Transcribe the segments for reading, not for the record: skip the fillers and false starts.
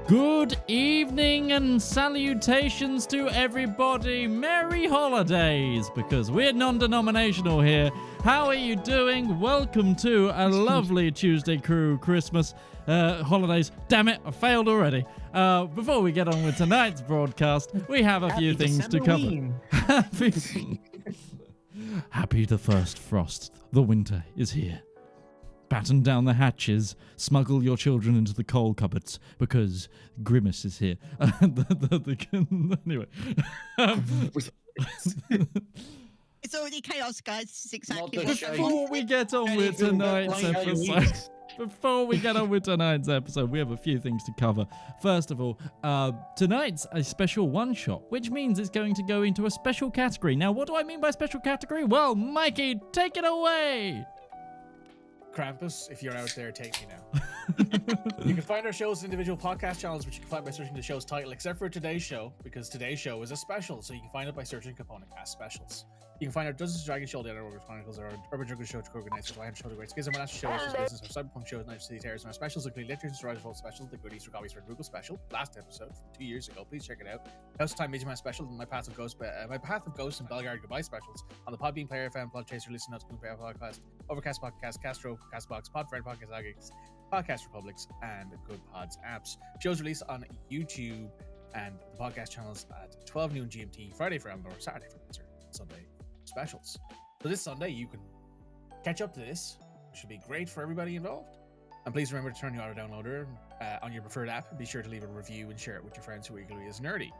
Good evening and salutations to everybody. Merry holidays, because we're non-denominational here. How are you doing? Welcome to a lovely Tuesday Crew Christmas holidays. Damn it, I failed already. Before we get on with tonight's broadcast, we have a few things to cover. Happy the first frost. The winter is here. Batten down the hatches, smuggle your children into the coal cupboards, because Grimace is here. Anyway. It's already chaos, guys. This is exactly what Before we get on with tonight's episode, we have a few things to cover. First of all, tonight's a special one-shot, which means it's going to go into a special category. Now, what do I mean by special category? Well, Mikey, take it away! Krampus, if you're out there, take me now. You can find our shows as individual podcast channels, which you can find by searching the show's title, except for today's show, because today's show is a special, so you can find it by searching Component Cast Specials. You can find our Dungeons & Dragons show, the Other Ogres Chronicles, our Urban Jungle show, to organize the Lion show, the Great Schism, our National show, which is business, our Cyberpunk show, Night City Terrors, and our specials include Lectures and Survival specials, the Goodies for Gobbies for Google special, last episode from 2 years ago. Please check it out. House of Time Midgeman special, and My Path of Ghost and Belgard Goodbye specials on the Podbean Player FM, Podchaser, Listen Notes, Player Podcast, Overcast Podcast, Castro, Castbox, Podfriend, Podcast Addicts, Podcast Republics, and Good Pods apps. Shows released on YouTube and the podcast channels at 12 noon GMT, Friday for Eleanor, Saturday for Answer, Sunday specials. So this Sunday you can catch up to this, which should be great for everybody involved. And please remember to turn the auto downloader on your preferred app, and be sure to leave a review and share it with your friends who are equally as nerdy.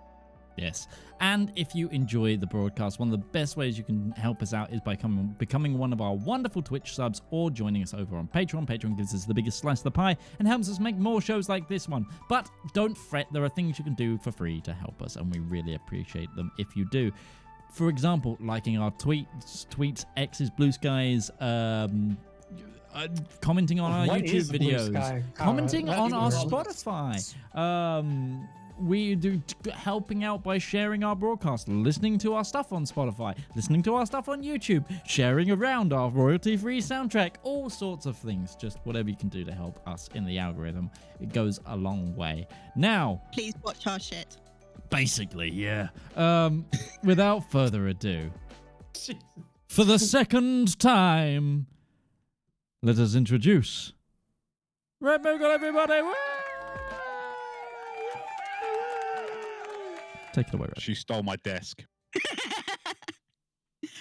Yes, and if you enjoy the broadcast, one of the best ways you can help us out is by becoming one of our wonderful Twitch subs or joining us over on Patreon. Patreon gives us the biggest slice of the pie and helps us make more shows like this one. But don't fret, there are things you can do for free to help us, and we really appreciate them if you do. For example, liking our tweets, X's, Blue Skies, commenting on our YouTube videos, commenting on our Spotify, we do helping out by sharing our broadcast, listening to our stuff on Spotify, listening to our stuff on YouTube, sharing around our royalty-free soundtrack, all sorts of things. Just whatever you can do to help us in the algorithm. It goes a long way. Now, please watch our shit. Basically, yeah. Without further ado, for the second time, let us introduce Red Moogle, everybody! Woo! Take it away, Red. She stole my desk.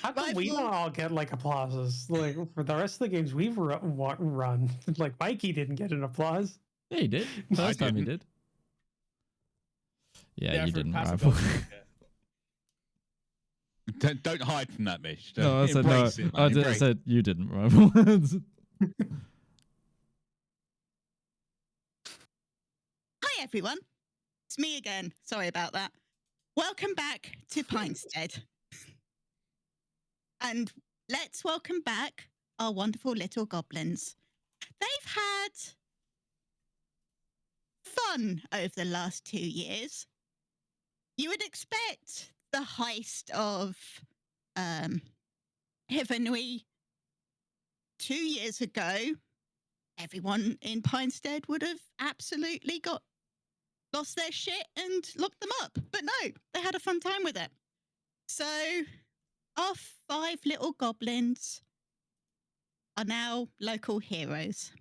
How come we don't all get like applauses? Like for the rest of the games we've run, like Mikey didn't get an applause. Yeah, he did. Last time he did. Yeah, you didn't, rival. Don't hide from that, Mish. No, I said no. I said you didn't, rival. Hi, everyone. It's me again. Sorry about that. Welcome back to Pinestead. And let's welcome back our wonderful little goblins. They've had fun over the last 2 years. You would expect the heist of Heavenly 2 years ago. Everyone in Pinestead would have absolutely lost their shit and locked them up. But no, they had a fun time with it. So our 5 little goblins are now local heroes.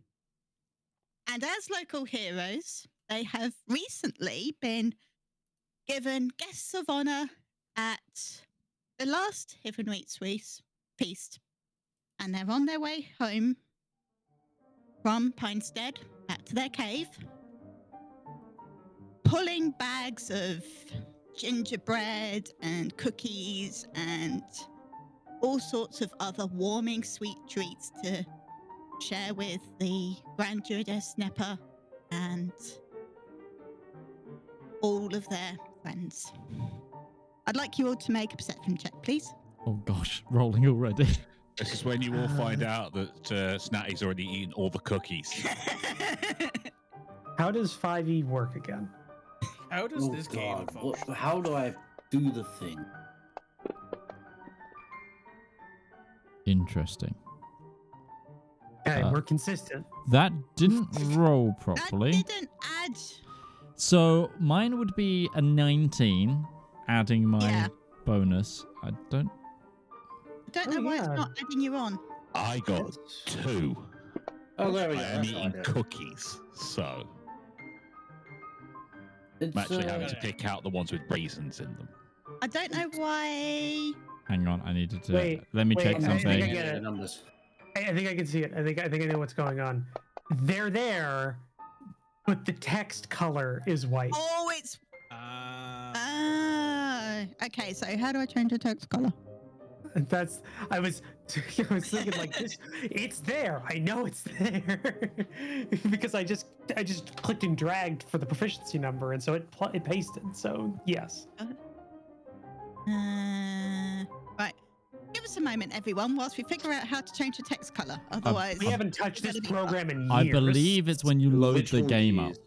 And as local heroes, they have recently been given guests of honor at the last Heavenweek's feast. And they're on their way home from Pinestead back to their cave, pulling bags of gingerbread and cookies and all sorts of other warming sweet treats to share with the Grand Druidess Nepper and all of their friends. I'd like you all to make a perception check, please. Oh gosh, rolling already. This is when you all find out that Snatty's already eaten all the cookies. How does 5e work again? How does this game function? How do I do the thing? Interesting. Okay, we're consistent. That didn't roll properly. That didn't add. So mine would be a 19, adding my Yeah. bonus. I don't. I don't know why it's not adding you on. I got 2. Oh, there we go. I am That's eating what I did. cookies, so It's, I'm actually having to pick out the ones with raisins in them. I don't know why. Hang on, I needed to. Wait, let me wait, check I think something. I get it. Numbers. I think I can see it. I think I know what's going on. They're there, but the text color is white. Oh, it's. Okay, so how do I change the text color? That's I was thinking like this. It's there. I know it's there because I just clicked and dragged for the proficiency number, and so it pasted. So yes. Right. Give us a moment, everyone, whilst we figure out how to change the text color. Otherwise, We haven't touched this program in years. I believe it's when you load Which the one game you up. use?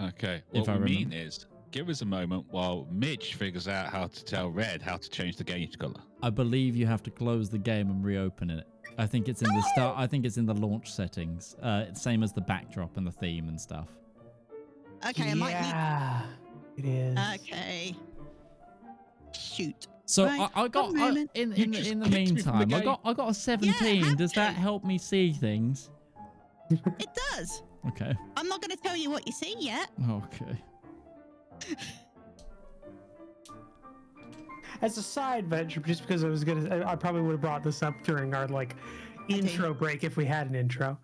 Okay, If what I we mean remember. is, give us a moment while Midge figures out how to tell Red how to change the game color. I believe you have to close the game and reopen it. I think it's in the start. I think it's in the launch settings. Same as the backdrop and the theme and stuff. okay, I might Yeah, it is. need. Okay. Shoot. So Right, I got one moment. in You the just in the kicked me from the meantime. game. I got a 17. have Does that to. help me see things? It does. Okay. I'm not going to tell you what you see yet. Okay. As a side venture, just because I probably would have brought this up during our like intro break if we had an intro.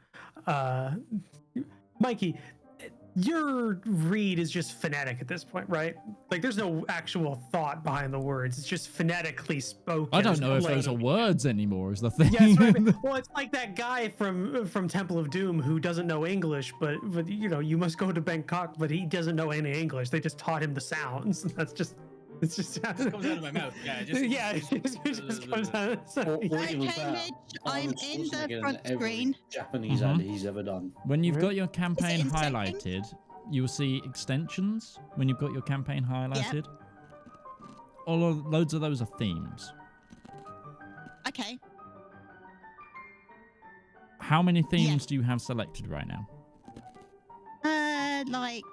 Mikey, your read is just phonetic at this point, right? Like there's no actual thought behind the words. It's just phonetically spoken. I don't know if like- those are words anymore. Is the thing? Yes, right. Well, it's like that guy from Temple of Doom who doesn't know English, but you know you must go to Bangkok, but he doesn't know any English. They just taught him the sounds. That's just it's just It just comes out of my mouth. Yeah, it just, yeah, it just comes out. Or even Okay, that, Midge, I'm Arnold in the Schwarzenegger front every screen. Japanese Mhm. ad he's ever done. When you've Mhm. got your campaign in settings? highlighted, you will see extensions. When you've got your campaign highlighted, loads of those are themes. Okay. How many themes do you have selected right now? Like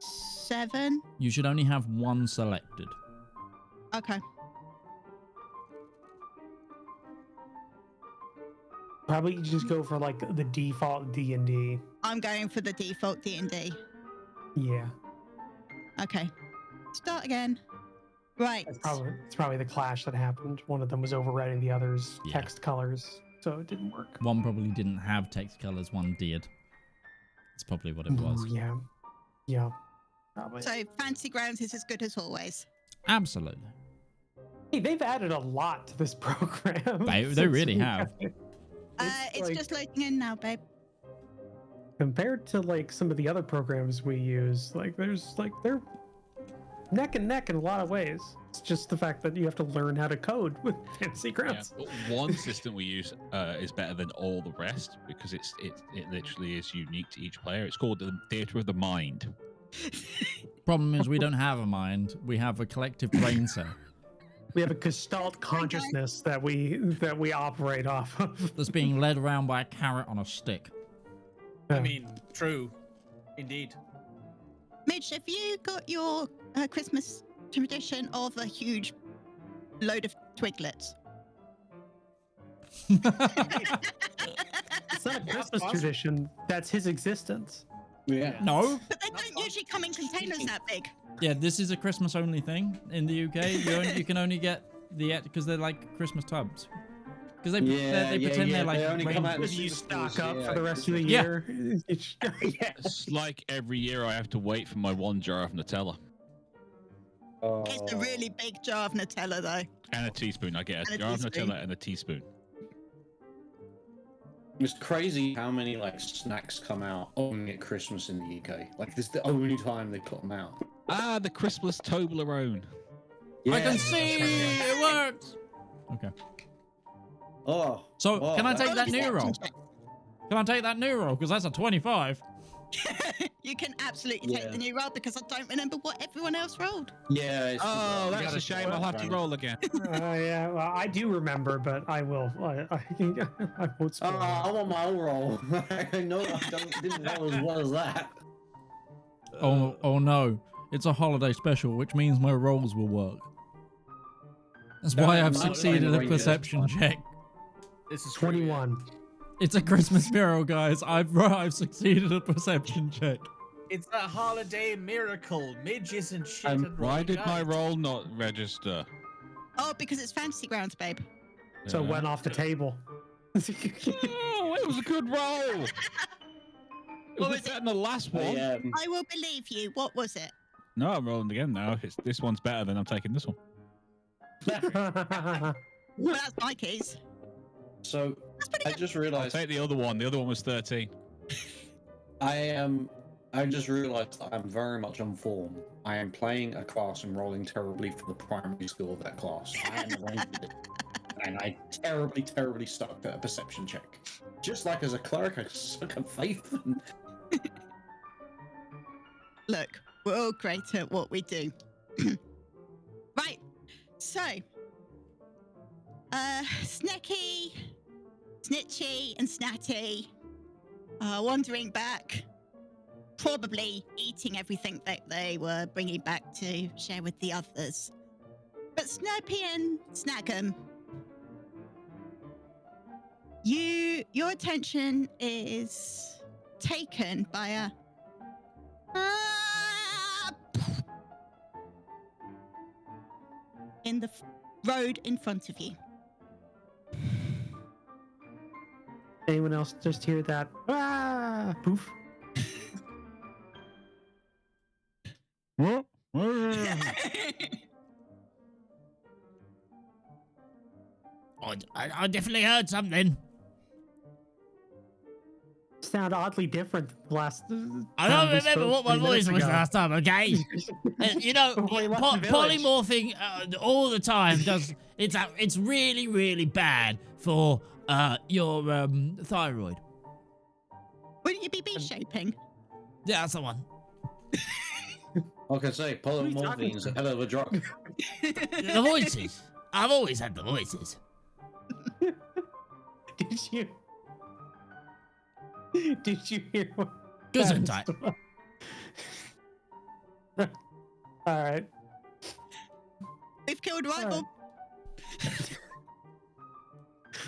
7. You should only have one selected. Okay. Probably just go for like the default D&D. I'm going for the default D&D. Yeah, Okay. Start again. Right. it's probably the clash that happened. One of them was overriding the other's Yeah. text colors, so it didn't work. One probably didn't have text colors, one did. That's probably what it was. Ooh, yeah, probably. So Fancy Grounds is as good as always. Absolutely. Hey, they've added a lot to this program. They since really we have. got it. It's like- just loading in now, babe. compared to like some of the other programs we use, like they're neck and neck in a lot of ways. It's just the fact that you have to learn how to code with Fantasy Yeah, Grounds. but one system we use is better than all the rest because it literally is unique to each player. It's called the Theatre of the Mind. Problem is, we don't have a mind. We have a collective brain cell We have a Gestalt consciousness that we operate off of. that's being led around by a carrot on a stick. I mean, true, indeed. Midge, have you got your Christmas tradition of a huge load of twiglets? It's not a Christmas possible. tradition. That's his existence. Yeah. No. But they don't usually come in containers that big. Yeah, this is a Christmas only thing in the UK. You can only get the because they're like Christmas tubs. Because they pretend they're like They only come out in the You superstores, stock up yeah. for the rest of the Yeah. year. Yeah. It's like every year I have to wait for my one jar of Nutella Oh. It's a really big jar of Nutella, though. and a teaspoon. I get And a a jar of teaspoon. Nutella and a teaspoon. It's crazy how many like snacks come out only at Christmas in the UK. Like this is the only time they put them out. Ah, the Christmas Toblerone. I can see it works. Okay. Oh. So Oh, can I that's take that new Perception roll? check. Can I take that new roll? Because that's a 25. You can absolutely take Yeah. the new roll because I don't remember what everyone else rolled. Yeah. It's, Oh, you that's gotta a shame. spoil I'll have it, to man. roll again. Yeah, well, I do remember, but I will. I won't spoil Oh, I it. want my own roll. I know I didn't roll as well as that. Oh no. It's a holiday special, which means my rolls will work. That's why I've no, succeeded no, a no, perception no. check. This is true. 21. It's a Christmas miracle, guys. I've succeeded a perception check. It's a holiday miracle. Midge isn't shit. And at Why rolling did my dice. roll not register? Oh, because it's Fantasy Grounds, babe. So it Yeah. went off the table. Oh, it was a good roll. It What was was better than the last one. I will believe you. What was it? No, I'm rolling again now. This one's better than I'm taking this one. Well, that's my keys. So That's pretty I good. just I'll realized take the other one. The other one was 13. I just realized that I'm very much on form. I am playing a class and rolling terribly for the primary school of that class. I am arranged it. And I terribly, terribly sucked at a perception check. Just like as a cleric, I suck at faith. Look, we're all great at what we do. Right. So, Snecky, Snitchy, and Snatty are wandering back, probably eating everything that they were bringing back to share with the others. But Snurpy and Snag'em, your attention is taken by a in the road in front of you. Anyone else just hear that? Ah, poof. I definitely heard something. Sound oddly different than the last. I don't remember what my voice was last time, okay? You know, Well, you left the village. polymorphing all the time does it's really, really bad for your thyroid. Wouldn't you be bee shaping? Yeah, that's the one. I can say are you talking polymorphine is a hell of a drug. The voices. I've always had the voices. Did you? Did you hear what? Gesundheit. All right. We've killed rival. It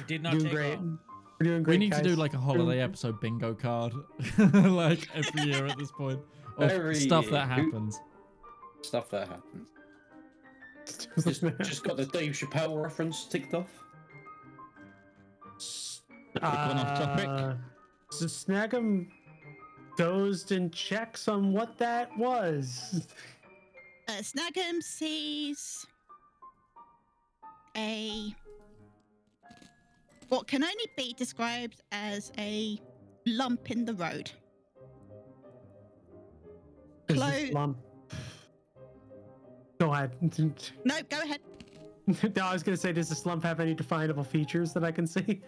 did not Doing take great. long. We're doing great. We need to do guys. like a holiday episode bingo card, like every year at this point, of Every stuff year. that happens. Stuff that happens. Just got the Dave Chappelle reference ticked off. Gone off topic. So Snag'em goes and checks on what that was. Snag'em sees what can only be described as a lump in the road. Does close. this lump... Go ahead. No, go ahead. No, I was going to say, does this lump have any definable features that I can see?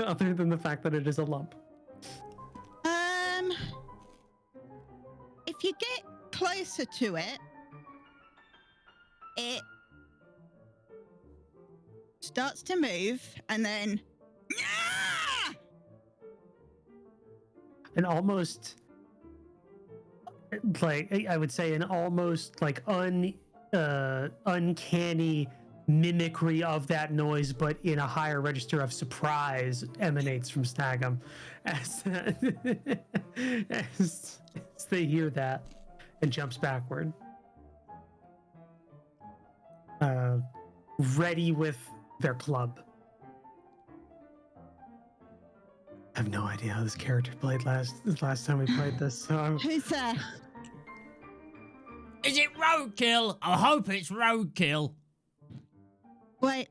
Other than the fact that it is a lump. If you get closer to it, it starts to move, and then An almost, like, I would say an almost like uncanny mimicry of that noise, but in a higher register of surprise emanates from Snag'em as, as they hear that and jumps backward. Ready with their club. I have no idea how this character played last time we played this. So who's there? Is it roadkill? I hope it's roadkill. Wait,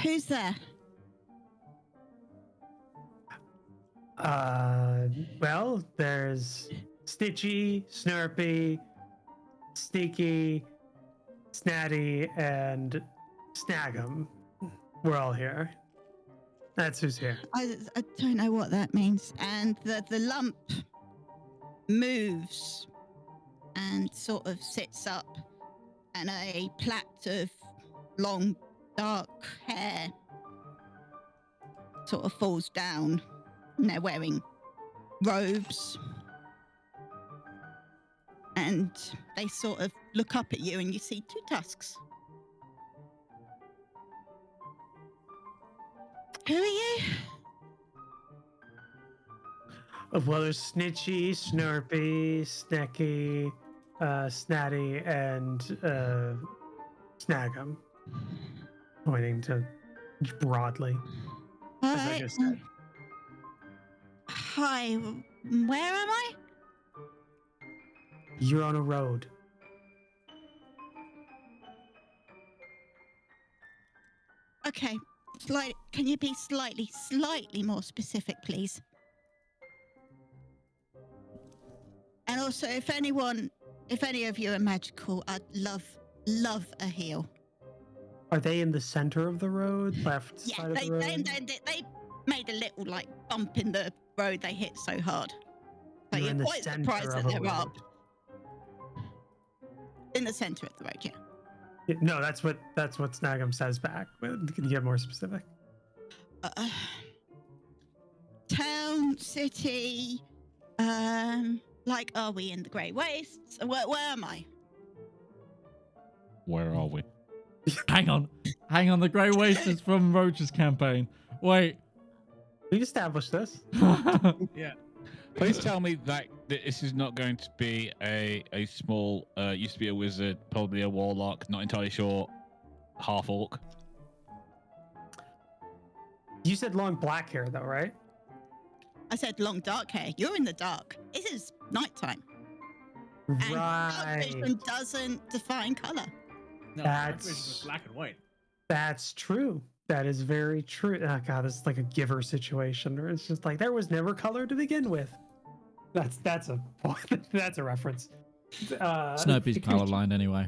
who's there? Well, there's Stitchy, Snurpy, Sneaky, Snatty, and Snag'em. We're all here. That's who's here. I don't know what that means. And the lump moves and sort of sits up, and a plait of long, dark hair sort of falls down. And they're wearing robes. And they sort of look up at you, and you see two tusks. Who are you? Well, there's Snitchy, Snurpy, Snecky, Snatty, and Snag'em. Pointing to broadly, as I just said. Hi, where am I? You're on a road. Okay, can you be slightly more specific, please? And also, if any of you are magical, I'd love a heal. Are they in the center of the road, left Yeah, side of the road? they made a little bump in the road they hit so hard. So You're you're in the quite center surprised of that a they're road. up. In the center of the road, yeah. Yeah, no, that's what Snag'em says back. Can you get more specific? Town, city, are we in the Grey Wastes? Where am I? Where are we? Hang on. The Grey Waste is from Roach's campaign. Wait. We established this. Yeah. Please tell me that this is not going to be a small, used to be a wizard, probably a warlock, not entirely sure, half orc. You said long black hair, though, right? I said long dark hair. You're in the dark. It is nighttime. And dark Right. vision doesn't define color. No, That's- vision was black and white. That's true. That is very true. Oh god, this is like a Giver situation where it's just like there was never color to begin with. That's a that's a reference. Snurpy's colorblind anyway.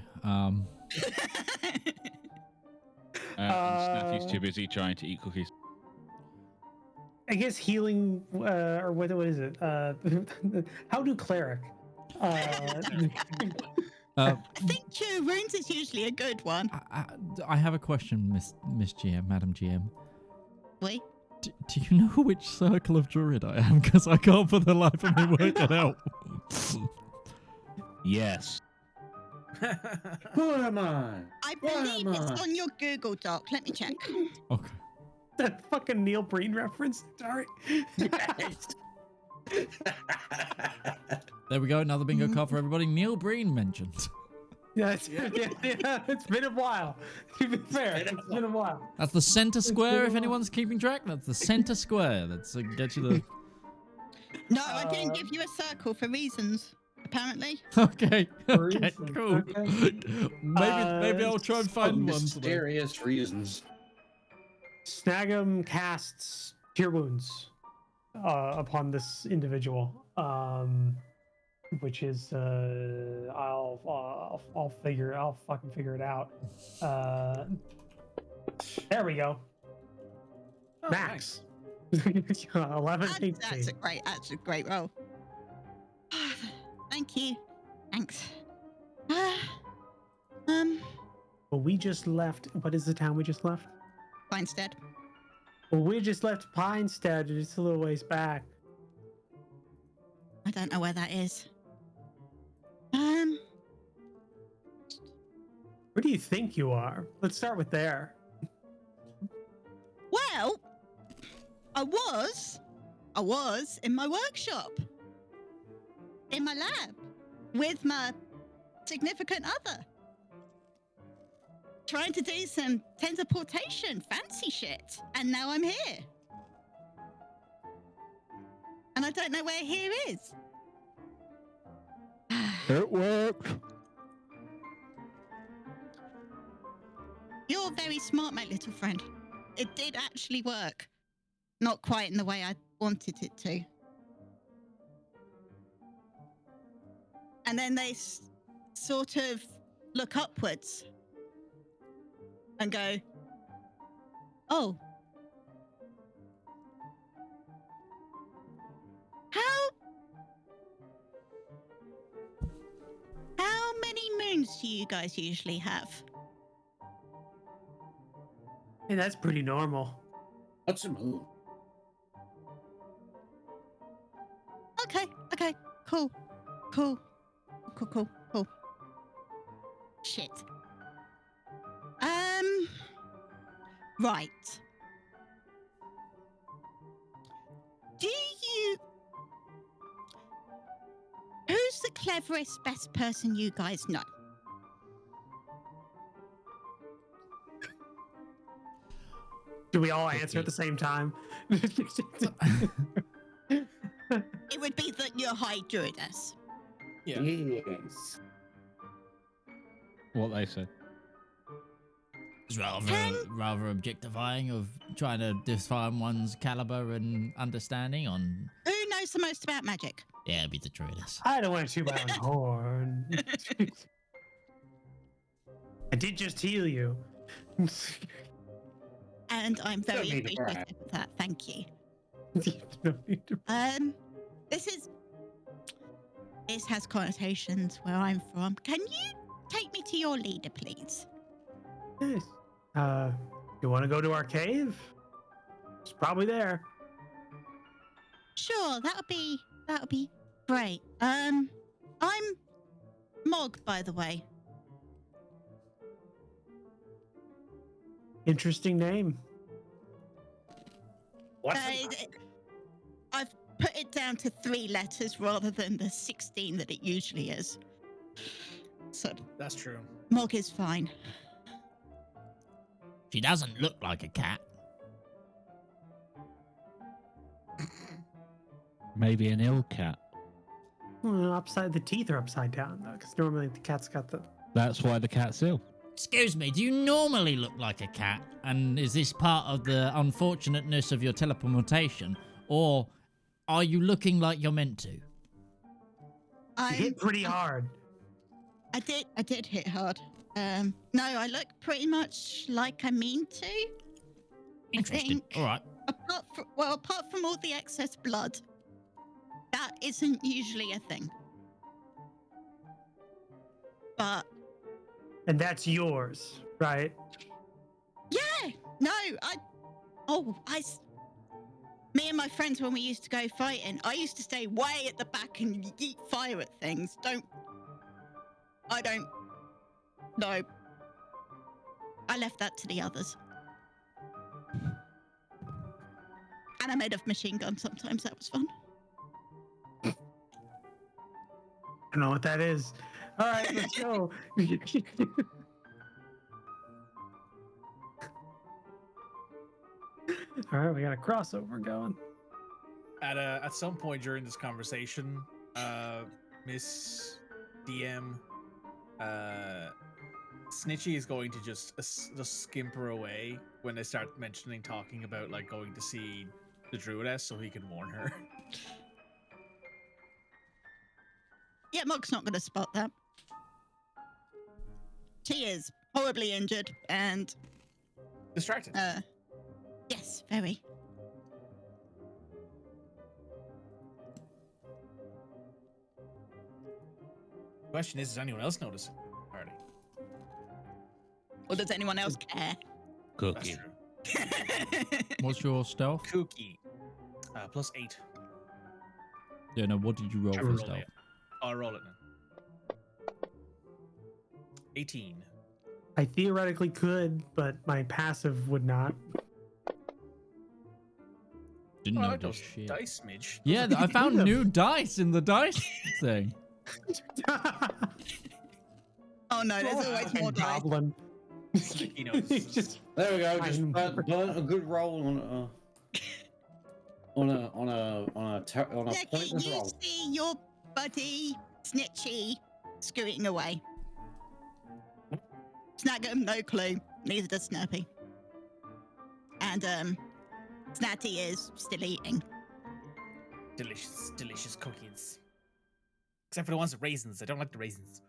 Snappy's too busy trying to eat cookies. I guess healing, or what is it? How do cleric? Uh, I think Cure Wounds is usually a good one. I have a question, Miss GM, Madam GM. Wait. Do you know which circle of druid I am? Because I can't for the life of me work it out. Yes. Who am I? I Where believe am it's I? on your Google Doc. Let me check. Okay. That fucking Neil Breen reference. Sorry. There we go. Another bingo card for everybody. Neil Breen mentioned. Yeah, it's been a while. To be fair, it's been a while. That's the center square, if anyone's keeping track. That's the center square. That's get you the... No, I didn't give you a circle for reasons, apparently. Okay. For Okay, reasons, cool. okay. Maybe I'll try and find one today. Mysterious reasons. Snag'em casts Cure Wounds upon this individual. which is I'll fucking figure it out. There we go. Oh, Max. nice. 11 That's a great roll. Thank you. Thanks. Well, we just left. What is the town we just left? Feinstead. Well, we just left Pinestead, just a little ways back. I don't know where that is. Where do you think you are? Let's start with there. Well, I was in my workshop, in my lab, with my significant other, trying to do some teleportation, fancy shit, and now I'm here. And I don't know where here is. It worked. You're very smart, my little friend. It did actually work. Not quite in the way I wanted it to. And then they sort of look upwards and go, oh. How many moons do you guys usually have? Hey, that's pretty normal. What's a moon? Okay, cool. Shit. Right. Who's the cleverest, best person you guys know? Do we all answer at the same time? It would be your high druidess. Yeah. Yes. What they said. It's rather objectifying of trying to define one's caliber and understanding on. Who knows the most about magic? Yeah, it'd be the druidess. I don't want to toot my own horn. I did just heal you. And I'm very Don't need to brag. appreciative of that. Thank you. No need to- This has connotations where I'm from. Can you take me to your leader, please? Yes. You want to go to our cave? It's probably there. Sure, that'll be great. I'm Mog, by the way. Interesting name. What's I've put it down to 3 letters rather than the 16 that it usually is. So That's true. Mog is fine. She doesn't look like a cat. Maybe an ill cat. Well, the teeth are upside down though, because normally the cat's got the. That's why the cat's ill. Excuse me, do you normally look like a cat? And is this part of the unfortunateness of your teleportation? Or are you looking like you're meant to? You hit pretty hard. I did hit hard. No, I look pretty much like I mean to. Interesting. think- All right. Apart from all the excess blood, that isn't usually a thing. But And that's yours, right? yeah, no, me and my friends, when we used to go fighting, I used to stay way at the back and yeet fire at things. No. I left that to the others. And I made a machine gun sometimes. That was fun. I don't know what that is. All right, let's go. All right, we got a crossover going. At some point during this conversation, Miss DM, Snitchy is going to just skimper away when they start talking about like going to see the druidess, so he can warn her. Yeah, Mog's not going to spot that. She is horribly injured and, Distracted. yes, very. Question is, does anyone else notice it? Already. Or does anyone else care? That's Cookie. true. What's your stealth? Cookie. +8. Yeah, no, what did you roll I'll for roll stealth? it. I'll roll it now. 18. I theoretically could, but my passive would not. Didn't Oh, know I like this those shit. dice, Midge. Yeah, I found new dice in the dice thing. Oh no, there's always Fucking more dice. goblin. He knows. He's just There we go. I'm- Just burnt a good roll on a Look, pointless you roll. see your buddy Snitchy scooting away. Snag'em, no clue. Neither does Snappy. And Snatty is still eating. Delicious, delicious cookies. Except for the ones with raisins. I don't like the raisins.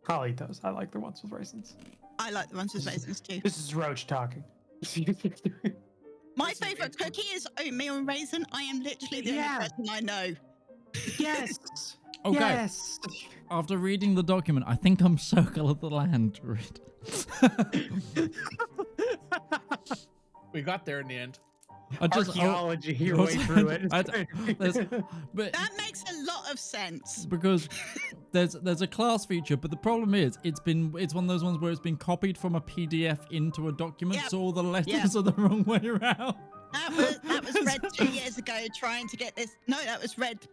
I'll eat those. I like the ones with raisins. I like the ones with raisins too. This is Roach talking. My favorite cookie is oatmeal and raisin. I am literally the Yeah. only person I know. Yes. Okay. Yes. After reading the document, I think I'm Circle of the Land druid. We got there in the end. I just, Archaeology your I- way through it. but That makes a lot of sense. because there's a class feature, but the problem is it's one of those ones where it's been copied from a PDF into a document, Yep. so all the letters Yep. are the wrong way around. That was read 2 years ago trying to get this. No, that was read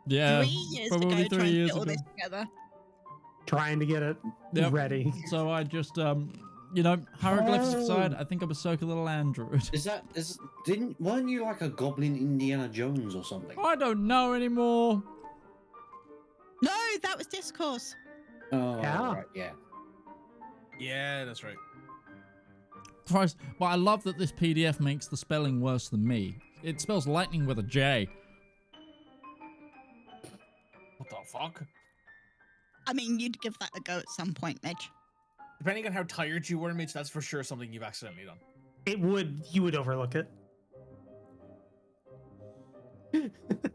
Yeah, 3 years probably ago 3 trying to years get all ago. this together. Trying to get it Yep. ready. So I just hieroglyphs aside, Oh. I think I'm a Circle of the Land druid. Weren't you like a goblin Indiana Jones or something? I don't know anymore. No, that was discourse. Oh, Yeah. right, yeah. Yeah, that's right. Christ, but I love that this PDF makes the spelling worse than me. It spells lightning with a J. What the fuck? I mean, you'd give that a go at some point, Midge. Depending on how tired you were, Mitch, that's for sure something you've accidentally done. You would overlook it.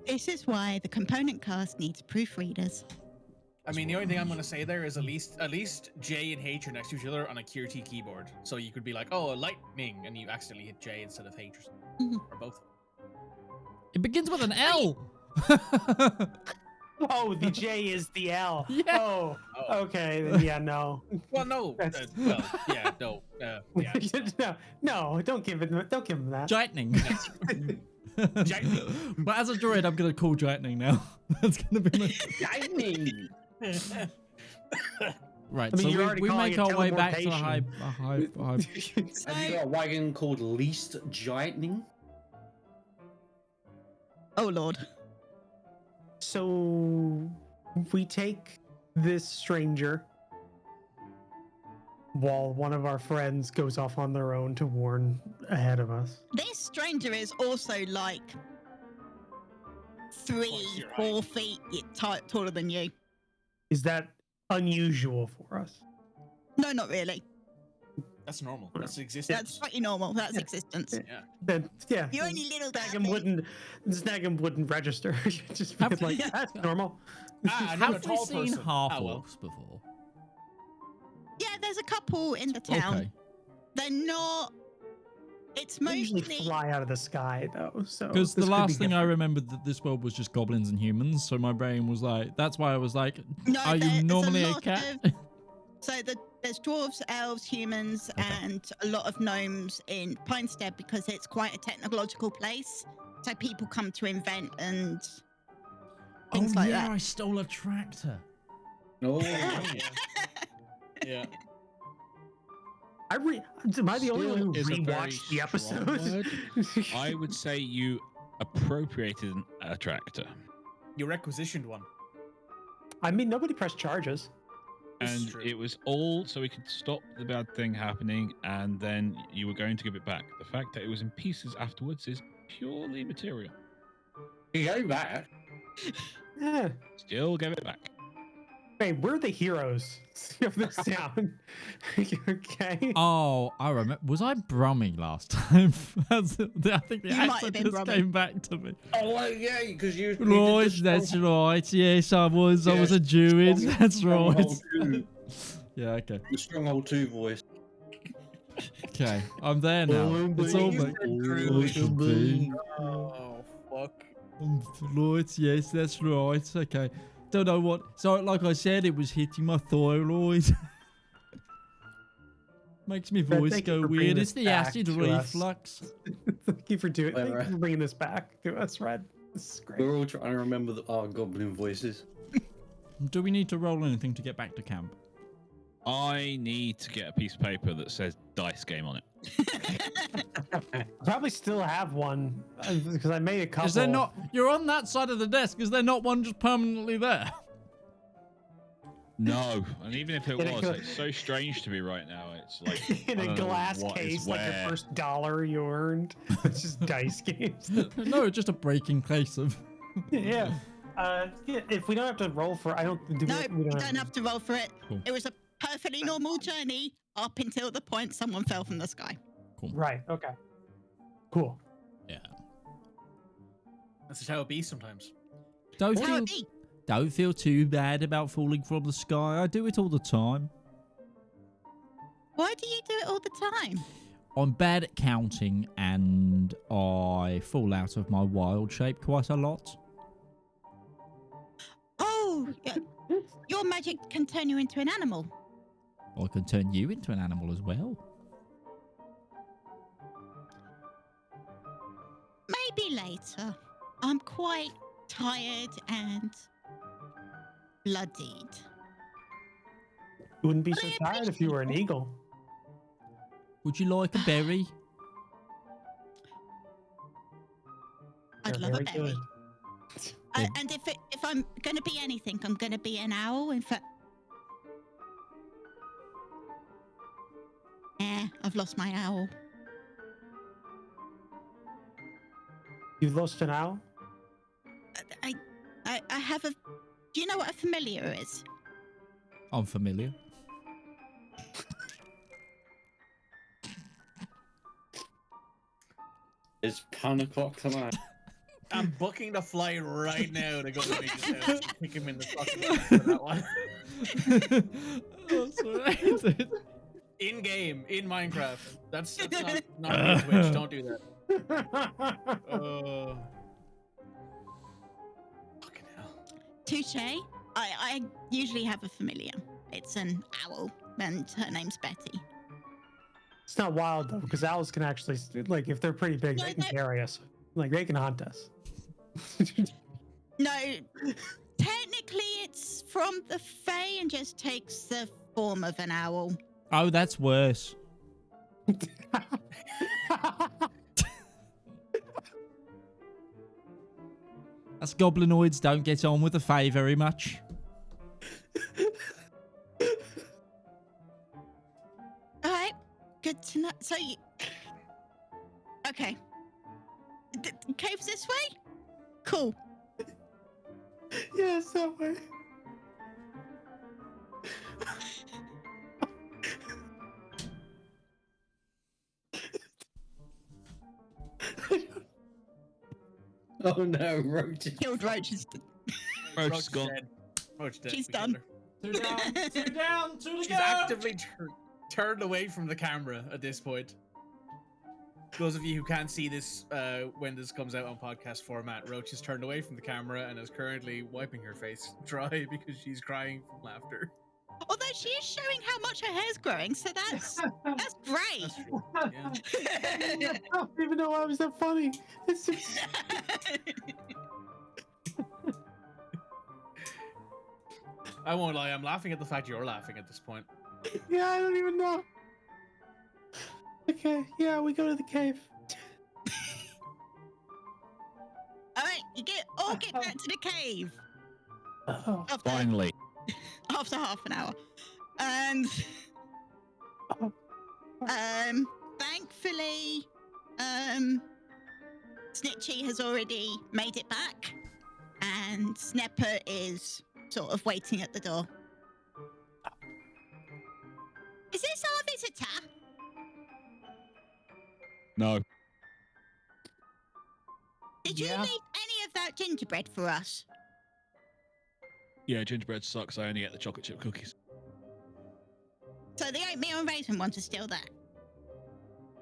This is why the component cast needs proofreaders. I mean, the only thing I'm going to say there is at least J and H are next to each other on a QWERTY keyboard. So you could be like, oh, lightning, and you accidentally hit J instead of H or something. Mhm. Or both. It begins with an L. Oh, the J is the L. Yeah. Oh, okay. Then yeah, no. Well, no. That's- Well, yeah, no. Yeah. no, don't give him that. Lightning. Lightning. But as a druid, I'm gonna call lightning now. That's gonna be my... Lightning! Right. I mean, so you're already we calling make it our way back to the high. teleportation. Have you got a wagon called Least Lightning? Oh, Lord. So we take this stranger while one of our friends goes off on their own to warn ahead of us. This stranger is also like 3, your 4 feet taller than you. Is that unusual for us? No, not really. That's normal. That's existence. That's pretty normal. That's existence. Yeah. Then yeah, You're only little Snag'em wouldn't register. Just Have because, like, we- that's normal. Ah, not a Have we tall seen person. half Ah, well. orcs before? Yeah, there's a couple in the town. Okay. They're not. It's They usually mostly. fly out of the sky though. So Because the this could be last thing I different. remembered that this world was just goblins and humans, so my brain was like, that's why I was like, No, are you there's normally a lot cat? of- So there's dwarves, elves, humans, Okay. and a lot of gnomes in Pinestead because it's quite a technological place. So people come to invent and things like yeah, that. I stole a tractor. Oh, Yeah. Yeah. Am I the only one who Still is a very rewatched the strong episode? I would say you appropriated a tractor. You requisitioned one. I mean, nobody pressed charges. This is And true. it was all so we could stop the bad thing happening, and then you were going to give it back. The fact that it was in pieces afterwards is purely material. you go back. Yeah. Still give it back. Hey, we're the heroes of this town. Okay. Oh, I remember. Was I Brummy last time? I think the You might have accent been just Brummy. came back to me. Oh, well, yeah, because you. Right, that's right. Yes, I was. I was a Druid. That's right. Yeah, okay. The Stronghold 2 voice. Okay, I'm there now. It's all You back. said Druid. Oh, Oh, fuck. right, yes, that's right. Okay. Don't know what. So, like I said, it was hitting my thyroid. Makes my Fred, voice thank you go for bringing weird. this It's the back acid to us. reflux. Thank you for doing. Thank Clever. you for bringing this back to us, Red. This is great. We're all trying to remember our goblin voices. Do we need to roll anything to get back to camp? I need to get a piece of paper that says dice game on it. I probably still have one because I made a couple. Is there not? You're on that side of the desk. Is there not one just permanently there? No, and even if it In a was, gla- it's so strange to me right now. It's like in I a don't know glass what is case, like your where. first dollar you earned? It's just dice games. No, just a breaking case of. Yeah. Yeah, if we don't have to roll for, I don't. Do No, we you don't have to roll for it. Cool. It was a perfectly normal journey up until the point someone fell from the sky. Right. Okay. Cool. Yeah. That's just how it be sometimes. Don't That's how feel, it be. don't feel too bad about falling from the sky. I do it all the time. Why do you do it all the time? I'm bad at counting and I fall out of my wild shape quite a lot. Oh, your magic can turn you into an animal. I can turn you into an animal as well. Maybe later. I'm quite tired and bloodied. You wouldn't be Well, so I tired if you were an appreciate eagle. Would you like a berry? I'd You're love a very berry. good. And if I'm going to be anything, I'm going to be an owl. In fact, I've lost my owl. You've lost an owl? I have a. Do you know what a familiar is? I'm familiar. It's pan o'clock tonight. I'm booking the flight right now to go to Midge's house and kick him in the fucking face for that one. Oh, sorry. In game, in Minecraft. That's not on Twitch. Don't do that. Fucking hell. Touche. I usually have a familiar. It's an owl, and her name's Betty. It's not wild though, because owls can actually, like, if they're pretty big, No, they can no. carry us. Like, they can hunt us. No, technically it's from the Fae and just takes the form of an owl. Oh, that's worse. Us goblinoids don't get on with the Fae very much. All right, good to know. So you... Okay. Caves this way? Cool. Yes, that way. Oh no, Roach. Killed Roach. Roach Roach is gone. dead. Roach dead. She's We killed done. her. 2 down, 2 down, 2 to She's go. actively turned away from the camera at this point. Those of you who can't see this when this comes out on podcast format, Roach is turned away from the camera and is currently wiping her face dry because she's crying from laughter. Although she is showing how much her hair's growing, so that's great. That's true. Yeah. I don't even know why it was that funny. It's just... I won't lie, I'm laughing at the fact you're laughing at this point. Yeah, I don't even know. Okay, yeah, we go to the cave. All right, you get back to the cave Oh, Finally. after half an hour, and thankfully, Snitchy has already made it back, and Snapper is sort of waiting at the door. Is this our visitor? No. Did you Yeah. leave any of that gingerbread for us? Yeah, gingerbread sucks. I only get the chocolate chip cookies. So the oatmeal and raisin ones are still there.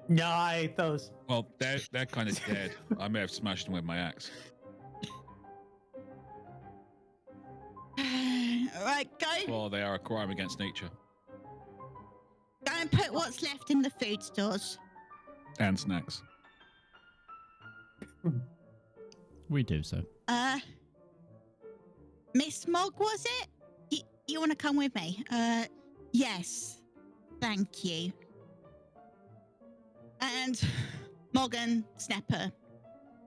No, I ate those. Well, they're kind of dead. I may have smashed them with my axe. All right, go Well, they are a crime against nature. and put what's left in the food stores. And snacks. We do so. Miss Mog, was it? You want to come with me? Yes. Thank you. And Mog and Snapper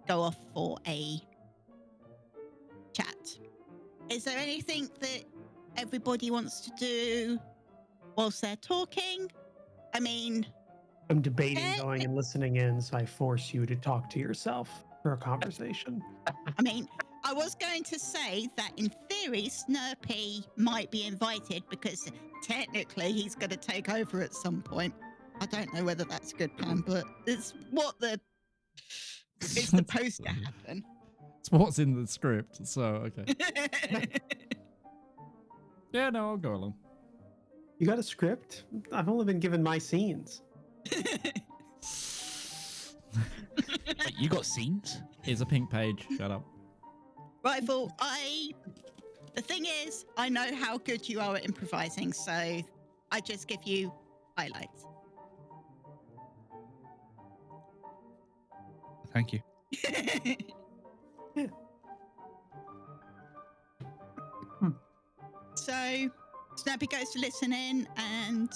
go off for a chat. Is there anything that everybody wants to do whilst they're talking? I mean, I'm debating going and listening in, so I force you to talk to yourself for a conversation. I was going to say that in theory, Snurpy might be invited because technically he's going to take over at some point. I don't know whether that's a good plan, but it's what it's supposed to happen. It's what's in the script, so okay. Yeah, no, I'll go along. You got a script? I've only been given my scenes. Wait, you got scenes? It's a pink page. Shut up. Rifle, the thing is, I know how good you are at improvising, so I just give you highlights. Thank you. So, Snappy goes to listen in, and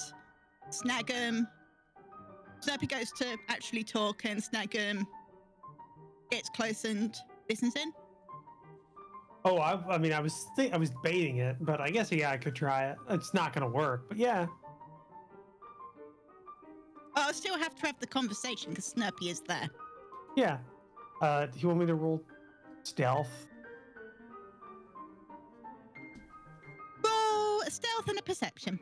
Snaggum. Snappy goes to actually talk, and Snaggum gets close and listens in. Oh, I mean, I was baiting it, but I guess I could try it. It's not gonna work, but yeah. I'll still have to have the conversation because Snurpy is there. Yeah. Do you want me to roll stealth? Roll a stealth and a perception.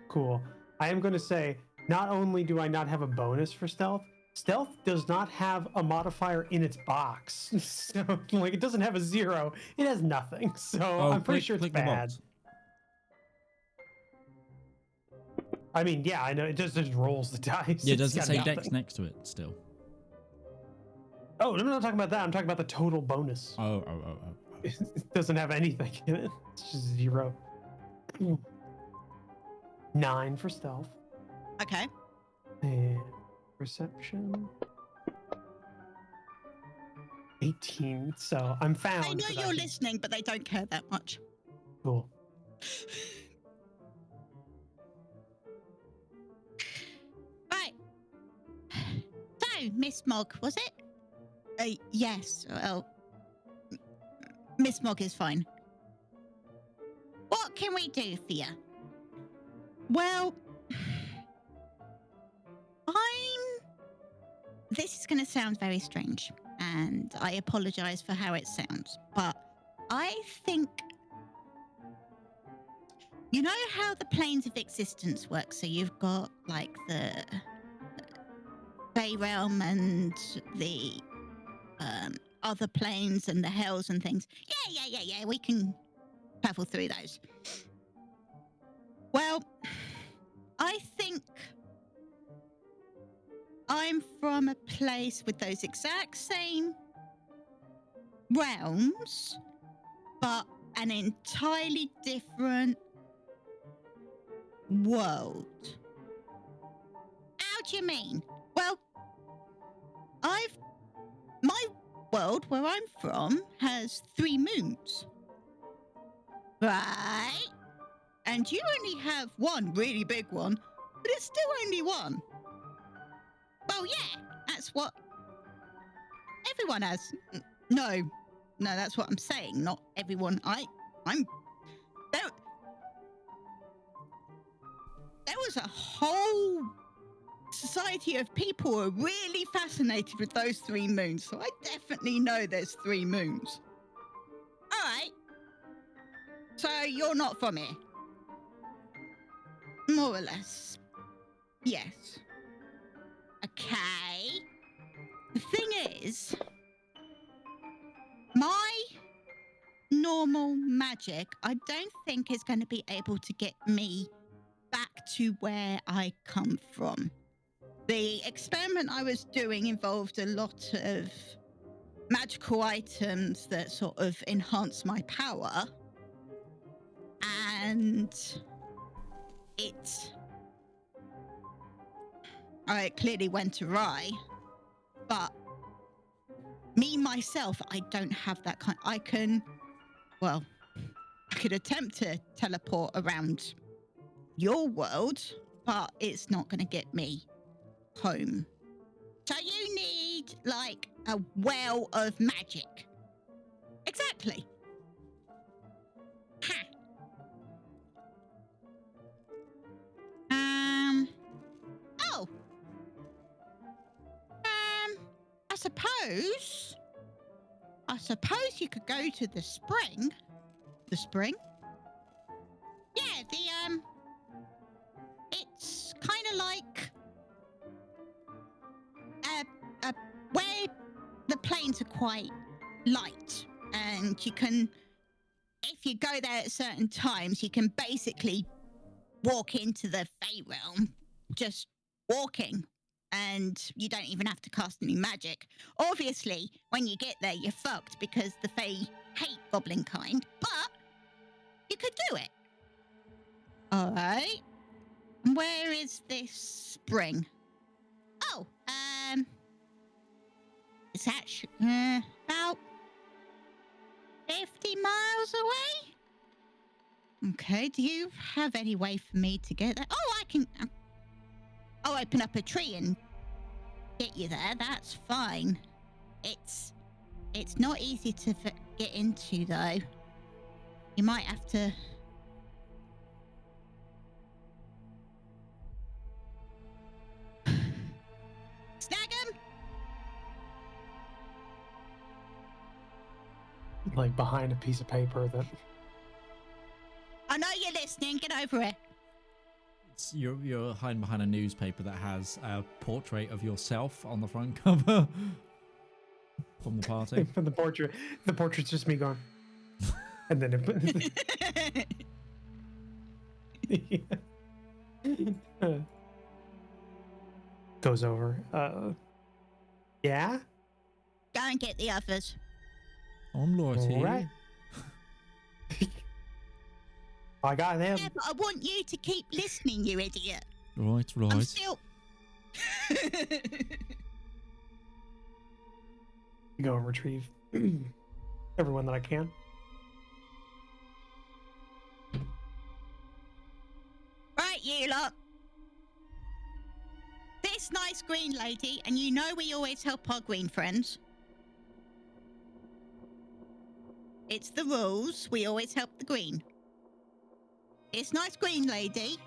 Cool. I am going to say, not only do I not have a bonus for stealth, stealth does not have a modifier in its box. So, like, it doesn't have a 0. It has nothing. So I'm pretty sure it's click the bad. box. I mean, yeah, I know. It just rolls the dice. Yeah, It's does it got say nothing. Dex next to it still? Oh, no, I'm not talking about that. I'm talking about the total bonus. Oh. It doesn't have anything in it. It's just 0. 9 for stealth. Okay. And perception. 18. So I'm found. I know but you're can- listening, but they don't care that much. Cool. Right. So, Miss Mog, was it? Yes. Well, Miss Mog is fine. What can we do for you? Well, this is going to sound very strange, and I apologize for how it sounds, but I think, you know how the planes of existence work? So you've got like the Bay Realm and the other planes and the hells and things. Yeah. We can travel through those. Well, I think I'm from a place with those exact same realms, but an entirely different world. How do you mean? Well, my world where I'm from has 3 moons. Right? And you only have one really big one, but it's still only one. Well, yeah, that's what everyone has. No, that's what I'm saying. Not everyone. I'm. There was a whole society of people who are really fascinated with those 3 moons. So I definitely know there's 3 moons. So you're not from here? More or less. Yes. Okay. The thing is, my normal magic, I don't think is going to be able to get me back to where I come from. The experiment I was doing involved a lot of magical items that sort of enhance my power. And it clearly went awry. But me, myself, I don't have that kind. I could attempt to teleport around your world, but it's not going to get me home. So you need, like, a well of magic. Exactly. Ha. Oh. I suppose you could go to the spring. The spring? Yeah, it's kind of like where the planes are quite light, and you can, if you go there at certain times, you can basically walk into the Fey realm, just walking, and you don't even have to cast any magic. Obviously, when you get there, you're fucked because the Fey hate goblin kind, but you could do it. All right. Where is this spring? Oh, it's actually about 50 miles away. Okay, do you have any way for me to get there? Oh, I can. I'll open up a tree and get you there. That's fine. It's not easy to get into, though. You might have to. Snag him. Like behind a piece of paper that. I know you're listening. Get over it. You're hiding behind a newspaper that has a portrait of yourself on the front cover from the party. From the portrait's just me going. And then it goes over. Yeah? Go and get the others. I'm right All here. right. I got him. Yeah, but I want you to keep listening, you idiot. Right. I'm still. Go and retrieve everyone that I can. Right, you lot. This nice green lady, and you know we always help our green friends. It's the rules. We always help the green. This nice green lady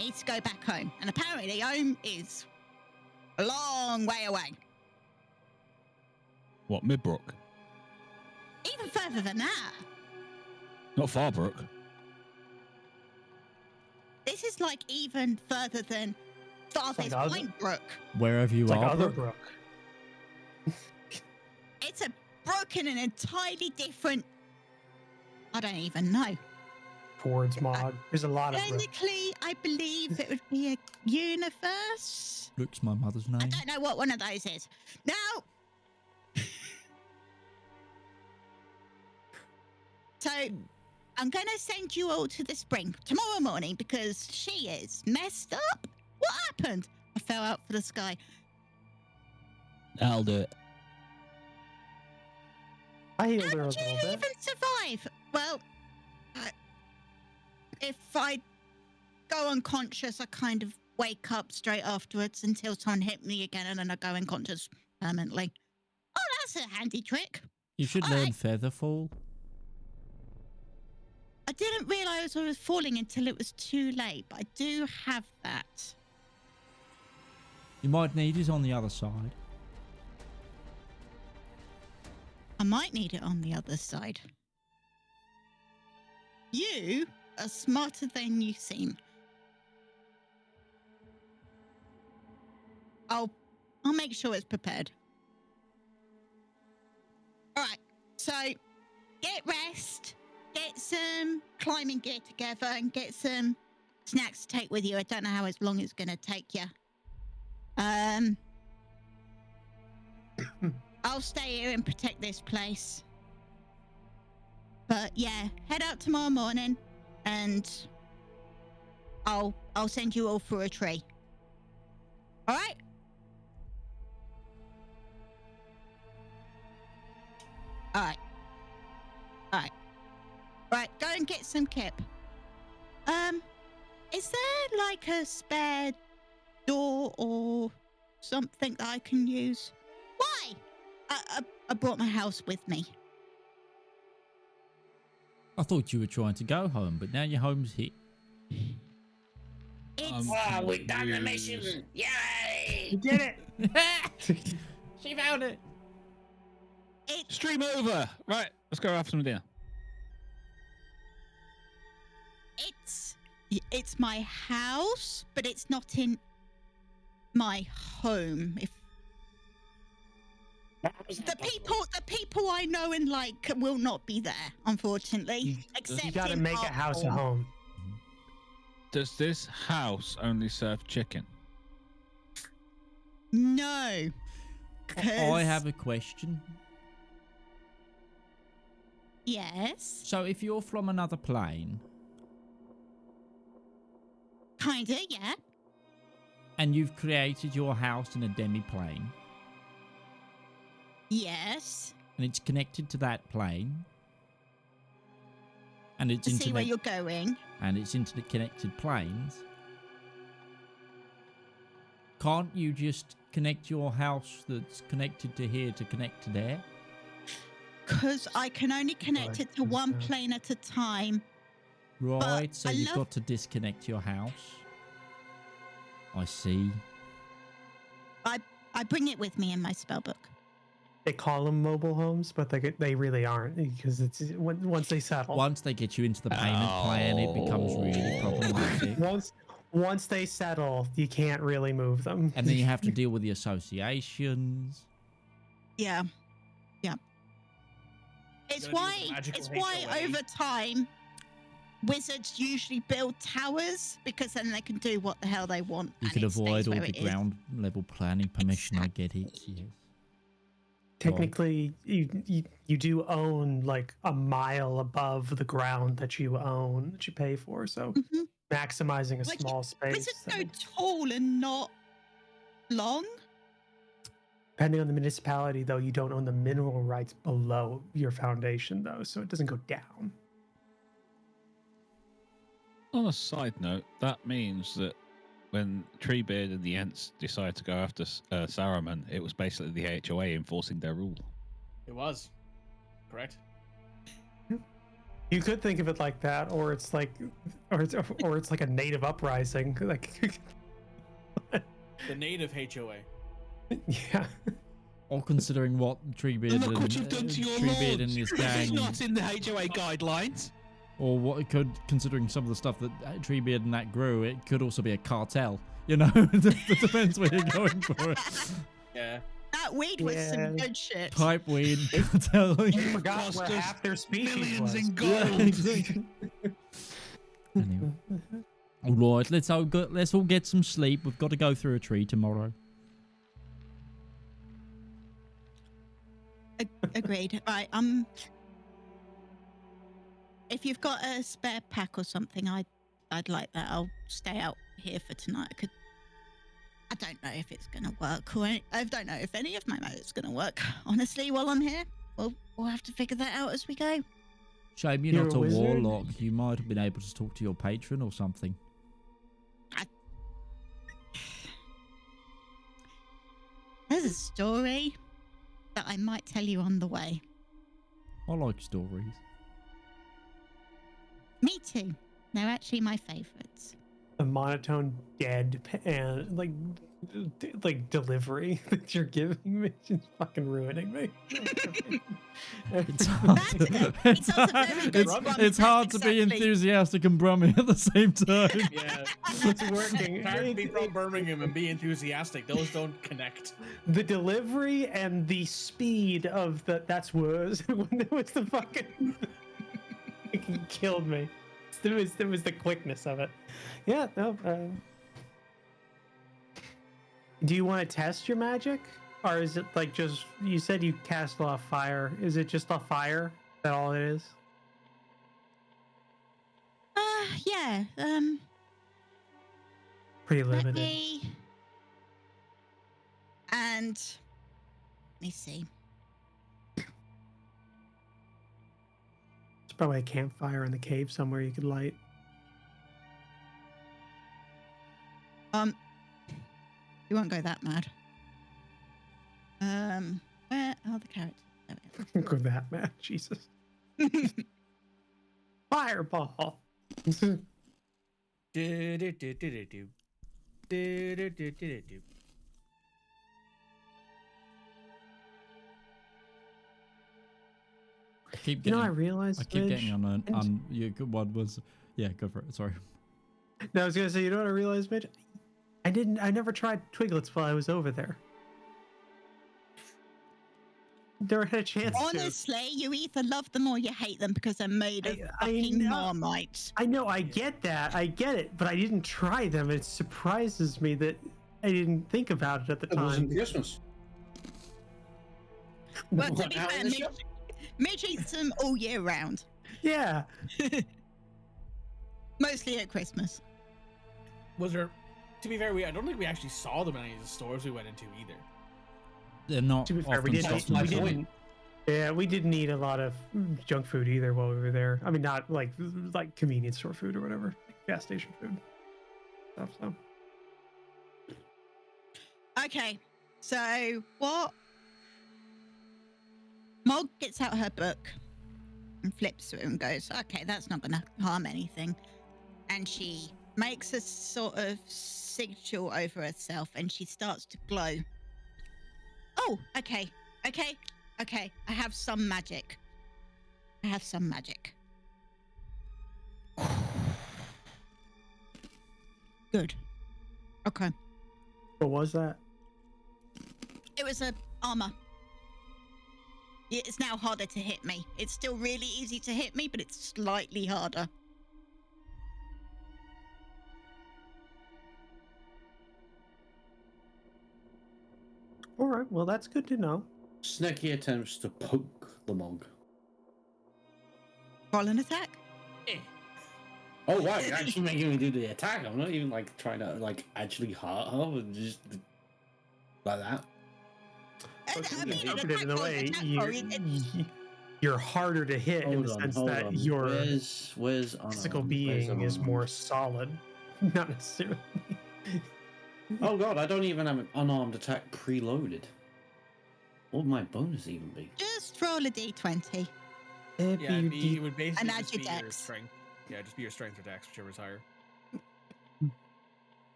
needs to go back home. And apparently home is a long way away. What, Midbrook? Even further than that. Not Farbrook. This is like even further than Farthest other- Point Brook. Wherever you It's like are. other Brooke. brook. It's a brook in an entirely different... I don't even know. Towards Mog. There's a lot of brook. Technically, I believe it would be a universe. Luke's my mother's name. I don't know what one of those is. Now... So, I'm going to send you all to the spring tomorrow morning because she is messed up. What happened? I fell out for the sky. I'll do it. I healed How her a did you little bit. even survive? Well, if I go unconscious, I kind of wake up straight afterwards until someone hit me again and then I go unconscious permanently. Oh, that's a handy trick. You should All learn right. Featherfall. I didn't realise I was falling until it was too late, but I do have that. You might need it on the other side. I might need it on the other side. You are smarter than you seem. I'll make sure it's prepared. All right. So get rest, get some climbing gear together, and get some snacks to take with you. I don't know how long it's going to take you. I'll stay here and protect this place. But yeah, head out tomorrow morning, and I'll send you all through a tree. All right? All right. All right. Right, go and get some kip. Is there like a spare door or something that I can use? Why? I brought my house with me. I thought you were trying to go home, but now your home's here. It's We've done the mission! Yay! You did it. She found it. Stream over. Right, let's go have some dinner. It's my house, but it's not in my home. If the people I know and like will not be there, unfortunately. Except You gotta in make a our house a home. home. Does this house only serve chicken? No. I have a question. Yes. So if you're from another plane Kinda, yeah. and you've created your house in a demi-plane Yes. and it's connected to that plane and it's To see where internet you're going. and it's internet connected planes, can't you just connect your house that's connected to here to connect to there? Because I can only connect it to one plane at a time. Right, so I you've love- got to disconnect your house. I see. I bring it with me in my spellbook. They call them mobile homes, but they really aren't, because it's once they settle. Once they get you into the payment plan, it becomes really problematic. Once they settle, you can't really move them. And then you have to deal with the associations. Yeah. Yeah. It's Gotta deal with why the magical it's why HOA. over time wizards usually build towers, because then they can do what the hell they want. You and could it stays avoid all where the it is. ground level planning permission. I get it. Yes. Technically, you do own like a mile above the ground that you own, that you pay for. So Mhm. maximizing a Like, small space. Wizards that go makes- tall and not long. Depending on the municipality, though, you don't own the mineral rights below your foundation, though, so it doesn't go down. On a side note, that means that when Treebeard and the Ents decided to go after Saruman, it was basically the HOA enforcing their rule. It was. Correct. You could think of it like that, or it's like, or it's like a native uprising. Like, The native HOA. yeah. Or considering what Treebeard Look and what you've done to your Treebeard lords. and his This is gang, not in the HOA guidelines. or what it could, considering some of the stuff that Treebeard and that grew, it could also be a cartel. You know, it depends where you're going for it. Yeah. That weed was Yeah. some good shit. Pipe weed, cartel. You forgot cost where us half their species millions was. in Yeah, gold. exactly. Anyway. All right, let's all get some sleep. We've got to go through a tree tomorrow. Agreed. Right. If you've got a spare pack or something, I'd like that. I'll stay out here for tonight. I don't know if it's gonna work, or I don't know if any of my mode's gonna work. Honestly, while I'm here, we'll have to figure that out as we go. Shame you're You're not a a wizard? warlock. You might have been able to talk to your patron or something. There's a story that I might tell you on the way. I like stories. Me too. They're actually my favorites. A monotone dead and like like delivery that you're giving me is fucking ruining me. It's hard, It's also very good scrum, it's hard to exactly. be enthusiastic and brummy at the same time. Yeah. It's working. It's hard to be from Birmingham and be enthusiastic. Those don't connect. The delivery and the speed of that's worse. When it was the fucking it killed me. It was the quickness of it. Yeah, no. Do you want to test your magic? Or is it like just, you said you cast off fire. Is it just off fire? Is that all it is? Yeah. Pretty Let limited. me. And let me see. It's probably a campfire in the cave somewhere you could light. You won't go that mad. Where are the characters? There we Go that mad, Jesus. are. Fireball. Do-do-do-do-do-do. Do-do-do-do-do-do. I keep You getting, know, I realized. I keep Midge, getting on your good one was, yeah, go for it. Sorry. No, I was gonna say, you know what I realized, Midge? I never tried Twiglets while I was over there. Never had a chance to. Honestly, you either love them or you hate them because they're made of I fucking know. Marmite. I know, I get that, I get it, but I didn't try them. It surprises me that I didn't think about it at the It wasn't time. Christmas. Well, to What, be out fair, in the shop? Midge eats them all year round. Yeah. Mostly at Christmas. Was there? To be fair, I don't think we actually saw them in any of the stores we went into either. They're not To be fair, we often didn't. stocked in We the shop. didn't. Yeah, we didn't eat a lot of junk food either while we were there. I mean, not like convenience store food or whatever, gas station food stuff. So Okay, so what? Mog gets out her book and flips through and goes, okay, that's not going to harm anything. And she makes a sort of sigil over herself and she starts to glow. Oh, okay. I have some magic. Good. Okay. what was that? It was a armor. It's now harder to hit me. It's still really easy to hit me, but it's slightly harder. All right, well, that's good to know. Sneaky attempts to poke the mug. Roll an attack. Oh wow, you're actually making me do the attack. I'm not even like trying to like actually hurt her, but just like that. I mean, an Put it in attack a way, roll, it- you're harder to hit in the sense that your where's physical unarmed? being Where's is more solid, not necessarily. Oh god, I don't even have an unarmed attack preloaded. What would my bonus even be? just roll a d20. It'd Yeah, be it would basically And add just your be your dex. strength. Yeah, just be your strength or dex, whichever's higher.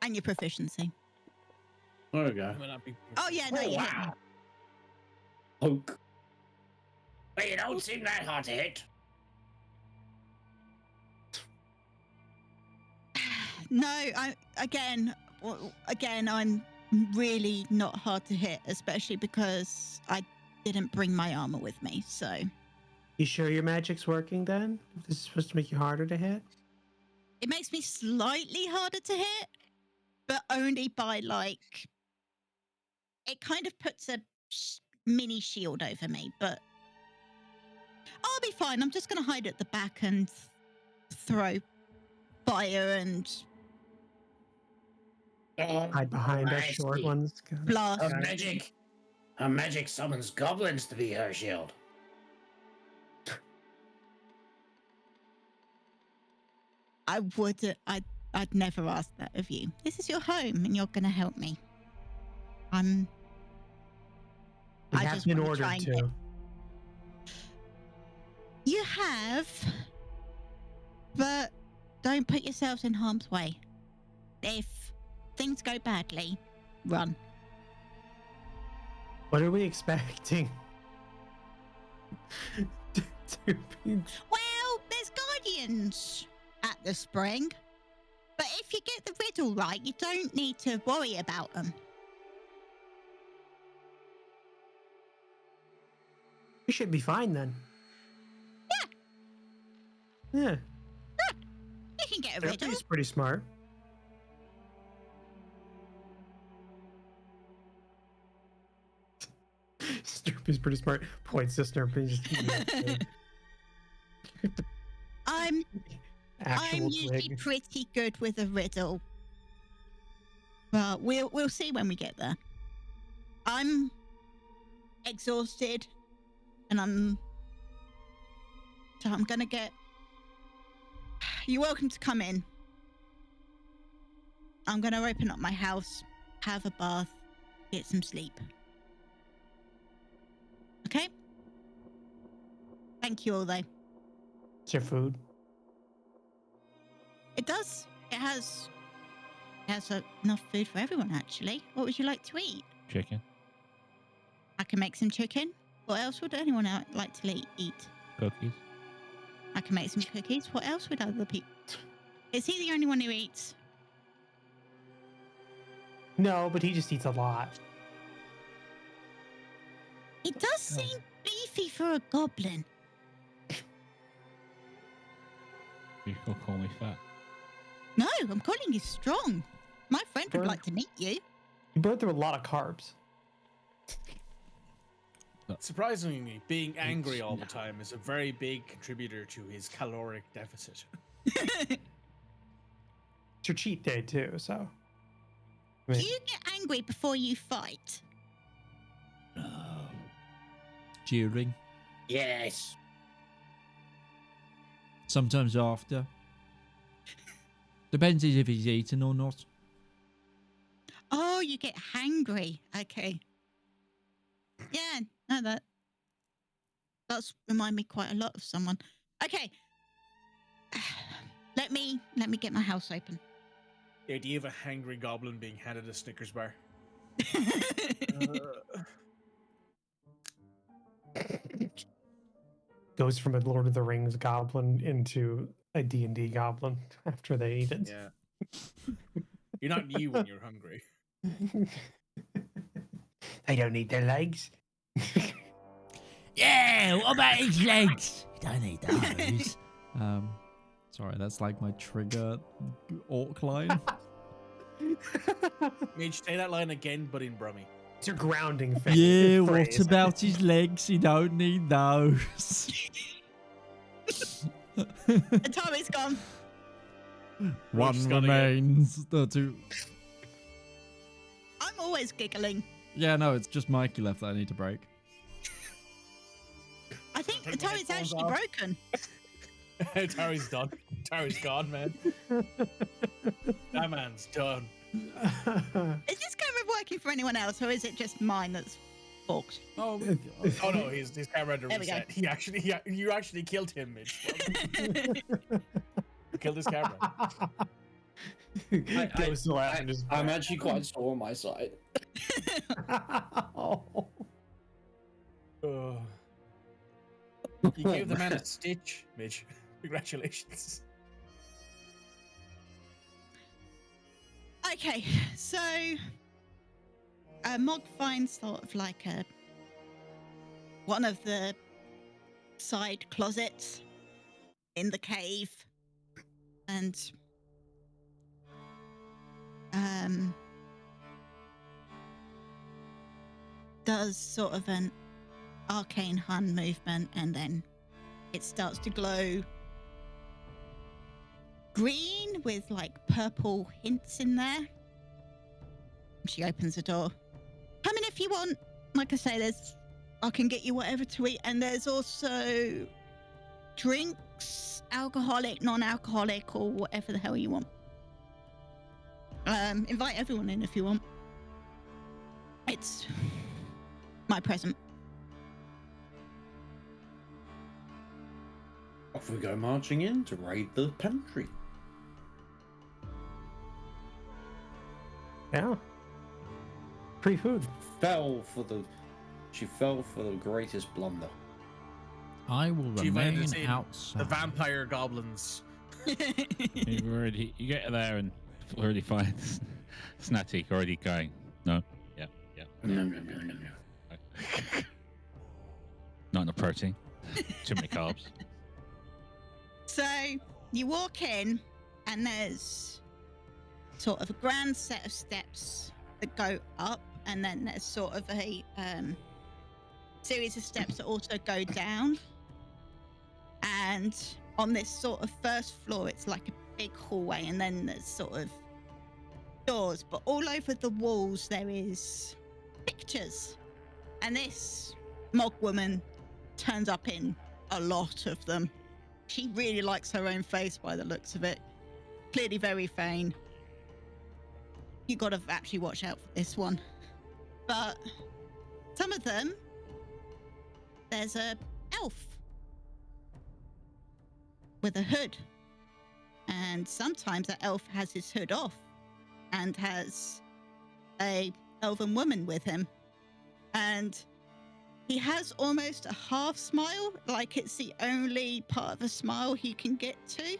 And your proficiency. There we go. It might not be. Oh, yeah, no, you hit me. Poke. But you don't seem that hard to hit. No, again, I'm really not hard to hit, especially because I didn't bring my armor with me. So You sure your magic's working then? This is supposed to make you harder to hit? it makes me slightly harder to hit, but only by like it kind of puts a mini shield over me. But I'll be fine. I'm just going to hide at the back and throw fire and Hide behind us I short see. ones. blast. Her magic summons goblins to be her shield. I'd never ask that of you. This is your home, and you're going to help me. We I have just been wanna try ordered and to. You have, but don't put yourselves in harm's way. If things go badly, run. What are we expecting? to be... Well, there's guardians at the spring. But if you get the riddle right, you don't need to worry about them. We should be fine then. Yeah. You can get a riddle. He's pretty smart. Snoopy's pretty smart. Points to Snoopy. I'm Actual usually twig. pretty good with a riddle. But we'll see when we get there. I'm exhausted and I'm gonna get... You're welcome to come in. I'm gonna open up my house, have a bath, get some sleep. Okay? Thank you all though. It's your food. It does. It has enough food for everyone, actually. What would you like to eat? Chicken. I can make some chicken. What else would anyone like to eat? Cookies. I can make some cookies. What else would other people... Is he the only one who eats? No, but he just eats a lot. It does seem beefy for a goblin. You can call me fat. No, I'm calling you strong. My friend would Sure. like to meet you. You burn through a lot of carbs. Surprisingly, being angry all the time is a very big contributor to his caloric deficit. It's your cheat day too, so. I Do mean, you get angry before you fight? No. During. Yes. Sometimes after. Depends if he's eaten or not. Oh, you get hangry. Okay. Yeah, no, that's remind me quite a lot of someone. Okay. Let me get my house open. The idea of a hangry goblin being handed a Snickers bar. goes from a Lord of the Rings goblin into a D&D goblin after they eat it. Yeah. You're not you when you're hungry. They don't need their legs. Yeah, what about his legs? You don't need those. Sorry, that's like my trigger orc line. Mitch, say that line again, but in Brummy. It's your grounding thing. Yeah, what phrase. about his legs? You don't need those. The time is gone. One just gotta remains. The two. I'm always giggling. Yeah, no, it's just Mikey left that I need to break. I think the Take my toe is headphones actually off. broken. Tari's done. Tari's gone, man. That man's done. Is this camera working for anyone else, or is it just mine that's forked? Oh, Oh no, his camera had to There we go. reset. You actually killed him, Mitch. You killed his camera. Goes to laugh and just I'm actually quite sore on my side. Oh. You gave the man a stitch, Mitch. Congratulations. Okay, so Mog finds sort of like one of the side closets in the cave, and does sort of an arcane hand movement, and then it starts to glow green with like purple hints in there. She opens the door. Come in if you want. Like I say, I can get you whatever to eat, and there's also drinks, alcoholic, non-alcoholic, or whatever the hell you want. Invite everyone in if you want. It's my present. Off we go marching in to raid the pantry. Yeah. Free food. She fell for the greatest blunder. I will She went to remain see outside. the vampire goblins. You get there and already find Snatty already going. No. Yeah. No. Not enough protein. Too many carbs. So you walk in, and there's sort of a grand set of steps that go up, and then there's sort of a series of steps that also go down. And on this sort of first floor, it's like a big hallway, and then there's sort of doors, but all over the walls there is pictures. And this Mog woman turns up in a lot of them. She really likes her own face by the looks of it. Clearly very vain. You gotta actually watch out for this one. But some of them, there's a elf with a hood. And sometimes that elf has his hood off and has a elven woman with him. And he has almost a half smile, like it's the only part of a smile he can get to.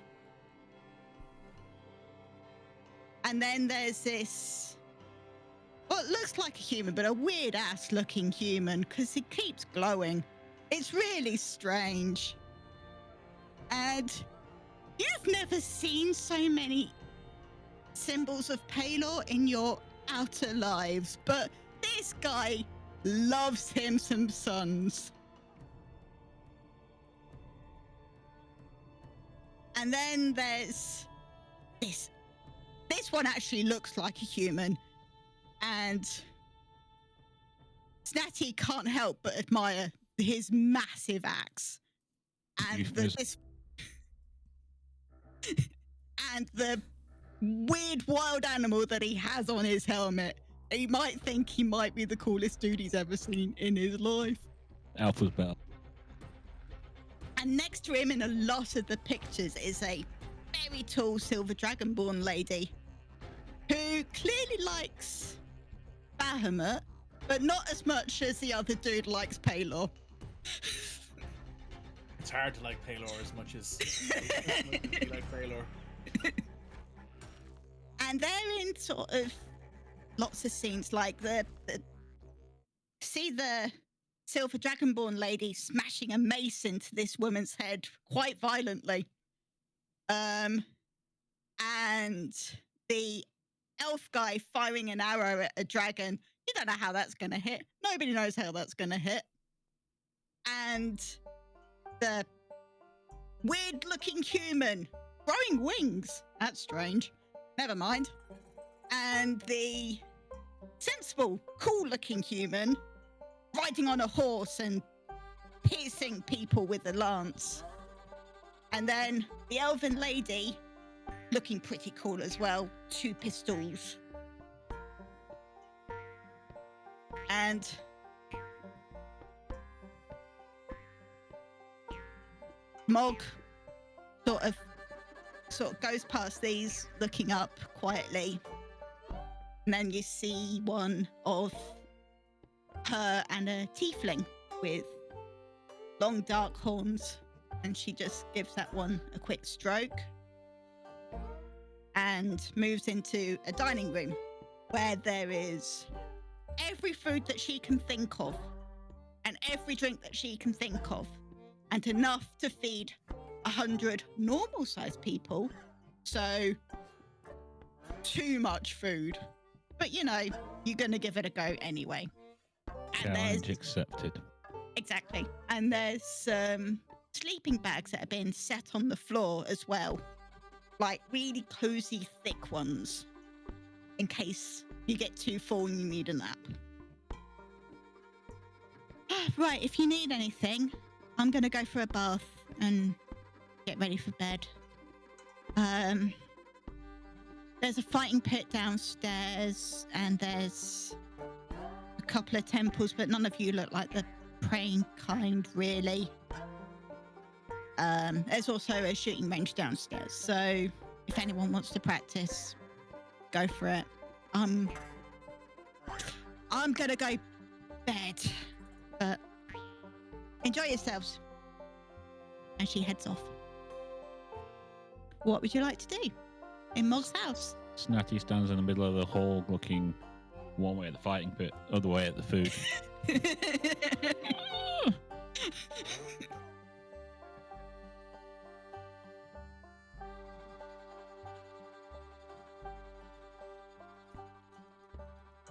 And then there's this, well, it looks like a human, but a weird ass looking human, because he keeps glowing. It's really strange. And you've never seen so many symbols of Palor in your outer lives, but this guy loves him some sons. And then there's this. This one actually looks like a human, and Snatty can't help but admire his massive axe and and the weird wild animal that he has on his helmet. He might think he might be the coolest dude he's ever seen in his life. Alpha's better. And next to him in a lot of the pictures is a very tall silver dragonborn lady who clearly likes Bahamut, but not as much as the other dude likes Palor. It's hard to like Palor as much as you like Palor. And they're in sort of lots of scenes, like see the silver dragonborn lady smashing a mace into this woman's head quite violently. And the elf guy firing an arrow at a dragon. You don't know how that's going to hit. Nobody knows how that's going to hit. And the weird looking human growing wings. That's strange. Never mind. And the sensible, cool-looking human riding on a horse and piercing people with a lance. And then the elven lady looking pretty cool as well, 2 pistols. And Mog sort of goes past these, looking up quietly. And then you see one of her and a tiefling with long dark horns. And she just gives that one a quick stroke and moves into a dining room where there is every food that she can think of and every drink that she can think of, and enough to feed 100 normal sized people. So too much food, but you know, you're gonna give it a go anyway. And Challenge accepted. Exactly. And there's sleeping bags that have been set on the floor as well, like really cozy thick ones, in case you get too full and you need a nap. Right, if you need anything, I'm gonna go for a bath and get ready for bed. There's a fighting pit downstairs, and there's a couple of temples, but none of you look like the praying kind, really. There's also a shooting range downstairs, so if anyone wants to practice, go for it. I'm gonna go bed, but enjoy yourselves. And she heads off. What would you like to do in Mog's house? Snatty stands in the middle of the hall looking one way at the fighting pit, other way at the food.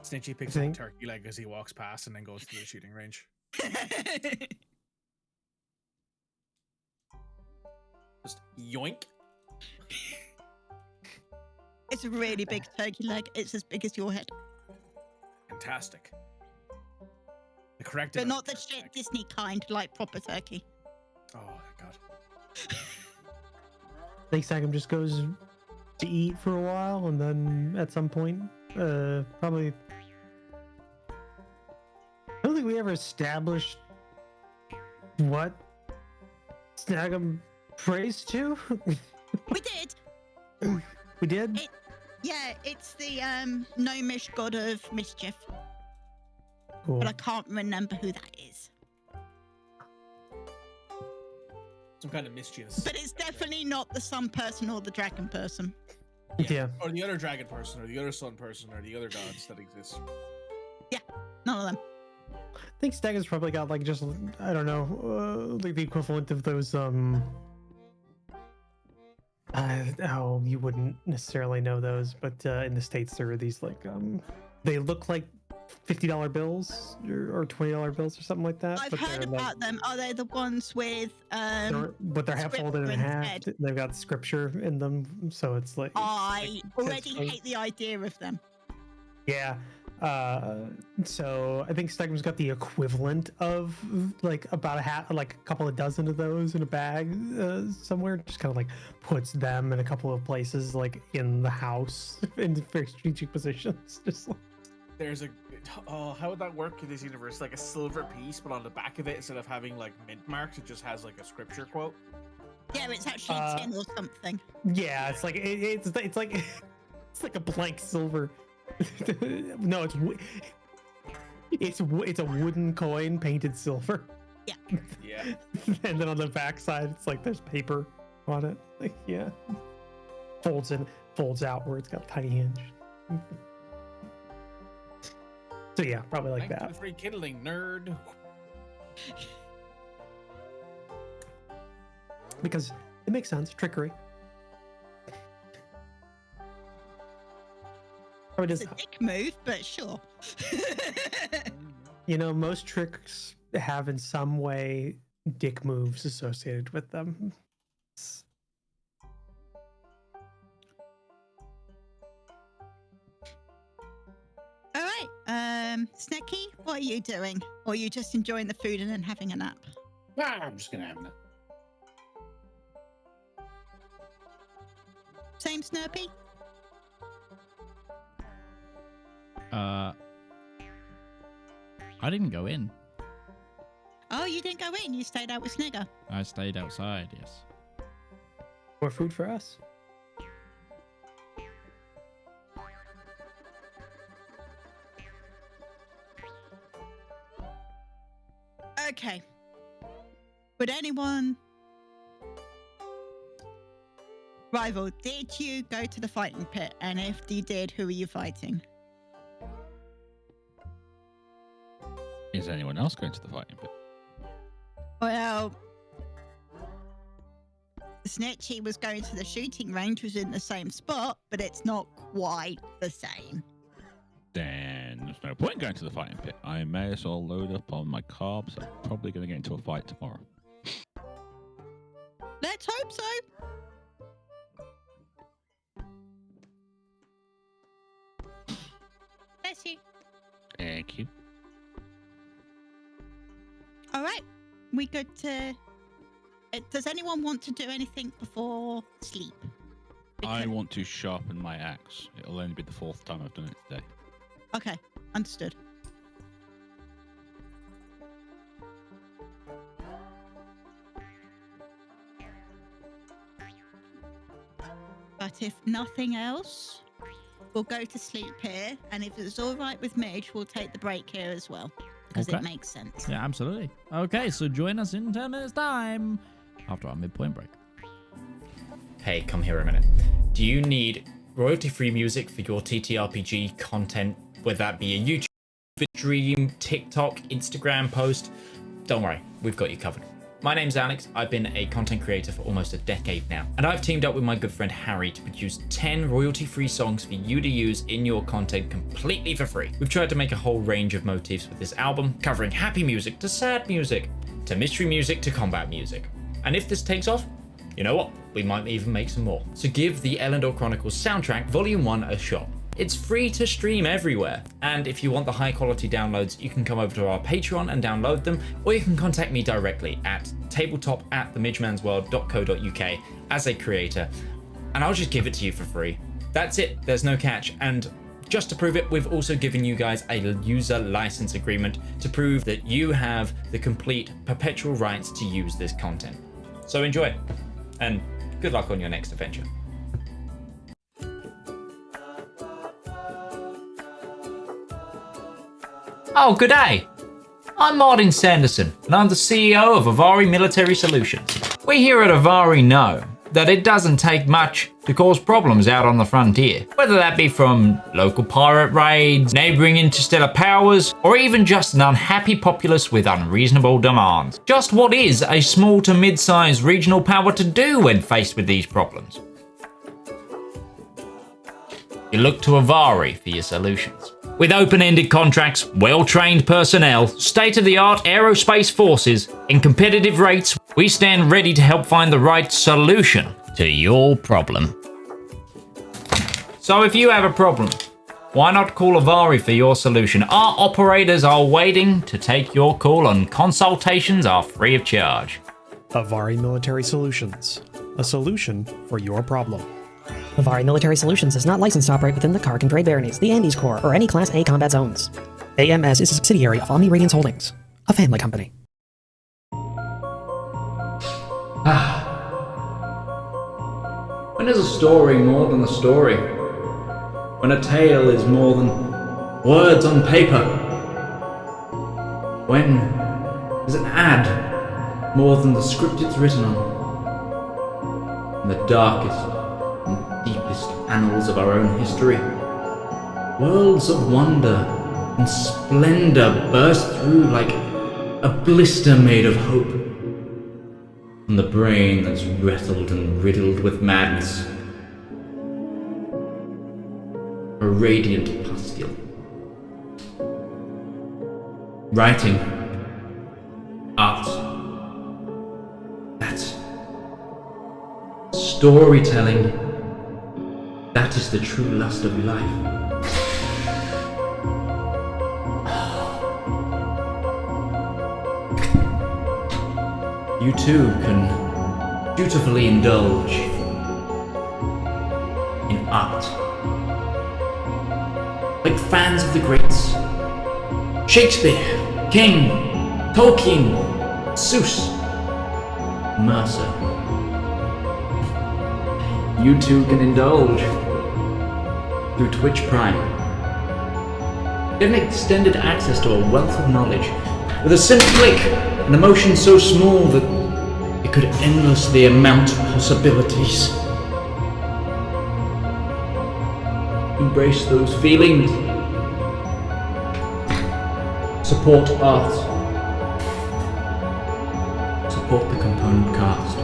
Snitchy picks up a turkey leg as he walks past and then goes to the shooting range. Just yoink. It's a really big turkey leg. It's as big as your head. Fantastic. The correct But amount not the of turkey shit leg. Disney kind, like proper turkey. Oh, God. I think Sagam just goes to eat for a while, and then at some point, probably. I don't think we ever established what Sagam prays to. We did. We did. Yeah, it's the gnomish god of mischief, Cool. but I can't remember who that is. Some kind of mischievous. But it's definitely not the sun person or the dragon person. Yeah. Or the other dragon person, or the other sun person, or the other gods that exist. None of them. I think Stagon's probably got like just I don't know, like the equivalent of those you wouldn't necessarily know those, but in the States there are these like they look like $50 bills or $20 bills or something like that. I've but heard they're, like, about them. Are they the ones with but they're half folded in scripture half. instead? They've got scripture in them, so it's like I already it's- hate the idea of them. yeah. So I think Stegum's got the equivalent of like about a couple of dozen of those in a bag somewhere. Just kind of like puts them in a couple of places, like in the house, in very strategic positions. Just like, There's a. Oh, how would that work in this universe? Like a silver piece, but on the back of it, instead of having like mint marks, it just has like a scripture quote. Yeah, it's actually tin or something. yeah, it's like it's like it's like a blank silver. No, it's a wooden coin painted silver. Yeah. And then on the back side, it's like there's paper on it. Like, yeah, folds outwards, got a tiny hinge. So yeah, probably like Thanks for that. the free kindling, nerd. Because it makes sense. Trickery. Probably It's does. a dick move, but sure. You know, most tricks have in some way dick moves associated with them. All right, Snecky, what are you doing? Or are you just enjoying the food and then having a nap? I'm just gonna have a nap. Same Snurpy? I didn't go in. Oh, you didn't go in. You stayed out with Snigger. I stayed outside, yes. More food for us. Okay. Would anyone... Rival, did you go to the fighting pit? And if you did, who are you fighting? Is anyone else going to the fighting pit? Well, Snitchy was going to the shooting range, was in the same spot, but it's not quite the same. Then there's no point going to the fighting pit. I may as well load up on my carbs. I'm probably going to get into a fight tomorrow. Let's hope so. Bless you. Thank you. All right. We good to... Does anyone want to do anything before sleep? I Because- want to sharpen my axe. It'll only be the 4th time I've done it today. Okay, understood. But if nothing else, we'll go to sleep here, and if it's all right with Midge, we'll take the break here as well, because Okay. it makes sense. Yeah, absolutely. Okay, so join us in 10 minutes time after our midpoint break. Hey, come here a minute. Do you need royalty-free music for your TTRPG content, whether that be a YouTube stream, TikTok, Instagram post? Don't worry, we've got you covered. My name's Alex. I've been a content creator for almost a decade now, and I've teamed up with my good friend Harry to produce 10 royalty-free songs for you to use in your content completely for free. We've tried to make a whole range of motifs with this album, covering happy music to sad music, to mystery music to combat music. And if this takes off, you know what? We might even make some more. So give the Elendor Chronicles soundtrack Volume 1 a shot. It's free to stream everywhere. And if you want the high quality downloads, you can come over to our Patreon and download them, or you can contact me directly at tabletop@themidgemansworld.co.uk as a creator, and I'll just give it to you for free. That's it, there's no catch. And just to prove it, we've also given you guys a user license agreement to prove that you have the complete perpetual rights to use this content. So enjoy, and good luck on your next adventure. Oh, good day. I'm Martin Sanderson, and I'm the CEO of Avari Military Solutions. We here at Avari know that it doesn't take much to cause problems out on the frontier, whether that be from local pirate raids, neighboring interstellar powers, or even just an unhappy populace with unreasonable demands. Just what is a small to mid-sized regional power to do when faced with these problems? You look to Avari for your solutions. With open-ended contracts, well-trained personnel, state-of-the-art aerospace forces, and competitive rates, we stand ready to help find the right solution to your problem. So if you have a problem, why not call Avari for your solution? Our operators are waiting to take your call, and consultations are free of charge. Avari Military Solutions, a solution for your problem. Avari Military Solutions is not licensed to operate within the Kark and Trade Baronies, the Andes Corps, or any Class A combat zones. AMS is a subsidiary of Omni Radiance Holdings, a family company. When is a story more than a story? When a tale is more than words on paper? When is an ad more than the script it's written on? In the darkest and deepest annals of our own history, worlds of wonder and splendor burst through like a blister made of hope. From the brain that's wrestled and riddled with madness, a radiant pustule. Writing, art, that's storytelling. That is the true lust of life. You too can dutifully indulge in art. Like fans of the greats. Shakespeare, King, Tolkien, Seuss, Mercer. You too can indulge through Twitch Prime. Get an extended access to a wealth of knowledge with a simple click, an emotion so small that it could endlessly amount to possibilities. Embrace those feelings. Support art. Support the component cast.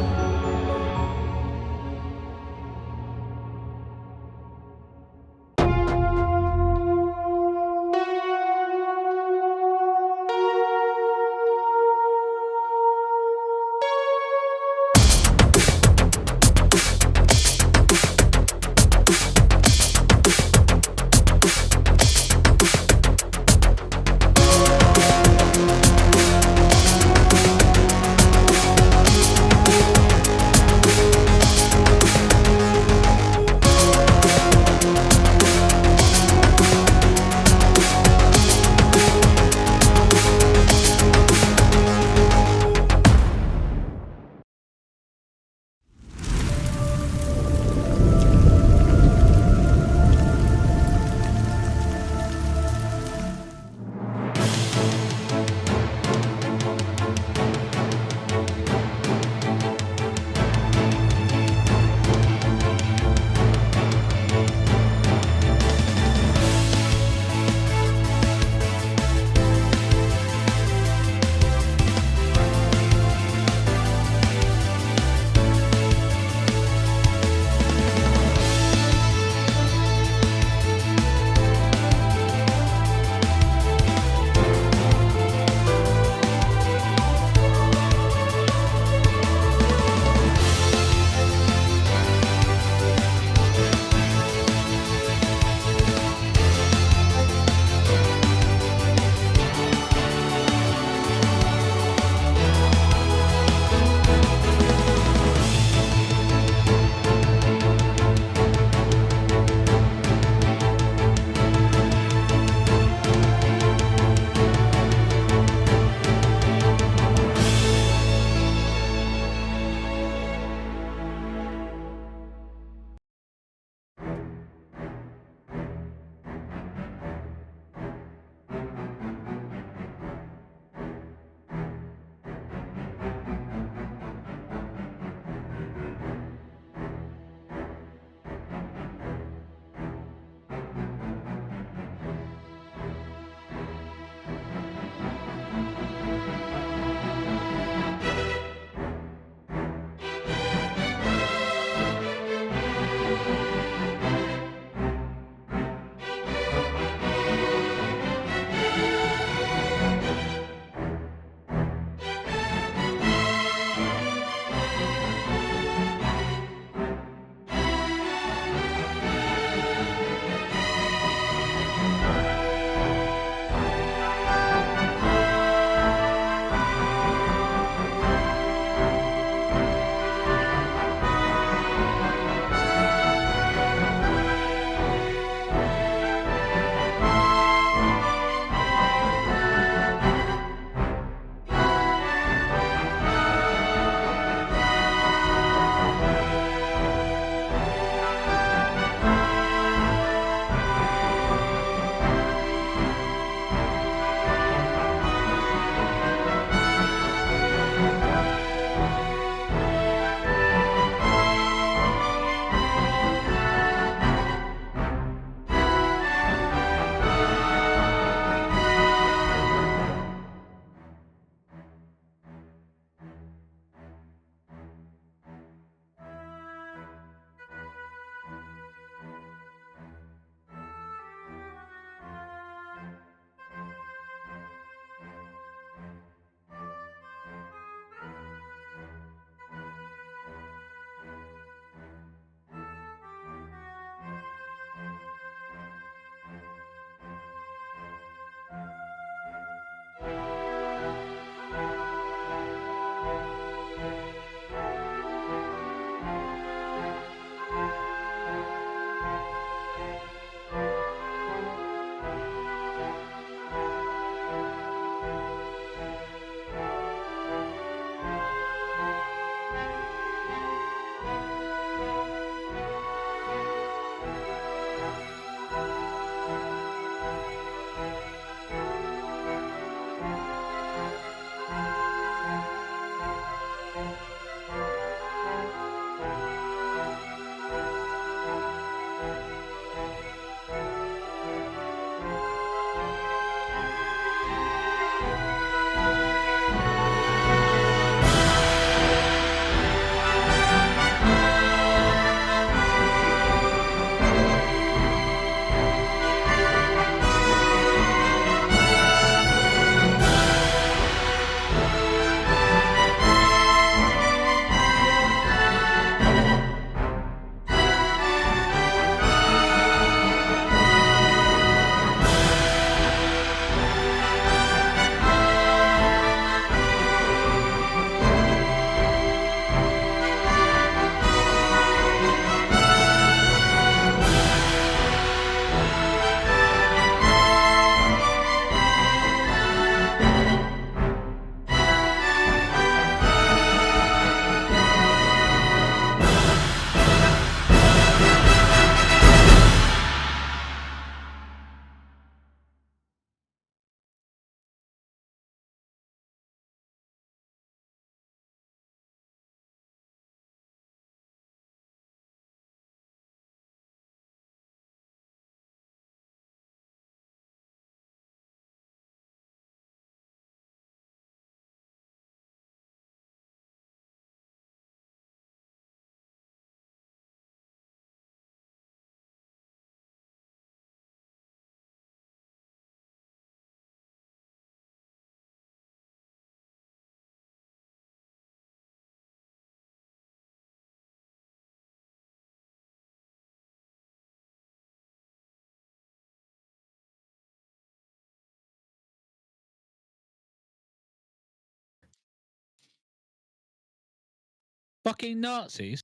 Fucking Nazis.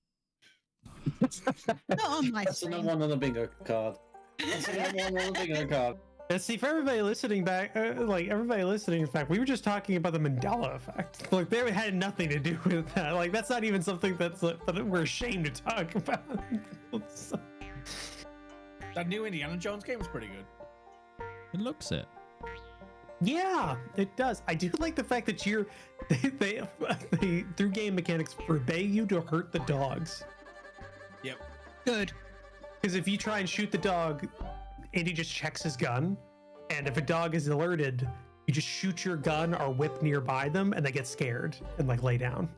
Not on my That's another stream. one on the bingo card. That's another one on the bingo card. And see, for everybody listening back, like everybody listening, in fact, we were just talking about the Mandela effect. Like, they had nothing to do with that. Like, that's not even something that we're ashamed to talk about. That new Indiana Jones game was pretty good. It looks it. Yeah, it does. I do like the fact that they through game mechanics forbade you to hurt the dogs. Yep. Good. Because if you try and shoot the dog, Andy just checks his gun, and if a dog is alerted, you just shoot your gun or whip nearby them, and they get scared and like lay down.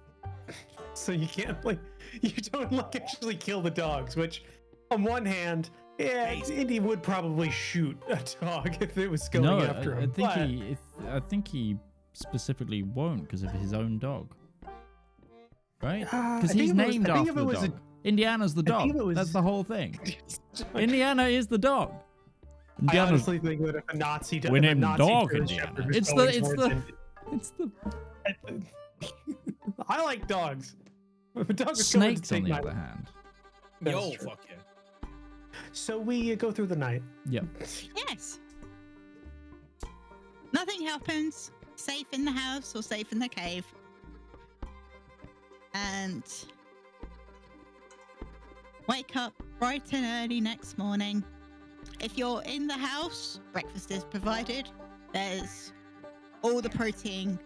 So you can't you don't actually kill the dogs. Which, on one hand, yeah, Indy would probably shoot a dog if it was going after him. I think he specifically won't because of his own dog, right? Because he's named after the dog. Indiana's the dog. That's the whole thing. Indiana is the dog. I honestly think that if a Nazi does, we named dog German Indiana. Shepherd It's the I like dogs. If a dog was snakes going on to the other hand. Yo, true. fuck yeah. So we go through the night. Yep. Yes. Nothing happens. Safe in the house or safe in the cave. And wake up bright and early next morning. If you're in the house, breakfast is provided. There's all the protein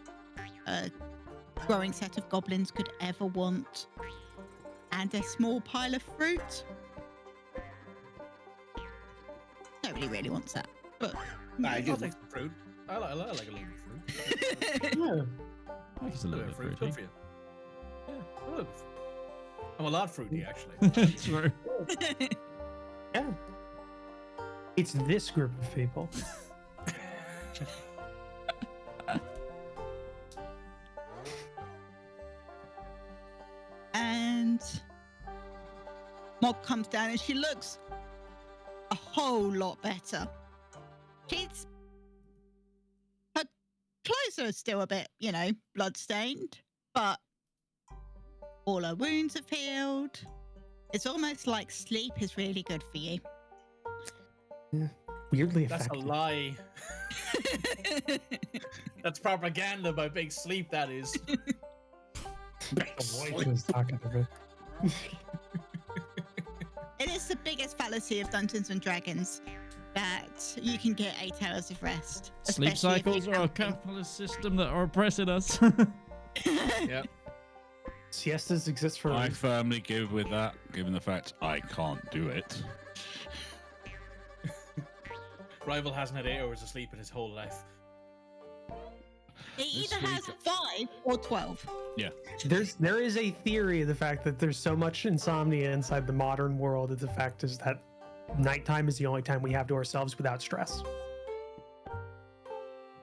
a growing set of goblins could ever want. And a small pile of fruit. Nobody really wants that, but I'll take some fruit. I like a little bit of fruit. Yeah. It's a little bit fruit. Good fruity. for you. Yeah, a little bit. I'm a lot fruity, actually. That's true. Yeah. It's this group of people. And Mog comes down and she looks a whole lot better. Her clothes are still a bit, blood-stained, but all her wounds have healed. It's almost like sleep is really good for you. Yeah. Weirdly That's effective. a lie. That's propaganda about big sleep, that is. The voice was talking to me. It is the biggest fallacy of Dungeons and Dragons that you can get 8 hours of rest. Sleep especially if cycles you are a have them. capitalist system that are oppressing us. Yeah. Siestas exist for a I reason. firmly give with that, given the fact I can't do it. Rival hasn't had 8 hours of sleep in his whole life. It This either has week- 5 or 12. There is a theory of the fact that there's so much insomnia inside the modern world that the fact is that nighttime is the only time we have to ourselves without stress.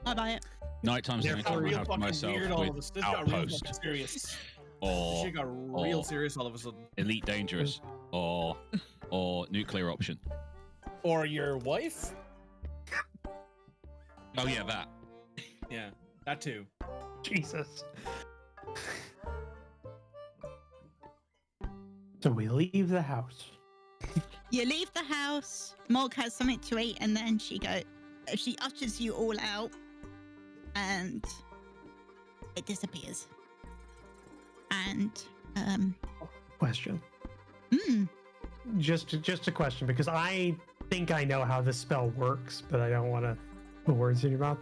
I buy it. Nighttime's the They're only Got time I real have fucking myself weird all of with us. This got real fucking Outpost serious. or Shit got real serious all of a sudden. Elite Dangerous or Nuclear Option. Or your wife? Oh yeah, that. Yeah, that too. Jesus. So we leave the house. You leave the house, Mog has something to eat, and then she ushers you all out, and it disappears. And, Question. hmm, Just a question, because I think I know how this spell works, but I don't want to put words in your mouth.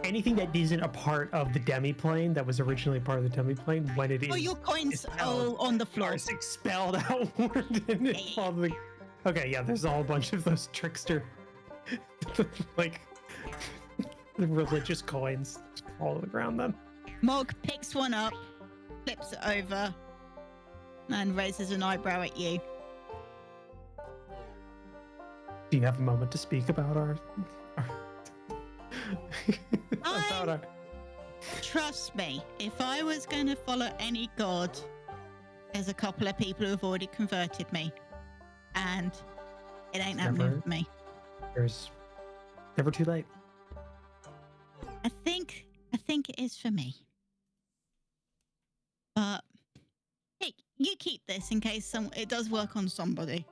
Anything that isn't a part of the demi-plane that was originally part of the demi-plane, when it is... oh, your coins expelled. are on the floor. It's expelled outward and it all the... Okay, yeah, there's a whole bunch of those trickster, like, the religious coins all over the ground then. Mog picks one up, flips it over, and raises an eyebrow at you. Do you have a moment to speak about our about our... Trust me, if I was going to follow any god, there's a couple of people who have already converted me. And it ain't happening Never. for me. There's never too late. I think it is for me. But You keep this in case it does work on somebody.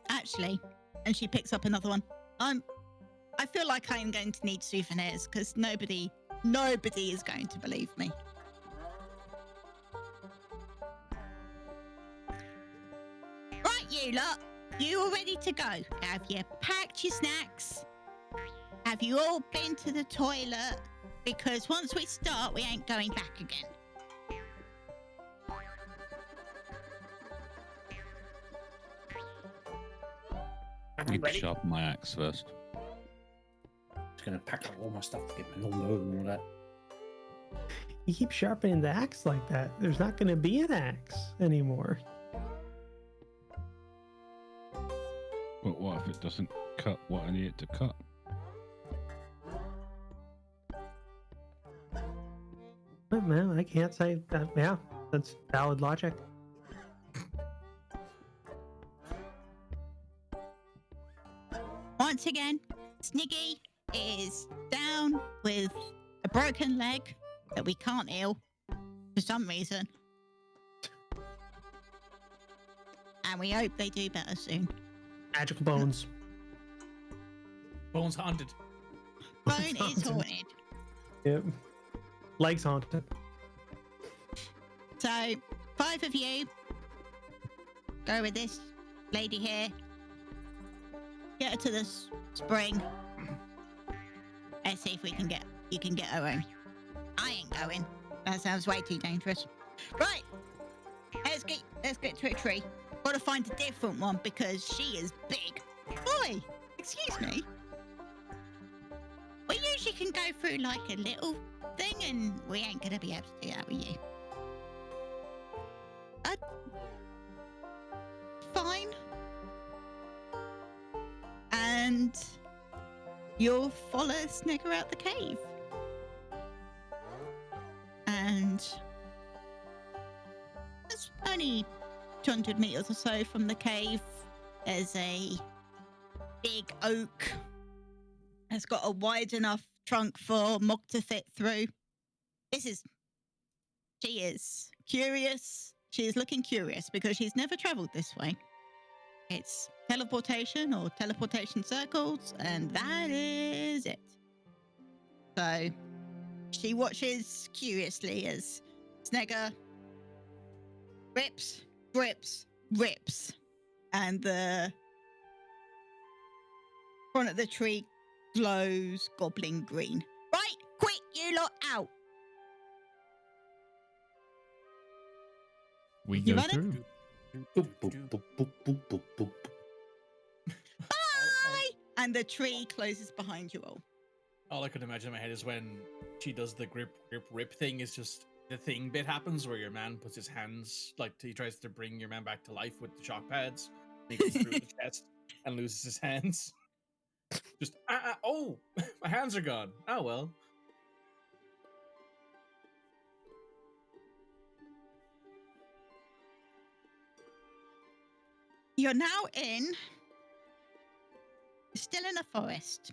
Actually, and she picks up another one. I feel like I'm going to need souvenirs because nobody is going to believe me. Right, you lot. You all ready to go? Have you packed your snacks? Have you all been to the toilet? Because once we start, we ain't going back again. I need to sharpen my axe first. Just gonna pack up all my stuff to get my longbow and all that. You keep sharpening the axe like that. There's not going to be an axe anymore. But what if it doesn't cut what I need it to cut? Well, I can't say that. Yeah, that's valid logic. Once again, Sniggy is down with a broken leg that we can't heal for some reason. And we hope they do better soon. Magical bones. Bones haunted. Bone is haunted. Yep. Legs haunted. So, 5 of you go with this lady here. Get her to the spring. Let's see if you can get her home. I ain't going. That sounds way too dangerous. Right. Let's get to a tree. Gotta find a different one because she is big. Boy, excuse me. We usually can go through like a little thing and we ain't gonna be able to do that with you. Fine. And you'll follow Snigger out the cave. And it's only 200 meters or so from the cave. There's a big oak. It's got a wide enough trunk for Mog to fit through. She is curious. She is looking curious because she's never traveled this way. It's teleportation or teleportation circles, and that is it. So she watches curiously as Snegger rips, and the front of the tree glows goblin green. Right, quick, you lot out. We You go running? through. Boop, boop, boop, boop, boop, boop, boop. Bye! And the tree closes behind you all. All I could imagine in my head is when she does the grip, rip thing, is just the thing bit happens where your man puts his hands, like he tries to bring your man back to life with the shock pads. He goes through the chest and loses his hands. Just, oh, my hands are gone. Oh, well. You're now still in a forest,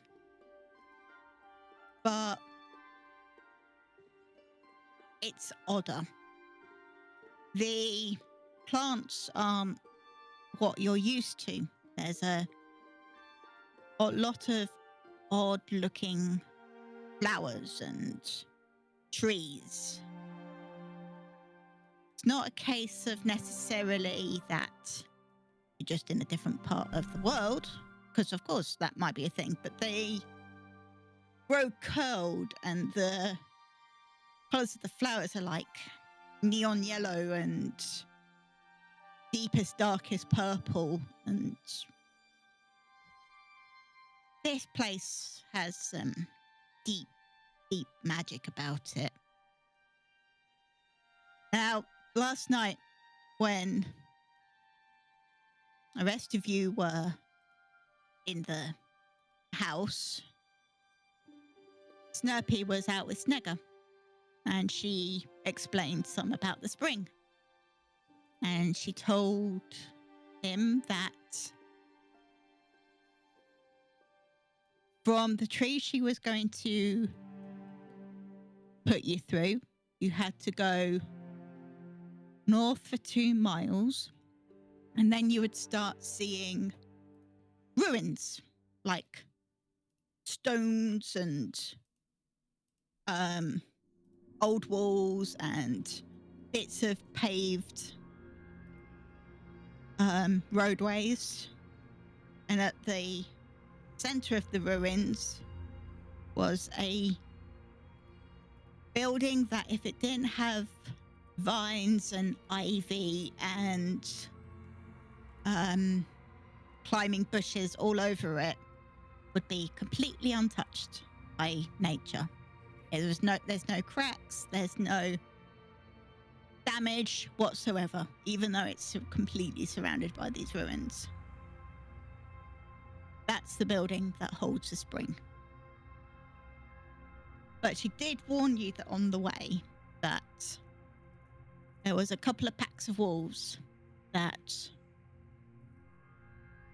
but it's odder. The plants aren't what you're used to. There's a lot of odd-looking flowers and trees. It's not a case of necessarily that you're just in a different part of the world, because of course that might be a thing, but they grow curled and the colours of the flowers are like neon yellow and deepest, darkest purple, and this place has some deep, deep magic about it. Now, last night when the rest of you were in the house, Snurpy was out with Snegger, and she explained some about the spring. And she told him that from the tree she was going to put you through. You had to go north for 2 miles, and then you would start seeing ruins, like stones and old walls and bits of paved roadways. And at the center of the ruins was a building that, if it didn't have vines and ivy and climbing bushes all over it, would be completely untouched by nature. There's no cracks, there's no damage whatsoever, even though it's completely surrounded by these ruins. That's the building that holds the spring. But she did warn you that on the way that there was a couple of packs of wolves that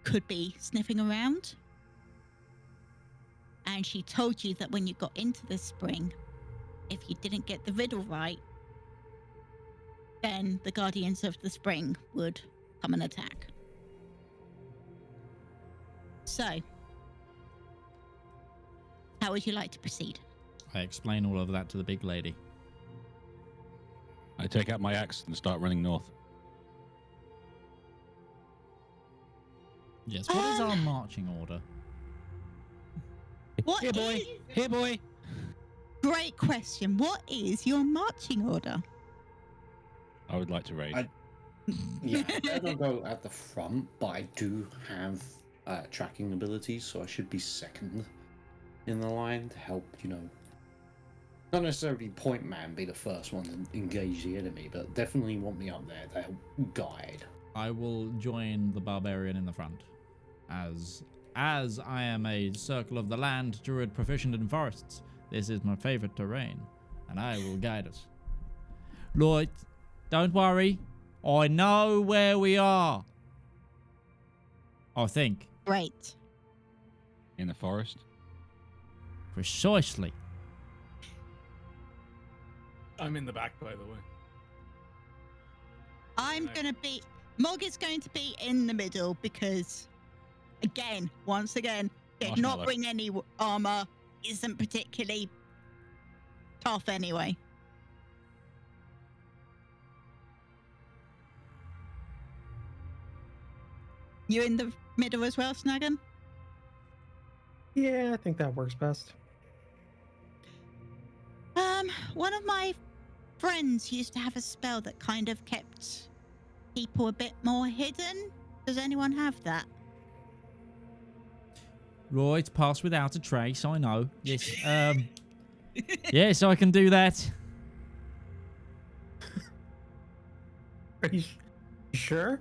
could be sniffing around. And she told you that when you got into the spring, if you didn't get the riddle right, then the guardians of the spring would come and attack. So, how would you like to proceed? I explain all of that to the big lady. I take out my axe and start running north. Yes. What is our marching order? What Here, boy. is- Here, boy. Great question. What is your marching order? I would like to raid. Yeah, I don't go at the front, but I do have tracking abilities, so I should be second in the line to help, not necessarily point man be the first one to engage the enemy, but definitely want me up there to help guide. I will join the barbarian in the front, as I am a circle of the land druid proficient in forests. This is my favorite terrain, and I will guide us. Lloyd, don't worry. I know where we are. I think. Great. In the forest. Precisely. I'm in the back, by the way. Mog is going to be in the middle because, once again, did not Marshmallow. bring any armor, isn't particularly tough anyway. You in the middle as well, Snaggin? Yeah, I think that works best. One of my friends used to have a spell that kind of kept people a bit more hidden. Does anyone have that? Right, pass without a trace, I know. Yes, yes, I can do that. Are you sure?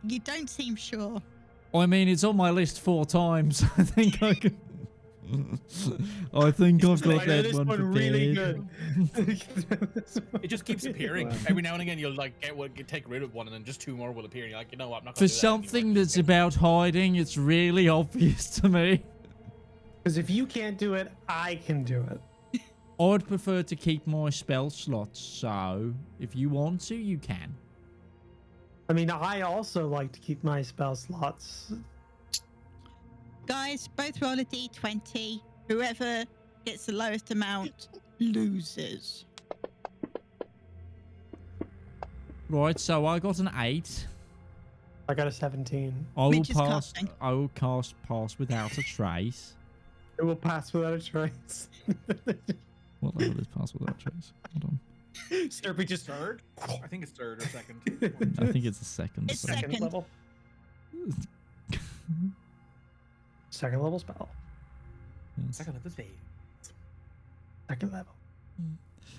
You don't seem sure. I mean, it's on my list 4 times. I think I can. I think I've got that this one one really prepared. good. It just keeps appearing. Every now and again, you'll take rid of one, and then just 2 more will appear. And you're like, you know what? I'm not For gonna do that something anymore. that's about hiding, it's really obvious to me. Because if you can't do it, I can do it. I'd prefer to keep my spell slots, so if you want to, you can. I mean, I also like to keep my spell slots. Guys, both roll a d20. Whoever gets the lowest amount loses. Right, so I got an 8. I got a 17. I will Which is pass. casting. I will cast pass without a trace. It will pass without a trace. What level is pass without a trace? Hold on. Sturpy just Third? I think it's third or second. I think it's the second. It's so- second. level. Second level spell. Yes. Second of the day. Second level.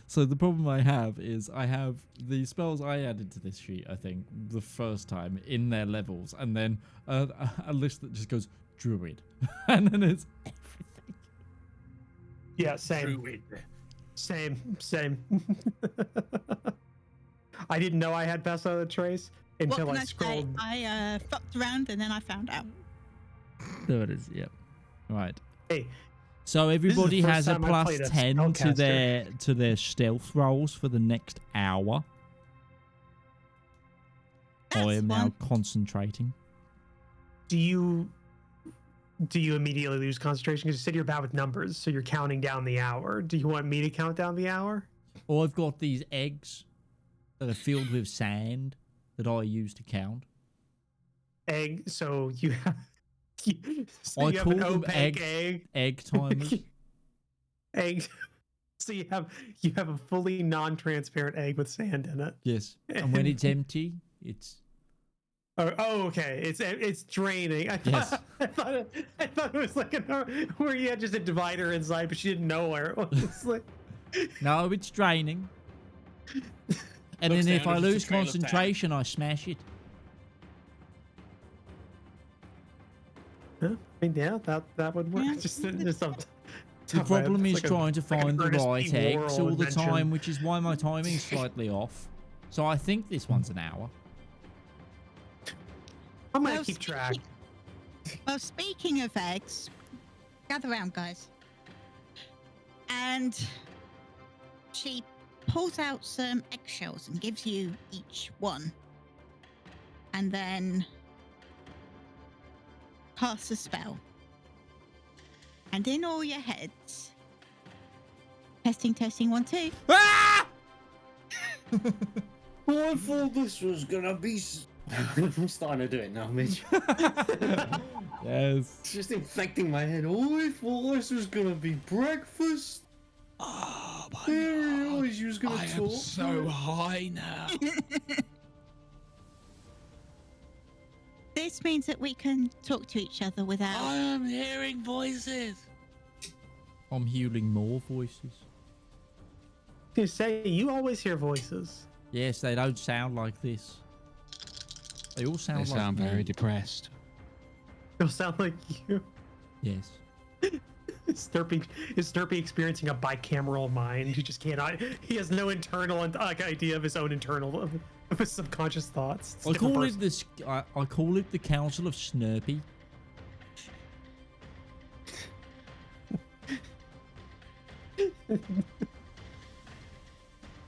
So the problem I have is I have the spells I added to this sheet, I think, the first time in their levels, and then a list that just goes druid, and then it's everything. Yeah, same. Druid. Same. I didn't know I had pass without a trace What until can I I say? scrolled. I fucked around and then I found out. There it is. Yep. Right. Hey, So everybody first has a time I plus played a 10 to spellcaster. their stealth rolls for the next hour. I That's am now fun. concentrating. Do you immediately lose concentration? Because you said you're bad with numbers, so you're counting down the hour. Do you want me to count down the hour? Or I've got these eggs that are filled with sand that I use to count. Egg. So you have. I you have call an them opaque egg timers. egg. So you have a fully non-transparent egg with sand in it. Yes. And when it's empty, it's... Oh, okay. It's draining. Yes. I thought it was like where you had just a divider inside, but you didn't know where it was. Like, No, it's draining. And Looks then if down, I there's lose a trail of sand. concentration, I smash it. huh? I mean, yeah, that would work. Yeah. Just The problem is like trying to find the Ernest right P. eggs Worrell all the invention. time, which is why my timing's slightly off. So I think this one's an hour. I'm gonna Well, keep track. Well, speaking of eggs, gather round, guys. And she pulls out some eggshells and gives you each one. And then casts a spell. And in all your heads, testing, 1, 2. Ah! Oh, I thought this was gonna be. I'm starting to do it now, Mitch. Yes. It's just infecting my head. Oh, I thought this was gonna be breakfast. Oh my There god. you was gonna I talk. am so high now. This means that we can talk to each other without. I am hearing voices. I'm hearing more voices. You say you always hear voices. Yes, they don't sound like this. They all sound They like sound me. very depressed. They'll sound like you. Yes. Is Sturpy experiencing a bicameral mind? He just cannot. He has no internal idea of his own internal of his subconscious thoughts. It's a I different call person. it this. I call it the Council of Snurpy.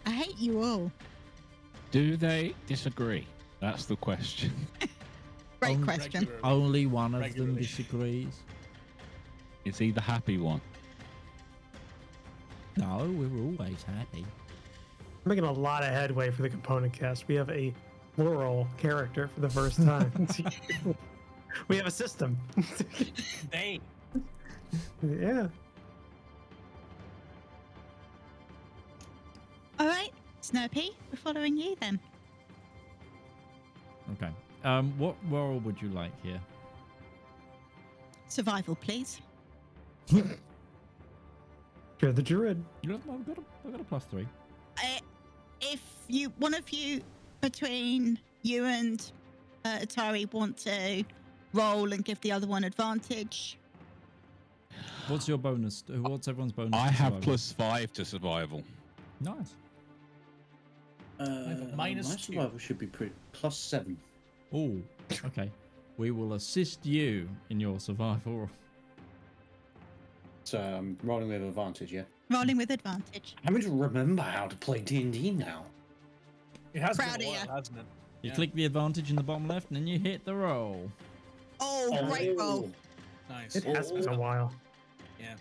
I hate you all. Do they disagree? That's the question. Great Um, question. Regularly. Only one of them Regularly. disagrees. Is he the happy one? No, we're always happy. We're making a lot of headway for the component cast. We have a plural character for the first time. We have a system. They. Yeah. All right, Snurpy, we're following you then. Okay. What role would you like here? Survival, please. You're the druid. You know, I've got a +3. If one of you between you and Atari want to roll and give the other one advantage. What's your bonus? What's everyone's bonus? I to have survival? +5 to survival. Nice. have a My -2. survival should be pretty +7. Oh, okay. We will assist you in your survival. So I'm rolling with advantage, yeah. Rolling with advantage. I having to remember how to play D&D now. It has Proud been a of while, ya. hasn't it? You Yeah. click the advantage in the bottom left, and then you hit the roll. Oh, great roll. Nice. It has been a while. Yeah.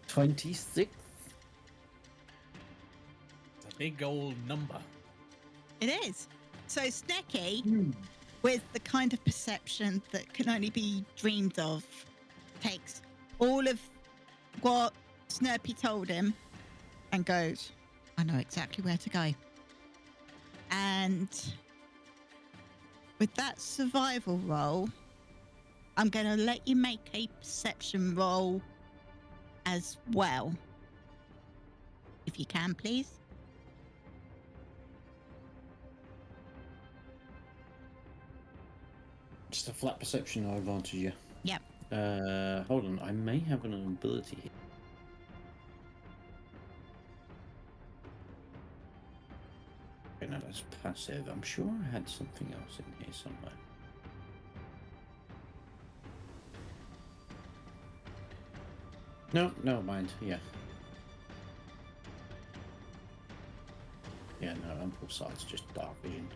26. It's a big old number. It is. So Snecky, with the kind of perception that can only be dreamed of, takes all of what Snurpy told him and goes, I know exactly where to go. And with that survival roll, I'm going to let you make a perception roll as well. If you can, please. Just a flat perception or advantage, yeah. Yep. Hold on, I may have an ability here. Okay, no, that's passive. I'm sure I had something else in here somewhere. No, never mind. Yeah. Yeah, no, on both sides, just dark vision.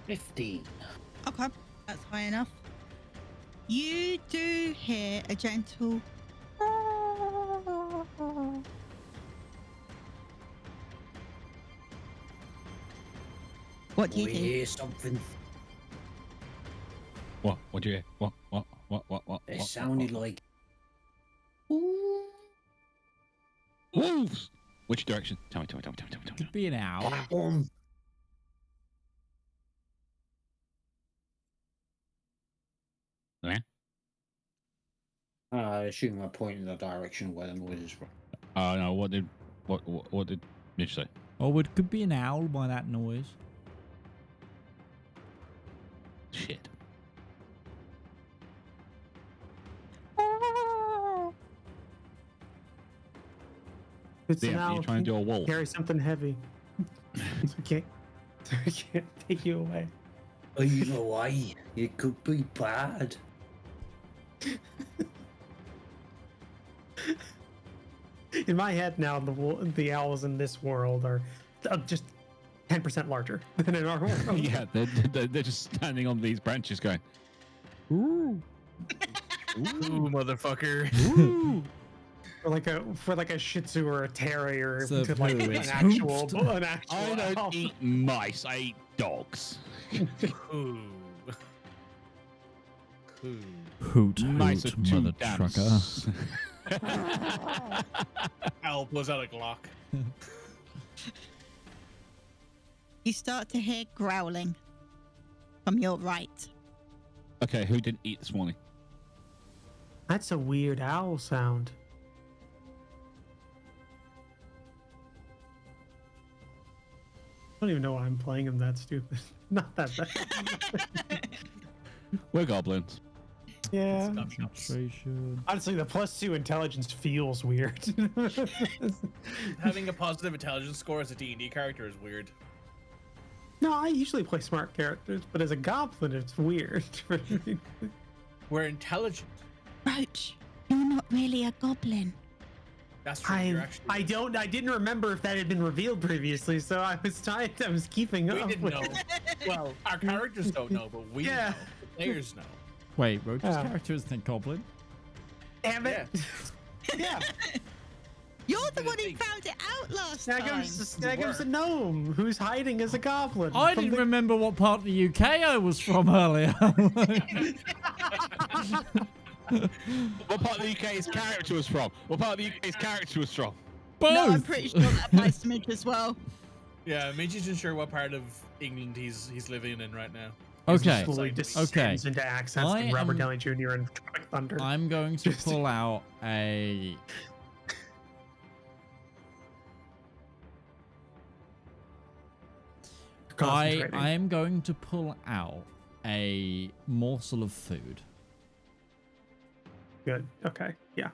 $15. Okay, that's high enough. You do hear a gentle. What do you do? hear something. What? What do you hear? What? It what, sounded what? like. Wolves! Which direction? Tell me. Could be an owl. Platform. Yeah? I assume I point in the direction where the noise is from. No. What did Mitch say? Or it could be an owl by that noise. Shit. It's Yeah, now you're trying to do a wolf. carry something heavy. Okay. So I can't take you away. Either way, it could be bad. In my head now, the owls in this world are just 10% larger than in our world. Yeah, they're just standing on these branches going, ooh. Ooh, motherfucker. Ooh. For like a Shih Tzu or a Terrier So to like who an is actual I don't owl. eat mice, I eat dogs. Ooh. Ooh. Hoot, Mice hoot, are too mother damn trucker. Owl pulls out a Glock. You start to hear growling from your right. Okay, who didn't eat this morning? That's a weird owl sound. I don't even know why I'm playing him that stupid. Not that bad. We're goblins. Yeah. Concentration. Honestly, the +2 intelligence feels weird. Having a positive intelligence score as a D&D character is weird. No, I usually play smart characters, but as a goblin, it's weird. We're intelligent. Roach, you're not really a goblin. That's true. You're actually. I didn't remember if that had been revealed previously, so I was keeping We up. didn't with know. it. Well, our characters don't know, but we Yeah. know. The players know. Wait, Roach's Yeah. character isn't a goblin? Damn it! Yeah. You're the did one who think. found it out last time. Snagum's a gnome who's hiding as a goblin. I from didn't the- remember what part of the UK I was from earlier. What part of the UK his character was from? What part of the UK his character was from? Both. No, I'm pretty sure that applies to Midge as well. Yeah, Midge isn't sure what part of England he's living in right now. Okay. Slowly Okay. descends into accents I like Robert am- Downey Jr. and Tropic Thunder. I'm going to pull out a. I am going to pull out a morsel of food, Good. Okay. Yeah.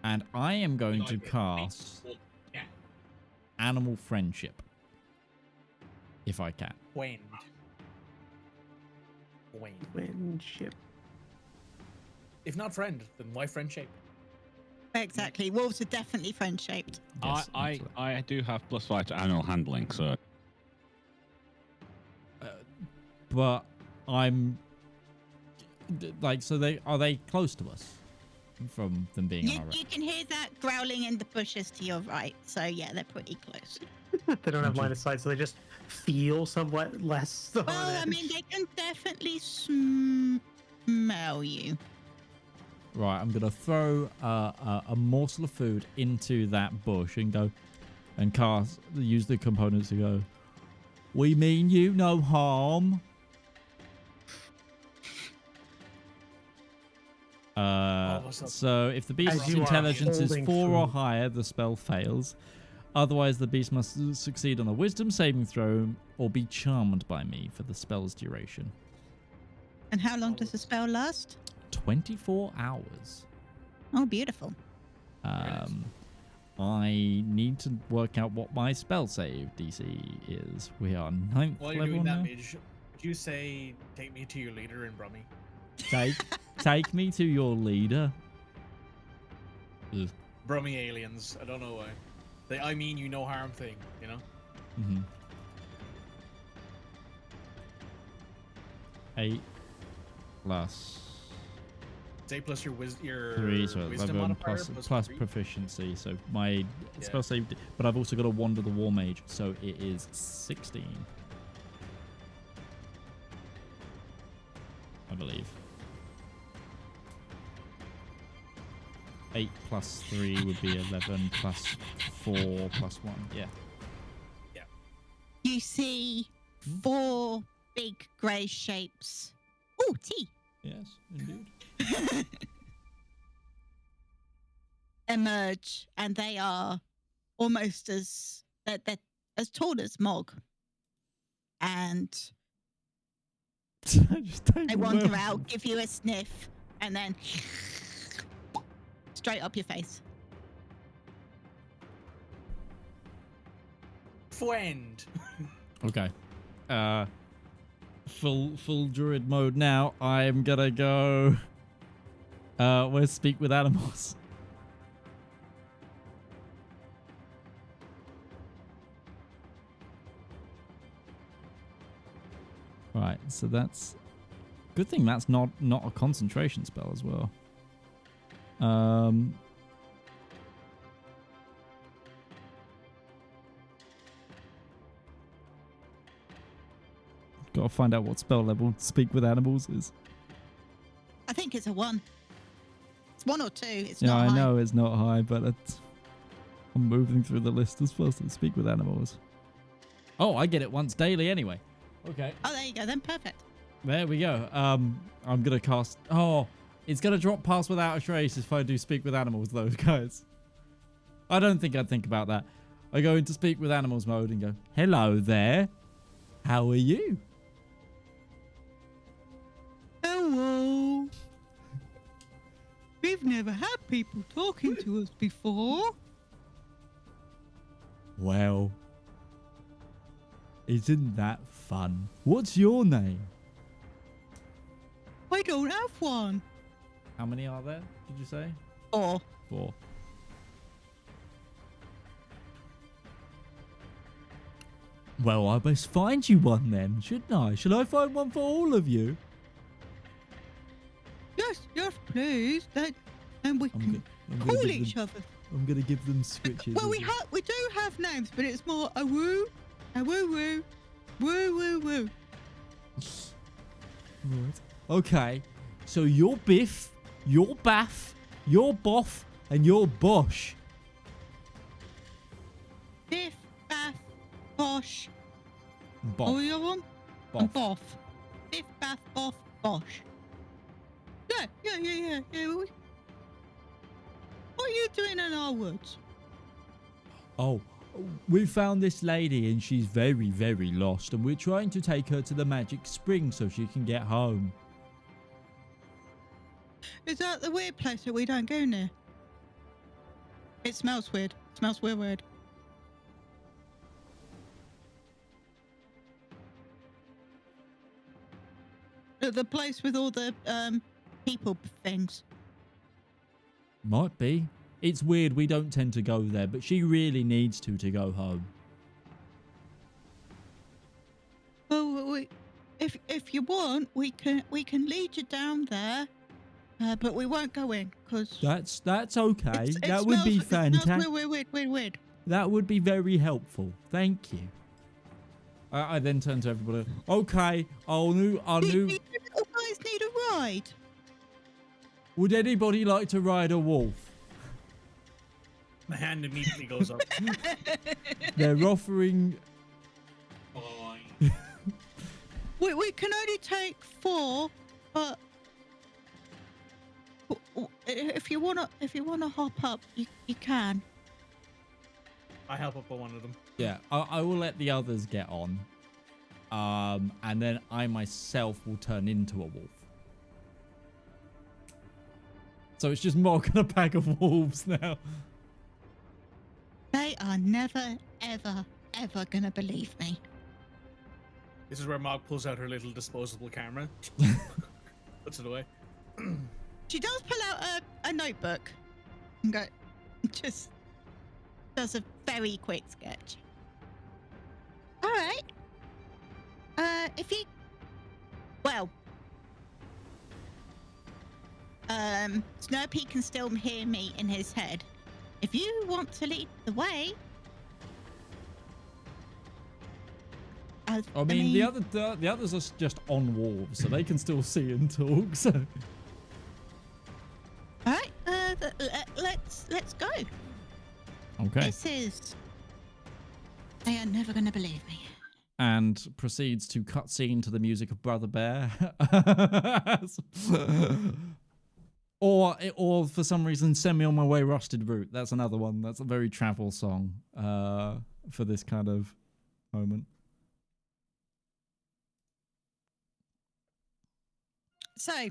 and I am going to cast animal friendship, if I can. Wayne. Friendship. If not friend, then why friend shape? Exactly. Wolves are definitely friend shaped. Yes, I absolutely. do have +5 to animal handling, so But I'm like, so are they close to us from them being on You, our right? you can hear that growling in the bushes to your right. So yeah, they're pretty close. They don't have line of sight, so they just feel somewhat less. on Well, I edge. mean, they can definitely smell you. Right, I'm gonna throw a morsel of food into that bush and go and use the components to go. We mean you no harm. what's up? So if the beast's As you are intelligence is holding 4 or food. higher, the spell fails. Otherwise, the beast must succeed on a wisdom saving throw or be charmed by me for the spell's duration. And how long does the spell last? 24 hours. Oh, beautiful. I need to work out what my spell save DC is. We are 9th While you're level doing that, now. Midge, would you say, take me to your leader in Brummy? Take me to your leader. Ugh. Brummy aliens. I don't know why. I mean you no harm thing, you know? Mm-hmm. 8 plus 8 plus your 3, so wisdom 11 modifier plus 3? proficiency. So my spell save, but I've also got a wand of the war mage, so it is 16. I believe. 8 plus 3 would be 11 plus 4 plus 1. Yeah. Yeah. You see 4 big grey shapes. Oh, tea. Yes, indeed. Emerge, and they are almost as they're as tall as Mog, and they wander out, give you a sniff, and then straight up your face. Friend. Okay. Full druid mode now. I'm gonna go. Where's speak with animals? Right. So that's good thing. That's not a concentration spell as well. Gotta find out what spell level speak with animals is. I think it's a 1. It's 1 or 2. It's Yeah, not I high. know it's not high, but I'm moving through the list as fast as speak with animals. Oh, I get it once daily anyway. Okay. Oh, there you go then. Perfect. There we go. I'm gonna cast. Oh, it's gonna drop past without a trace if I do speak with animals, though, guys. I don't think I'd think about that. I go into speak with animals mode and go, "Hello there. How are you?" Hello. We've never had people talking to us before. Well, isn't that fun? What's your name? I don't have one. How many are there? Did you say? 4. 4. Well, I best find you one then, shouldn't I? Should I find one for all of you? Yes, please. And we can call each other. I'm gonna give them switches. Well, we do have names, but it's more a woo, woo, woo, woo. Right. Okay. So you're Biff, you're Baff, you're Boff, and you're Bosh. Biff, Baff, Bosh. Boff. Oh, you one? Boff. And Boff. Biff, Baff, Boff, Bosh. Yeah. What are you doing in our woods? Oh, we found this lady and she's very, very lost, and we're trying to take her to the magic spring so she can get home. Is that the weird place that we don't go near? It smells weird. It smells weird. The place with all the people things. Might be. It's weird, we don't tend to go there, but she really needs to go home. Well, if you want, we can lead you down there, but we won't go in because That's okay. That would be fantastic. Weird. That would be very helpful. Thank you. I then turn to everybody. Okay, our new. Do you guys need a ride? Would anybody like to ride a wolf? My hand immediately goes up. They're offering. We can only take 4, but if you wanna hop up, you can. I help up on one of them. Yeah, I will let the others get on. And then I myself will turn into a wolf. So it's just Mog and a pack of wolves now. They are never, ever gonna believe me. This is where Mog pulls out her little disposable camera. Puts it away. She does pull out a notebook and just does a very quick sketch. All right. If you, well, Snurpy can still hear me in his head. If you want to lead the way, I mean, the others are just on wolves, so they can still see and talk. So, all right. Let's go. okay. They are never gonna believe me. And proceeds to cutscene to the music of Brother Bear. or for some reason, Send Me On My Way, Rusted Root. That's another one. That's a very travel song for this kind of moment. So,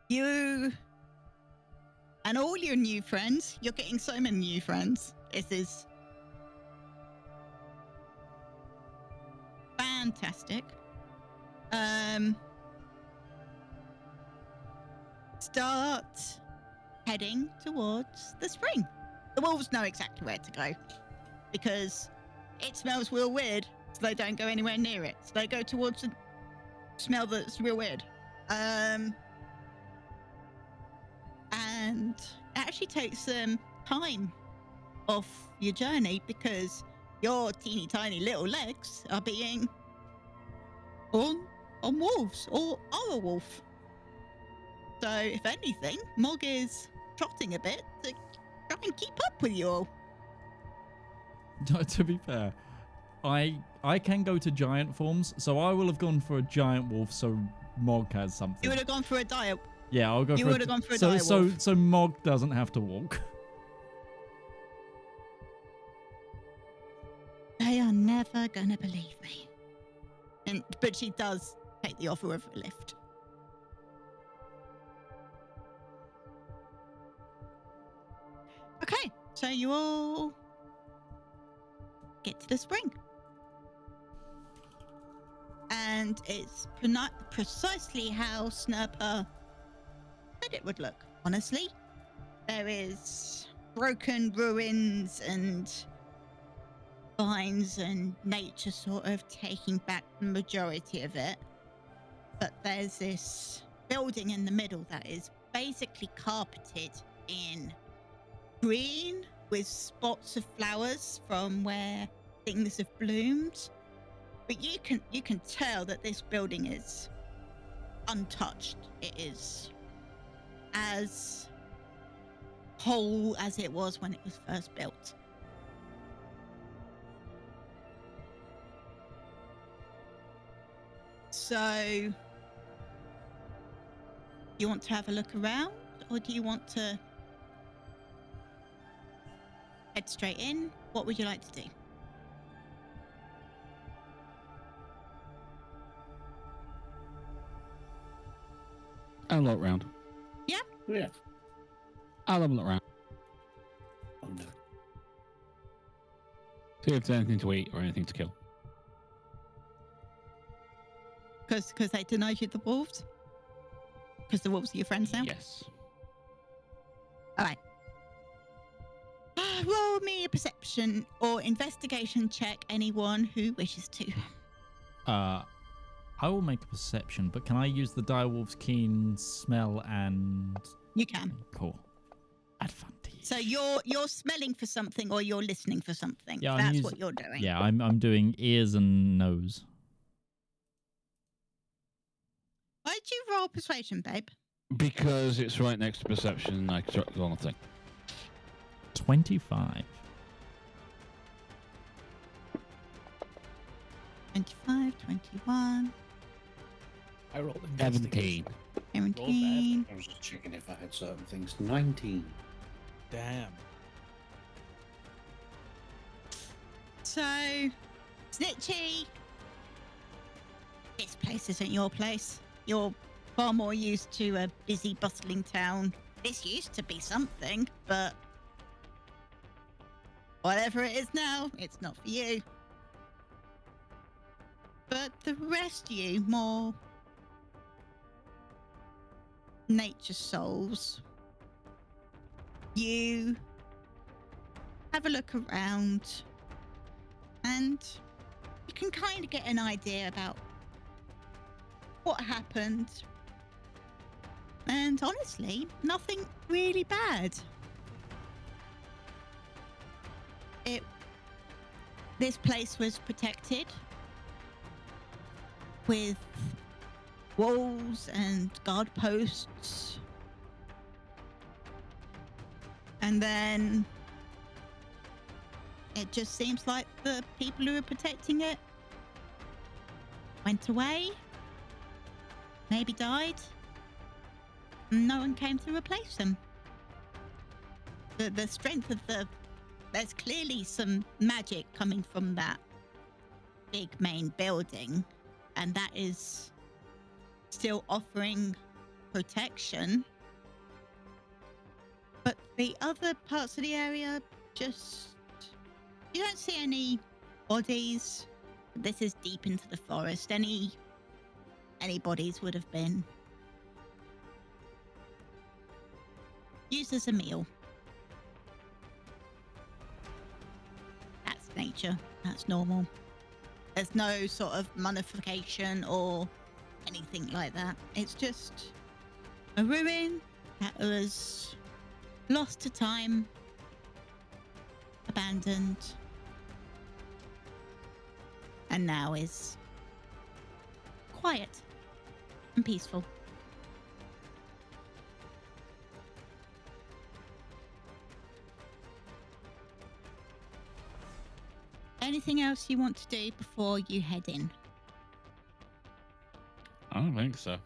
you and all your new friends, you're getting so many new friends. This is fantastic. Start heading towards the spring. The wolves know exactly where to go because it smells real weird, so they don't go anywhere near it. So they go towards the smell that's real weird. And it actually takes some time off your journey because your teeny tiny little legs are being on wolves or are a wolf. So if anything, Mog is trotting a bit to try and keep up with you all. To be fair, I can go to giant forms, so I will have gone for a giant wolf so Mog has something. You would have gone for a dire. Yeah, I'll go You for would have gone for a dire wolf. So Mog doesn't have to walk. They are never gonna believe me. But she does take the offer of a lift. Okay, so you all get to the spring. And it's precisely how Snurper said it would look, honestly. There is broken ruins and vines and nature sort of taking back the majority of it. But there's this building in the middle that is basically carpeted in green with spots of flowers from where things have bloomed. But you can tell that this building is untouched. It is as whole as it was when it was first built. So, you want to have a look around, or do you want to head straight in? What would you like to do? I'll look round. Yeah? Yeah. I'll have a look round. Oh, no. See if there's anything to eat or anything to kill. Because they denied you the wolves? Because the wolves are your friends now? Yes. All right. Roll me a perception or investigation check, anyone who wishes to. I will make a perception, but can I use the direwolf's keen smell and... You can. Cool. Advantage. So you're smelling for something or you're listening for something. Yeah, That's what you're doing. Yeah, I'm doing ears and nose. Why'd you roll persuasion, babe? Because it's right next to perception and I struck the wrong thing. 25. 25, 21, I rolled 17. 17. I was just checking if I had certain things. 19. Damn. So, Snitchy, this place isn't your place. You're far more used to a busy, bustling town. This used to be something, but whatever it is now, it's not for you. But the rest of you, more nature souls, you have a look around and you can kind of get an idea about what happened. And honestly, nothing really bad. This place was protected with walls and guard posts. And then it just seems like the people who were protecting it went away, maybe died, and no one came to replace them. The strength of there's clearly some magic coming from that big main building, and that is still offering protection. But the other parts of the area, just, you don't see any bodies. This is deep into the forest. Any bodies would have been used as a meal. That's nature. That's normal. There's no sort of mummification or anything like that. It's just a ruin that was lost to time, abandoned, and now is quiet and peaceful. Anything else you want to do before you head in? I don't think so.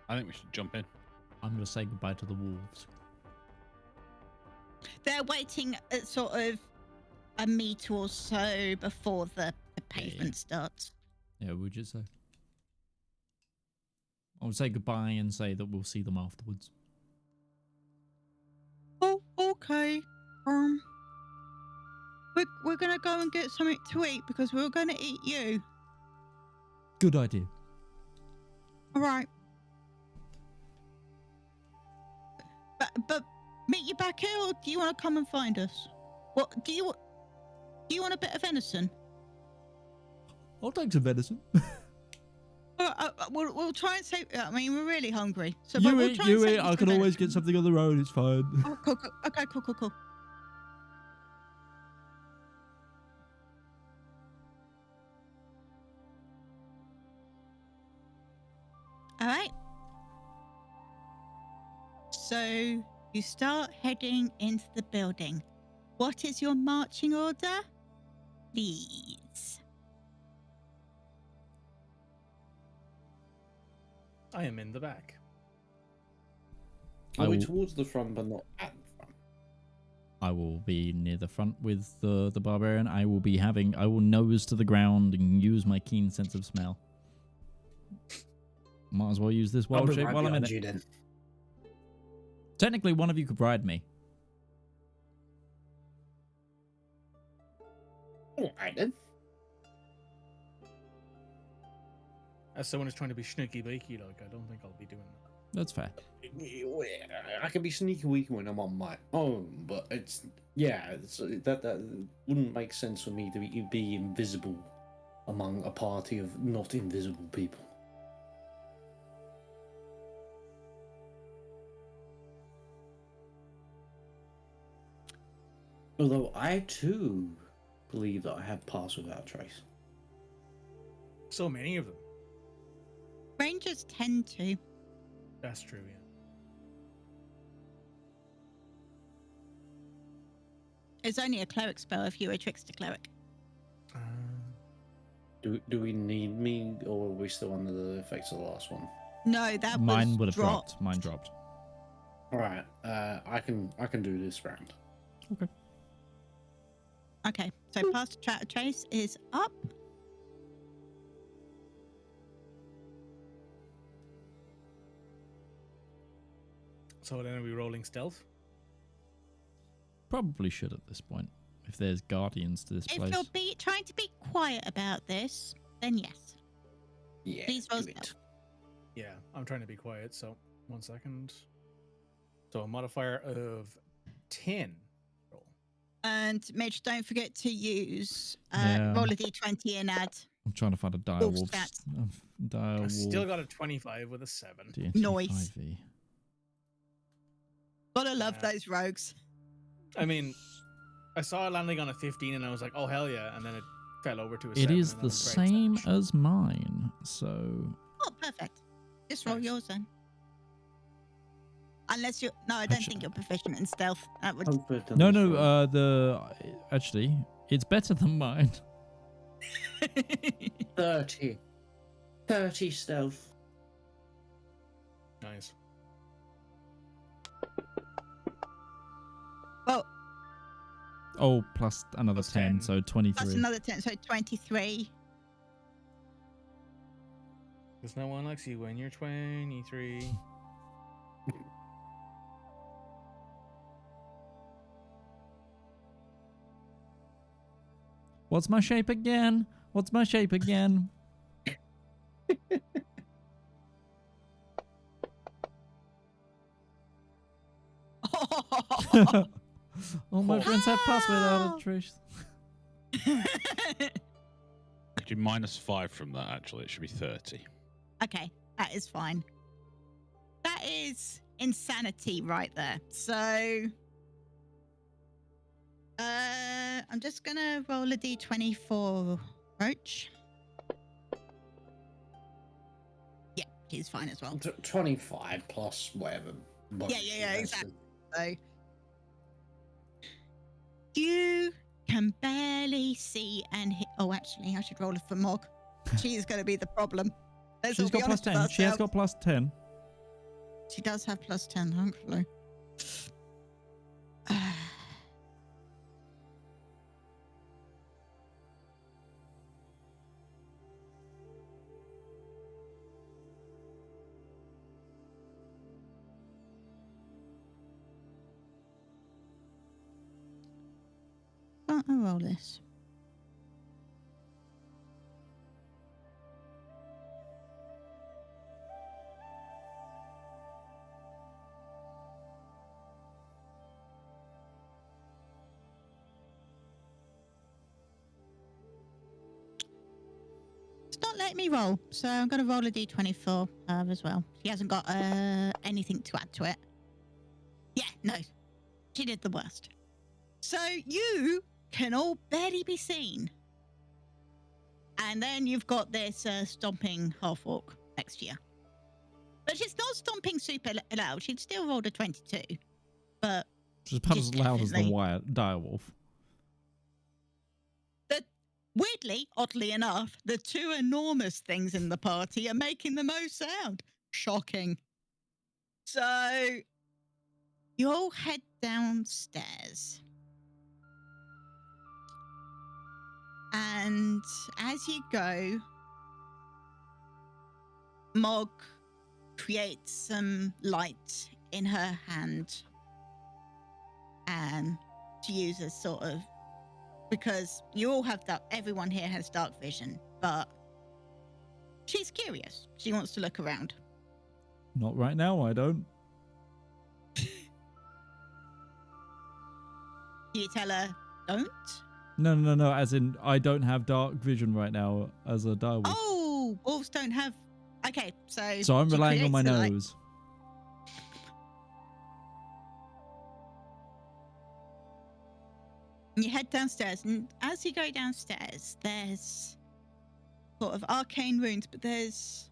I think we should jump in. I'm going to say goodbye to the wolves. They're waiting at sort of a meter or so before the pavement starts. Yeah, would you say? I would say goodbye and say that we'll see them afterwards. Oh, okay. We're gonna go and get something to eat because we're gonna eat you. Good idea. All right. But meet you back here, or do you want to come and find us? What do you want a bit of venison? I'll take some venison. We'll try and save. I mean, we're really hungry. So you we'll eat, try you and save eat. you I some can always venison. get something on the road. It's fine. Oh, cool. Okay, cool. All right. So you start heading into the building. What is your marching order? Please. I am in the back. Are we towards the front but not at the front? I will be near the front with the barbarian. I will nose to the ground and use my keen sense of smell. Might as well use this wild shape while I'm in it. Then. Technically, one of you could ride me. Alright then. As someone who's trying to be sneaky beaky, like, I don't think I'll be doing that. That's fair. I can be sneaky weaky when I'm on my own, but that wouldn't make sense for me to be invisible among a party of not invisible people. Although I too believe that I have passed without trace. So many of them. Rangers tend to. That's true, yeah. It's only a cleric spell if you're a trickster cleric. Do we need me, or are we still under the effects of the last one? No, that Mine was would have dropped. dropped. Mine dropped. All right, I can do this round. Okay. Okay, so past trace is up. So then are we rolling stealth? Probably should at this point. If there's guardians to this If place. you're trying to be quiet about this, then yes. Yeah, Please roll do it. stealth. Yeah, I'm trying to be quiet, so 1 second. So a modifier of 10. Roll. And Mitch, don't forget to use Yeah. roll a d20 and add. I'm trying to find a dire Wolf wolf. stats. Dire I still wolf. got a 25 with a 7. D&T Nice. 5e. Gotta love those rogues. I mean, I saw it landing on a 15 and I was like, oh, hell yeah. And then it fell over to a 7. It is and the I'm very same upset. as mine, so Oh, perfect. Just roll Nice. yours then. Unless you're... No, I don't think you're proficient in stealth. That would... actually, it's better than mine. 30 stealth. Nice. Well, Oh, plus another Plus 10, 10. so 23. that's another 10, so 23. There's no one likes you when you're 23. What's my shape again? What's my shape again? All my friends have passed without a trace. Could you -5 from that, actually? It should be 30. Okay, that is fine. That is insanity right there. So, I'm just gonna roll a d20 for Roach. Yeah, he's fine as well. 25 plus whatever. Yeah, exactly. So, you can barely see and hit. Oh, actually, I should roll it for Mog. She is going to be the problem. Let's all She's be got plus honest with 10. She has ourselves. got plus 10. She does have plus 10, hopefully. Can't I roll this? It's not letting me roll, so I'm going to roll a d20 for her as well. She hasn't got anything to add to it. Yeah, no. She did the worst. So you can all barely be seen. And then you've got this stomping half-orc next to you. But she's not stomping super loud. She'd still rolled a 22. But She's about she's as loud as the definitely- dire wolf. weirdly, oddly enough, the two enormous things in the party are making the most sound. Shocking. So you all head downstairs. And as you go, Mog creates some light in her hand and to use as sort of, because you all have dark, everyone here has dark vision, but she's curious. She wants to look around. Not right now, I don't. You tell her, don't? No. As in, I don't have dark vision right now as a dire wolf. Oh, wolves don't have. Okay, so. So I'm she relying on my creates the light. nose. And you head downstairs, and as you go downstairs, there's sort of arcane runes, but there's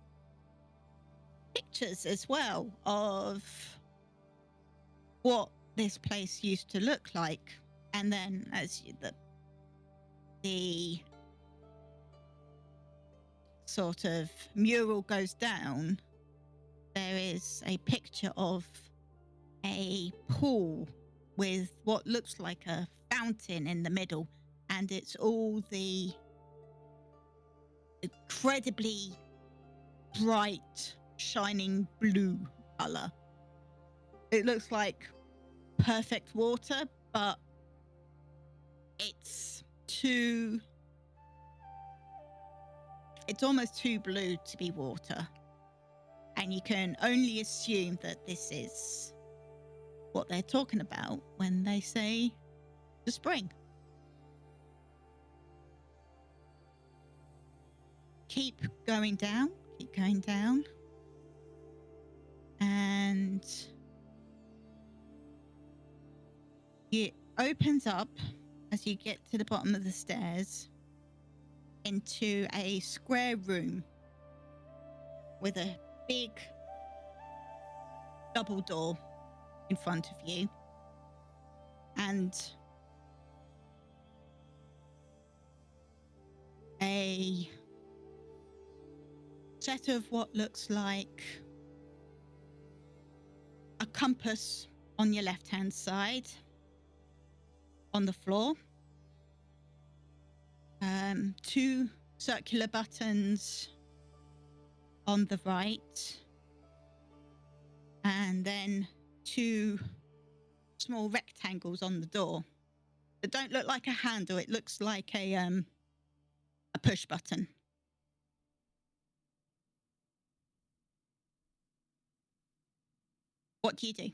pictures as well of what this place used to look like. And then as you, the sort of mural goes down, there is a picture of a pool with what looks like a fountain in the middle, and it's all the incredibly bright, shining blue color. It looks like perfect water, but it's almost too blue to be water. And And you can only assume that this is what they're talking about when they say the spring. Keep going down, and it opens up as you get to the bottom of the stairs into a square room with a big double door in front of you, and a set of what looks like a compass on your left-hand side on the floor, 2 circular buttons on the right, and then 2 small rectangles on the door that don't look like a handle. It looks like a push button. What do you do?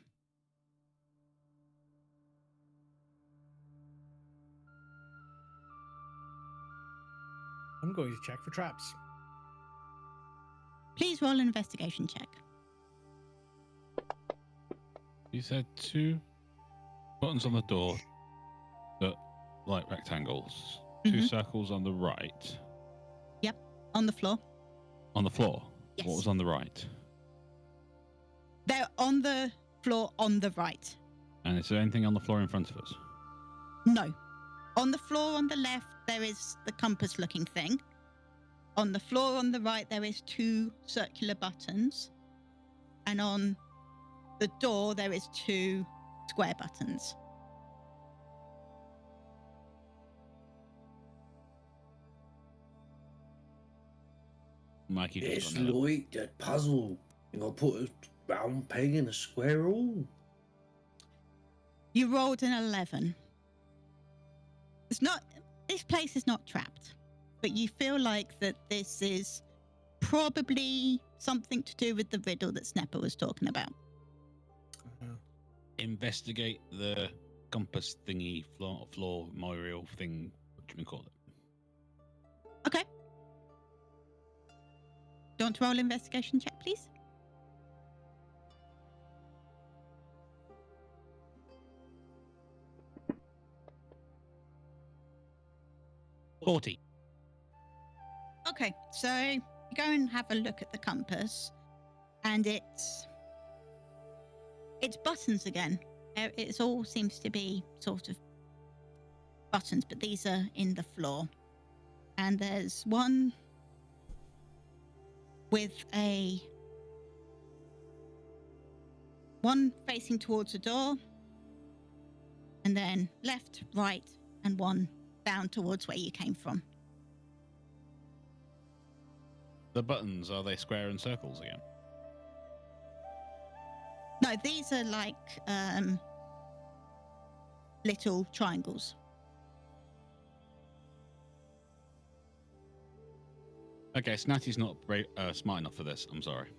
I'm going to check for traps. Please roll an investigation check. You said 2 buttons on the door that like rectangles. 2 circles on the right. Yep, on the floor. On the floor? Yes. What was on the right? They're on the floor on the right. And is there anything on the floor in front of us? No. On the floor on the left, there is the compass-looking thing. On the floor on the right, there is 2 circular buttons. And on the door, there is 2 square buttons. Mikey It's just got like that puzzle. You gotta put a round peg in a square hole. You rolled an 11. This place is not trapped, but you feel like that this is probably something to do with the riddle that Snapper was talking about. Investigate the compass thingy, floor memorial thing, what do you call it? Okay. Do you want to roll investigation check, please? $40. Okay, so you go and have a look at the compass, and it's buttons again. It all seems to be sort of buttons, but these are in the floor. And there's one with one facing towards the door, and then left, right, and one down towards where you came from. The buttons, are they square and circles again? No, these are like little triangles. Okay, Snatty's not smart enough for this. I'm sorry.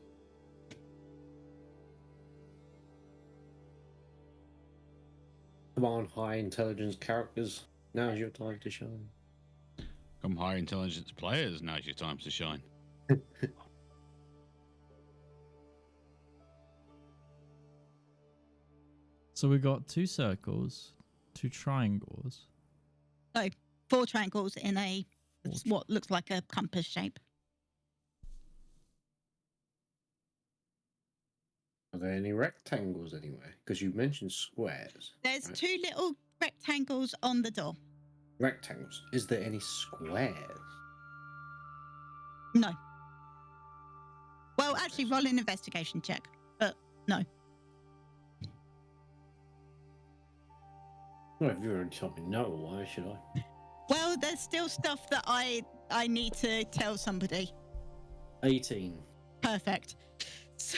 Come on, high intelligence characters. Now's your time to shine. Come high intelligence players, now's your time to shine. So we got 2 circles, 2 triangles. No, 4 triangles in what looks like a compass shape. Are there any rectangles anywhere? Because you mentioned squares. There's right? 2 little rectangles on the door. Rectangles. Is there any squares? No. Well, actually, roll an investigation check, but no. Well, if you already told me no, why should I? Well, there's still stuff that I need to tell somebody. 18. Perfect. So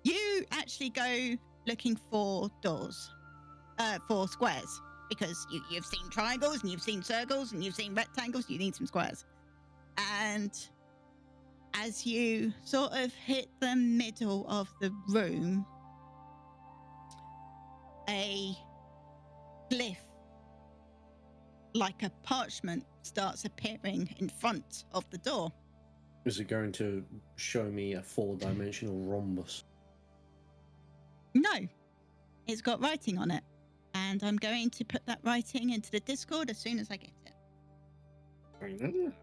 you actually go looking for doors, for squares, because you've seen triangles and you've seen circles and you've seen rectangles. You need some squares. And as you sort of hit the middle of the room, a glyph like a parchment starts appearing in front of the door. Is it going to show me a 4-dimensional rhombus? No, it's got writing on it. And I'm going to put that writing into the Discord as soon as I get it.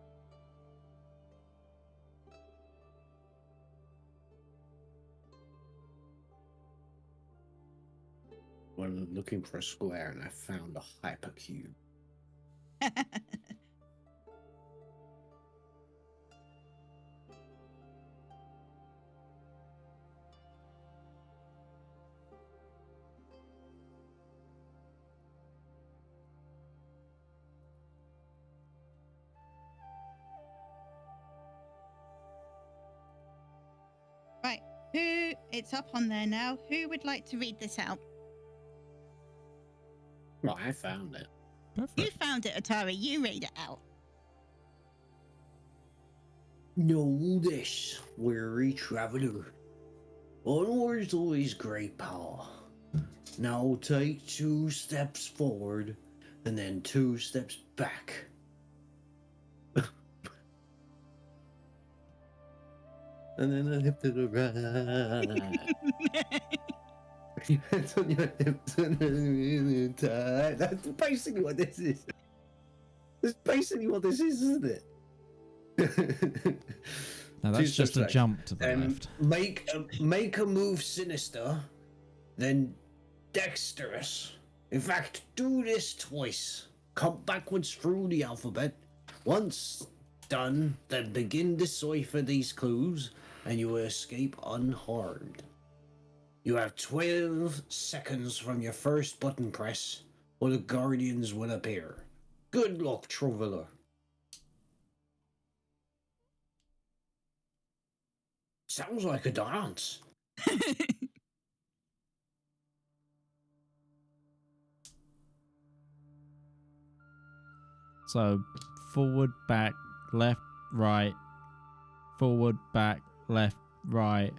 Well, looking for a square and I found a hypercube. Right, it's up on there now. Who would like to read this out? Well, I found it. You found it, Atari. You read it out. Know this, weary traveler. Onwards always great power. Now take 2 steps forward and then 2 steps back. And then a hip to the right. Hands on your hips and then tight. That's basically what this is. That's basically what this is, isn't it? Now that's just a jump to the left. Make a move sinister, then dexterous. In fact, do this twice. Count backwards through the alphabet. Once done, then begin to decipher these clues, and you will escape unharmed. You have 12 seconds from your first button press, or the guardians will appear. Good luck, traveler. Sounds like a dance. So, forward, back, left, right. Forward, back, left, right.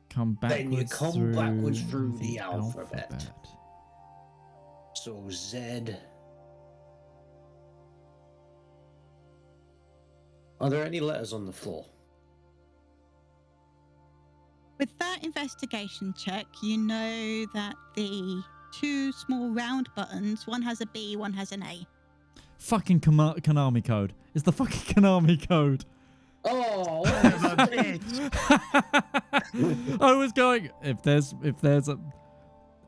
Come backwards Then you come through backwards through the alphabet. So Z. Are there any letters on the floor? With that investigation check, you know that the 2 small round buttons, one has a B, one has an A. Fucking Konami code. It's the fucking Konami code. Oh, I was going, if there's a,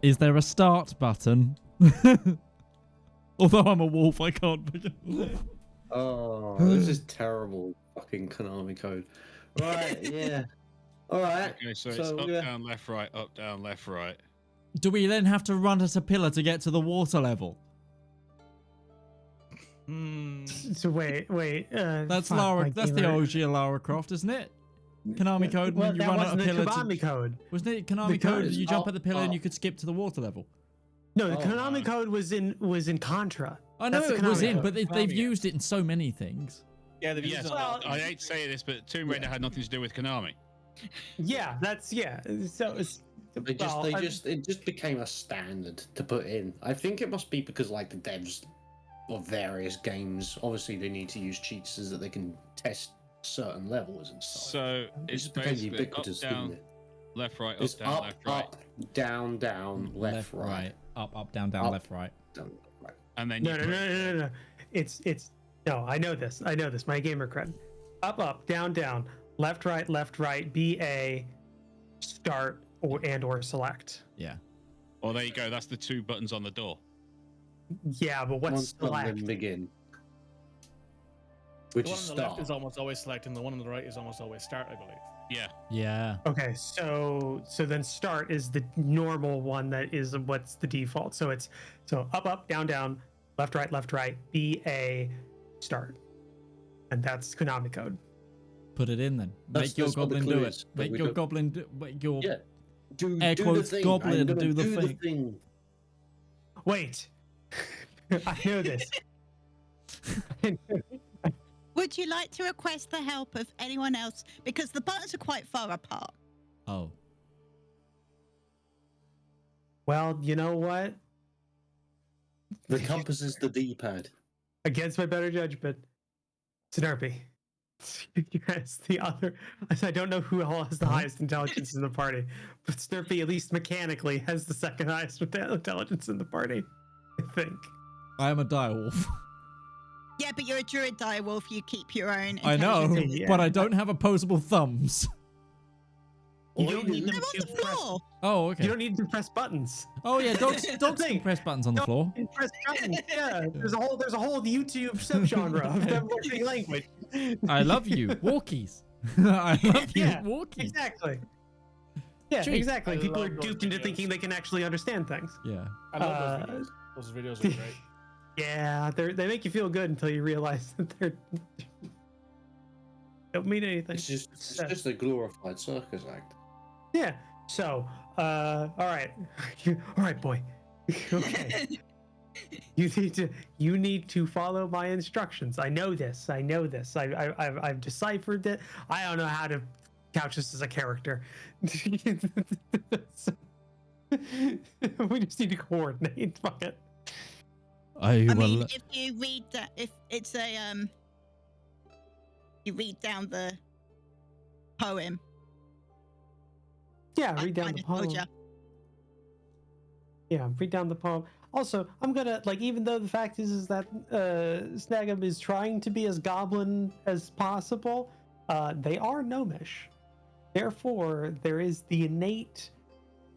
is there a start button? Although I'm a wolf, I can't begin. oh, this is terrible fucking Konami code. Right, yeah. All right. Okay, so it's up, down, left, right, up, down, left, right. Do we then have to run at a pillar to get to the water level? So wait. That's Lara. That's the OG of Lara Croft, isn't it? Konami code. Well, when you that run wasn't at a the pillar. Konami code. Wasn't it Konami code? You jump at the pillar and you could skip to the water level. No, the Konami code was in Contra. I know That's the it was Konami in, code. but they've used it in so many things. Yeah, they've used Yes, it a lot. I hate to say this, but Tomb Raider had nothing to do with Konami. Yeah, So it's It just became a standard to put in. I think it must be because like the devs of various games, obviously they need to use cheats so that they can test certain levels and stuff. So it's became basically up, ubiquitous, didn't down, it? left, right, It's up, down, left, right. up, down, left, right. Up, down, left, right. Down, right. And then no. It's no. I know this. My gamer cred. Up, down, left, right. BA, start or select. Yeah. Well, there you go. That's the 2 buttons on the door. Yeah, but what's Once select? then begin. The Which one is on the left start. is almost always select, and the one on the right is almost always start, I believe. Yeah. Yeah. Okay, so then start is the normal one that is what's the default. So it's up, down, left, right, BA, start, and that's Konami code. Put it in then. That's Make your what the goblin clue do is, it. but Make we your don't- goblin do. Make your Yeah. Do air the quotes thing. goblin I'm gonna do the the thing. thing. Wait, I know this. Would you like to request the help of anyone else? Because the buttons are quite far apart. Oh. Well, you know what? The compass is the D-pad. Against my better judgment, Snurpy. Yes, the other. I don't know who all has the highest intelligence in the party, but Snurpy, at least mechanically, has the second highest intelligence in the party. I think. I am a direwolf. Yeah, but you're a druid direwolf. You keep your own. I know, intelligence. Yeah. but I don't have opposable thumbs. You don't need them They're on to the press. floor. Oh, You okay. don't need to press buttons. Oh, yeah, dogs can thing. press buttons on the floor. You press buttons. Yeah, there's a whole YouTube subgenre of them learning language. I love you, walkies. I love you, Yeah, walkies. Exactly. Yeah, Treat. exactly. I People are love those duped into videos. thinking they can actually understand things. Yeah. I love those videos. Those videos are great. Yeah, they make you feel good until you realize that they're don't mean anything. It's just a glorified circus act. Yeah. So, all right, all right, boy. Okay. You need to follow my instructions. I know this. I've deciphered it. I don't know how to couch this as a character. We just need to coordinate. Fuck it. I I will. mean, if you read that, if it's a you read down the poem. Yeah, I read down kind the of told poem. ya. Yeah, read down the poem. Also, I'm gonna like, even though the fact is that Snag'em is trying to be as goblin as possible, they are gnomish. Therefore, there is the innate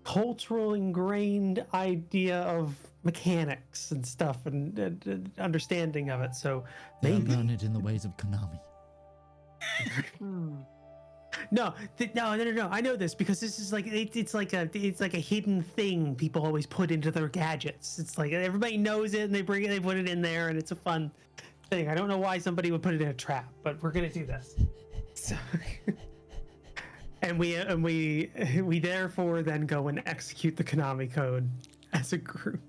cultural ingrained idea of mechanics and stuff and understanding of it. So They are maybe learned in the ways of Konami. no. I know this because this is like it's like a hidden thing people always put into their gadgets. It's like everybody knows it and they put it in there and it's a fun thing. I don't know why somebody would put it in a trap, but we're gonna do this. So, and we therefore then go and execute the Konami code as a group.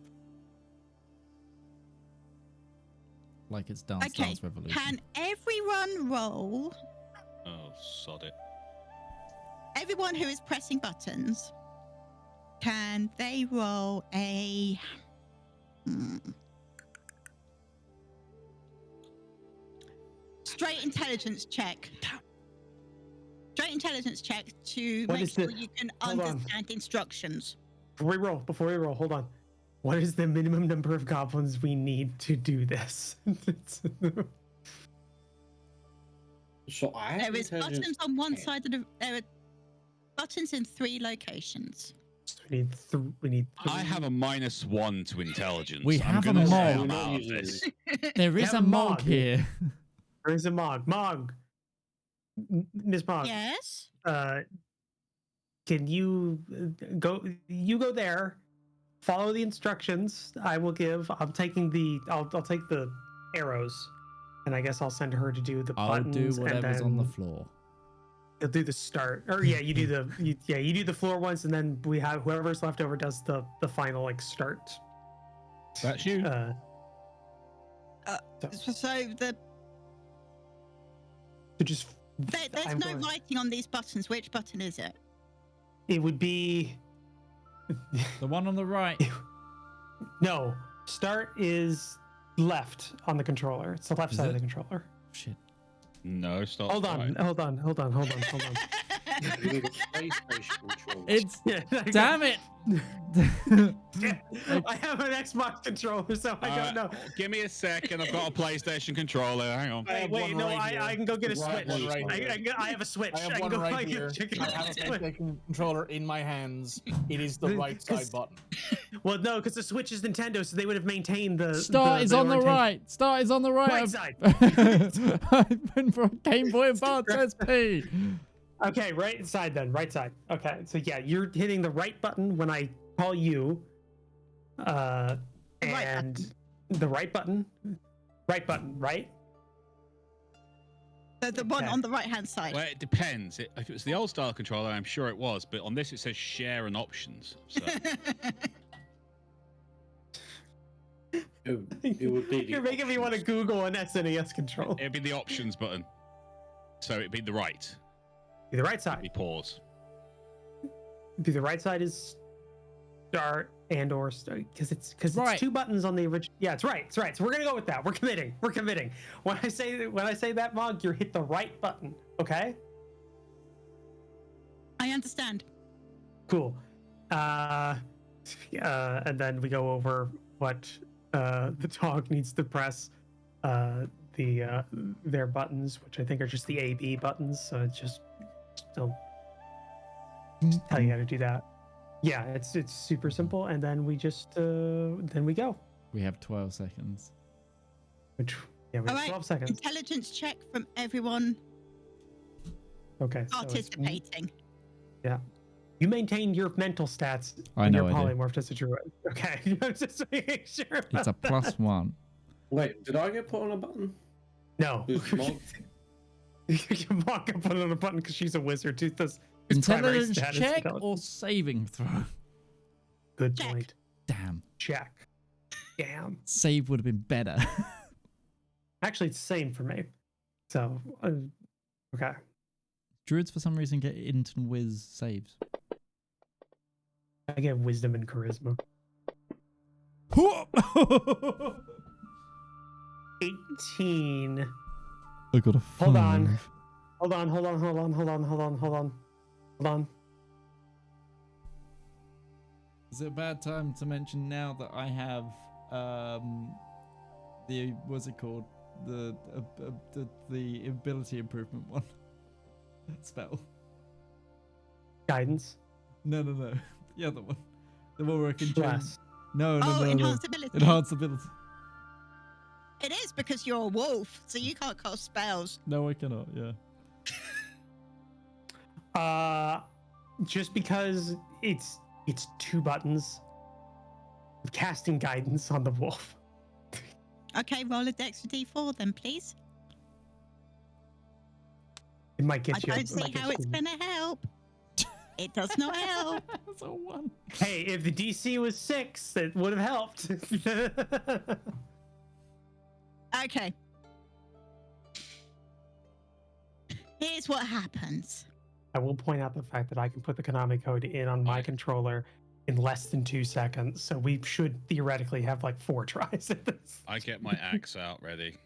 Like it's Dance Okay. Dance Revolution. Can everyone roll? Oh, sod it. Everyone who is pressing buttons, can they roll a straight intelligence check? Straight intelligence check to What make is the- sure you can hold on. understand instructions. Before we roll, hold on. What is the minimum number of goblins we need to do this? So I have There is intelligence buttons on one 10. side of the. There are buttons in 3 locations. we need I have a -1 to intelligence. We I'm have a gonna say Mog. I'm We're not out of using this. There is have a a Mog Mog. here. There is a Mog. Miss Mog. Yes. Can you go? You go there. Follow the instructions I will give. I'll take the arrows, and I guess I'll send her to do the I'll buttons. do whatever's and on the then floor. You'll do the start, or yeah, you do you do the floor ones, and then we have whoever's left over does the final like start. That's you. So Just there's I'm no going- writing on these buttons. Which button is it? It would be The one on the right. no. Start is left on the controller. It's the left Is side it? of the controller. Shit. No, stop. Hold on. Hold on. You need a PlayStation controller. It's Yeah. damn it. I have an Xbox controller, so I don't know. Give me a second. I've got a PlayStation controller. Hang on. I have Wait, one no, right here. I can go get a Right, Switch. one right here. I have a Switch. I have can one go right get here. chicken I have a Switch. PlayStation controller in my hands. It is the right side button. Well, no, because the Switch is Nintendo, so they would have maintained the Start is on the orientation. right. Start is on the right. Right side. I've been for Game Boy Advance SP. Okay, right side then. Right side. Okay, so yeah, you're hitting the right button when I call you. And the right button. Right button, right? The one Okay. on the right hand side. Well, it depends. If it was the old style controller, I'm sure it was, but on this it says share and options. So It would be. You're making me want to Google an SNES control. It'd be the options button. So it'd be the right. The right It'd side. be pause. The right side is start and or start because it's Right. 2 buttons on the original. Yeah, it's right. It's right. So we're gonna go with that. We're committing. We're committing. When I say that, Mog, you hit the right button. Okay. I understand. Cool. And then we go over what the dog needs to press. Their buttons, which I think are just the A/B buttons. So it's just tell you how to do that. Yeah, it's super simple, and then we just then we go. We have 12 seconds. Which we All have right. 12 seconds. Intelligence check from everyone Okay. So participating. you maintain your mental stats. I when know you're I do. polymorphed as a druid. Okay. Just making sure. It's a +1. Wait, did I get put on a button? No. Who's Mog? Mog can put it on a button because she's a wizard. Who's his primary Intelligence status check intelligence. or saving throw? Good Check. point. Damn. Check. Damn. Save would have been better. Actually, it's the same for me. So, okay. Druids, for some reason, get int and whiz saves. I get wisdom and charisma. 18. I got a 5. Hold on. Hold on. Is it a bad time to mention now that I have the what's it called, the ability improvement one spell? Guidance. No, the other one, the one where I can change. Bless. No, Enhanced ability. enhanced ability. It is because you're a wolf, so you can't cast spells. No, I cannot. Yeah. Just because it's 2 buttons. Casting guidance on the wolf. Okay, roll a dex for D4 then, please. It might get I you. don't it see might get how it's you. gonna help. It does not help. That's a 1. Hey, if the DC was 6, it would have helped. Okay. Here's what happens. I will point out the fact that I can put the Konami code in on my controller in less than 2 seconds, so we should theoretically have like 4 tries at this. I get my axe out ready.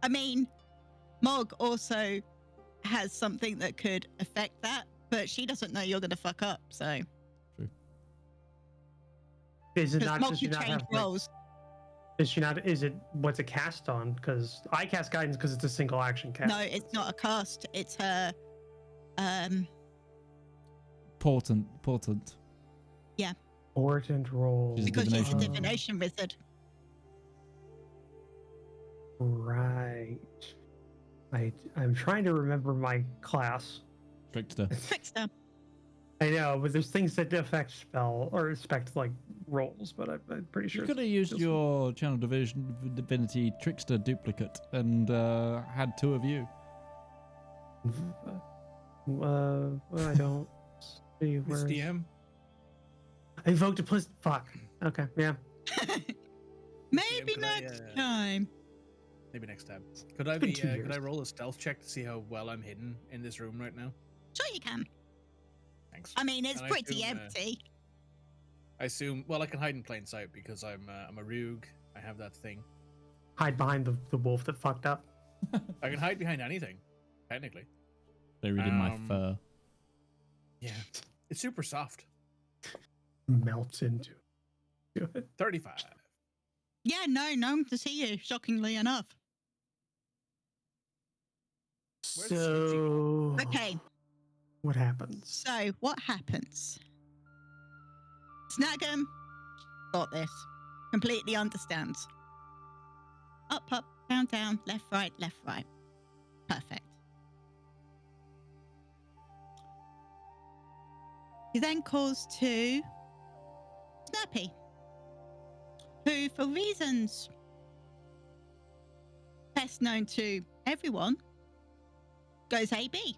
I mean, Mog also has something that could affect that, but she doesn't know you're going to fuck up, so. Is it Because not? Mog Does she can not change have? Like, roles. is she not? Is it? What's it cast on? Because I cast guidance because it's a single action cast. No, it's not a cast. It's her. Portent. Important role. She's a Because she's a divination. divination wizard. Right. I'm trying to remember my class. Trickster. Trickster. I know, but there's things that affect spell or affect like rolls, but I'm pretty sure. You could have used your channel divinity trickster duplicate and had 2 of you. Well, I don't see It's where. DM. I invoked a plus. Fuck. Okay. Yeah. Maybe could I, next time. Maybe next time. Could I been be? 2 Could years. I roll a stealth check to see how well I'm hidden in this room right now? Sure you can. Thanks. I mean, it's And I pretty assume, empty. I assume. Well, I can hide in plain sight because I'm a rogue. I have that thing. Hide behind the wolf that fucked up. I can hide behind anything, technically. They're reading my Um, fur. Yeah, it's super soft. Melts into. Good. 35. Yeah, no one to see you, shockingly enough. Where's the So. Okay, What happens? so what happens? Snag'em got this. Completely understands. Up, down, left, right. Perfect. He then calls to Snappy, who, for reasons best known to everyone, goes AB.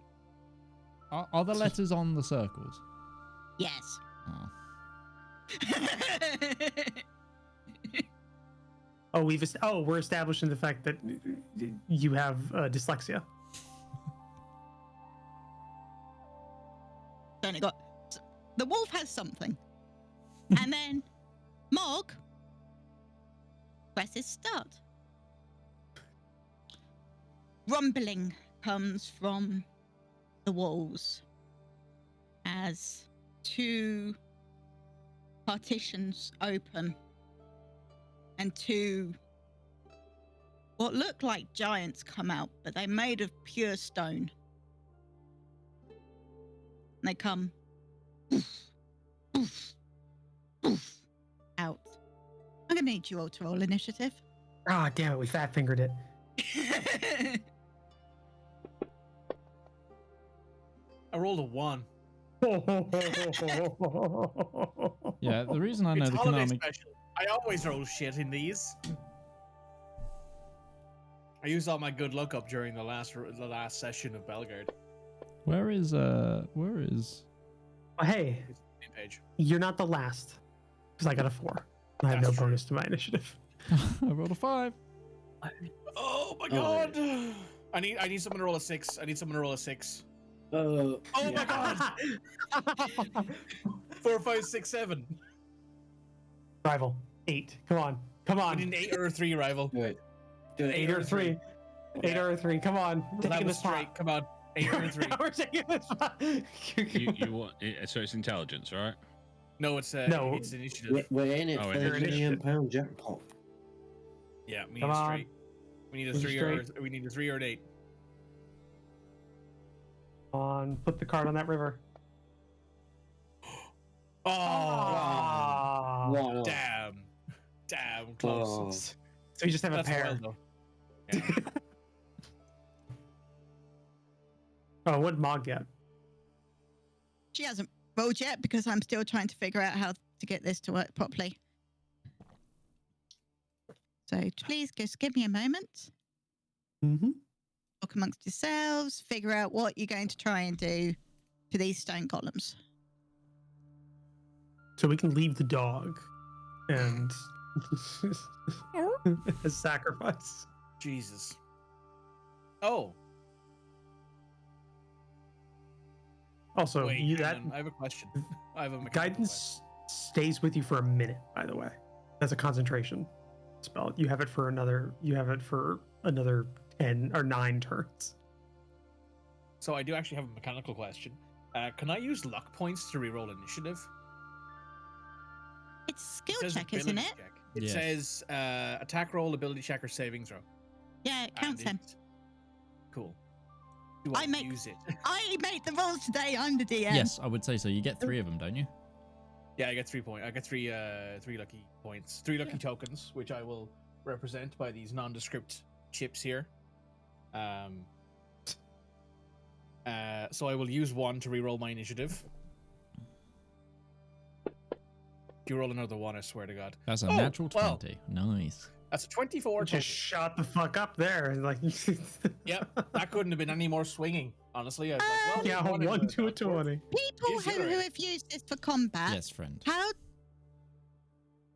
Are the letters on the circles? Yes. Oh. Oh, we're establishing the fact that you have dyslexia. Only got the wolf has something, and then Mog presses start. Rumbling comes from the walls as two partitions open and two what look like giants come out, but they're made of pure stone. And they come out. I'm gonna need you all to roll initiative. Ah, damn it, we fat fingered it. I rolled a 1. Yeah, the reason I know It's the holiday Konami. special. I always roll shit in these. I used all my good luck up during the last session of Belgard. Where is Oh, hey, Same page. you're not the last, because I got a 4. I have no That's true. bonus to my initiative. I rolled a 5. Oh my god! I need someone to roll a 6. I need someone to roll a 6. Oh my god! 4, 5, 6, 7. Rival, 8. Come on. I need an 8 or a 3, rival. Do it. Do it. 8 or 3. 8 or 3. Come on. We're Well, that taking was this pot. straight. Come on. 8 or a 3. We're taking this pot. You want so it's intelligence, right? No, it's No. it's initiative. We're in it Oh, for it's the £1 jackpot. Yeah, we need Come a on. straight. We need a This is 3 or an 8. Come on, put the card on that river. Oh, Ah. Why not? damn, close. Oh. So you just have a That's pair. well, though. Yeah. Oh, what did Mog get? She hasn't rolled yet because I'm still trying to figure out how to get this to work properly. So please just give me a moment. Mm-hmm. Talk amongst yourselves, figure out what you're going to try and do to these stone golems. So we can leave the dog and as sacrifice. Jesus. Oh, Also, wait. you, hang that on, I have a question. I have a mechanical guidance stays with you for a minute. By the way, that's a concentration spell. You have it for another. You have it for another 10 or 9 turns. So I do actually have a mechanical question. Can I use luck points to reroll initiative? It's skill It says check, isn't ability it? check. It Yes. says attack roll, ability check, or saving throw. Yeah, it counts And him. Cool. Do I I make- use it? I made the rolls today. I'm the DM. Yes, I would say so. You get 3 of them, don't you? Yeah, I get 3 points. I get three lucky points, 3 lucky tokens, which I will represent by these nondescript chips here. So I will use 1 to reroll my initiative. If you roll another 1, I swear to God. That's a Oh, natural well. 20. Nice. That's a 24. Just total. shot the fuck up there. Like, Yep, that couldn't have been any more swinging. Honestly, I was like, well, yeah, there's 1 to a that's worth- 20. People Use your who aim. have used this for combat, Yes, friend. how?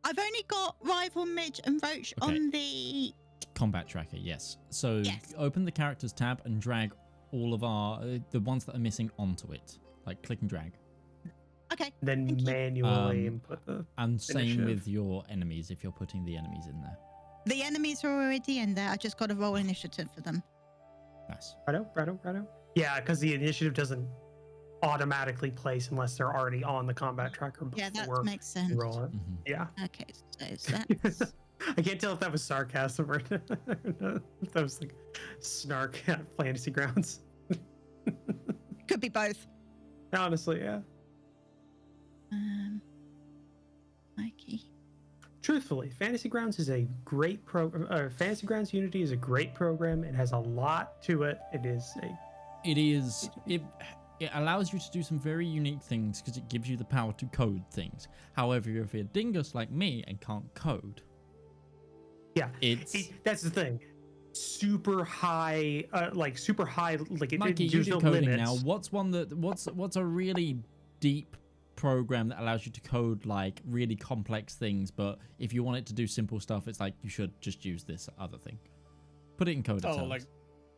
I've only got Rival, Midge, and Roach Okay. on the. Combat tracker, yes. So Yes. open the characters tab and drag all of our the ones that are missing onto it. Like click and drag. Okay. Then Thank you. manually input the. And same Initiative. with your enemies if you're putting the enemies in there. The enemies are already in there. I just got to roll initiative for them. Nice. Righto. Yeah, because the initiative doesn't automatically place unless they're already on the combat tracker Yeah, before that makes sense. you roll it. Mhm. Yeah. Okay, so that's I can't tell if that was sarcasm or if that was like snark at Fantasy Grounds. could be both. Honestly, yeah. Mikey. Truthfully, Fantasy Grounds is a great program. Fantasy Grounds Unity is a great program. It has a lot to it. It is a It allows you to do some very unique things because it gives you the power to code things. However, if you're a dingus like me and can't code, yeah. it's That's the thing. Super high, like Mikey, there's you do no coding limits. now. What's a really deep program that allows you to code like really complex things, but if you want it to do simple stuff, it's like you should just use this other thing. Put it in code. Oh, like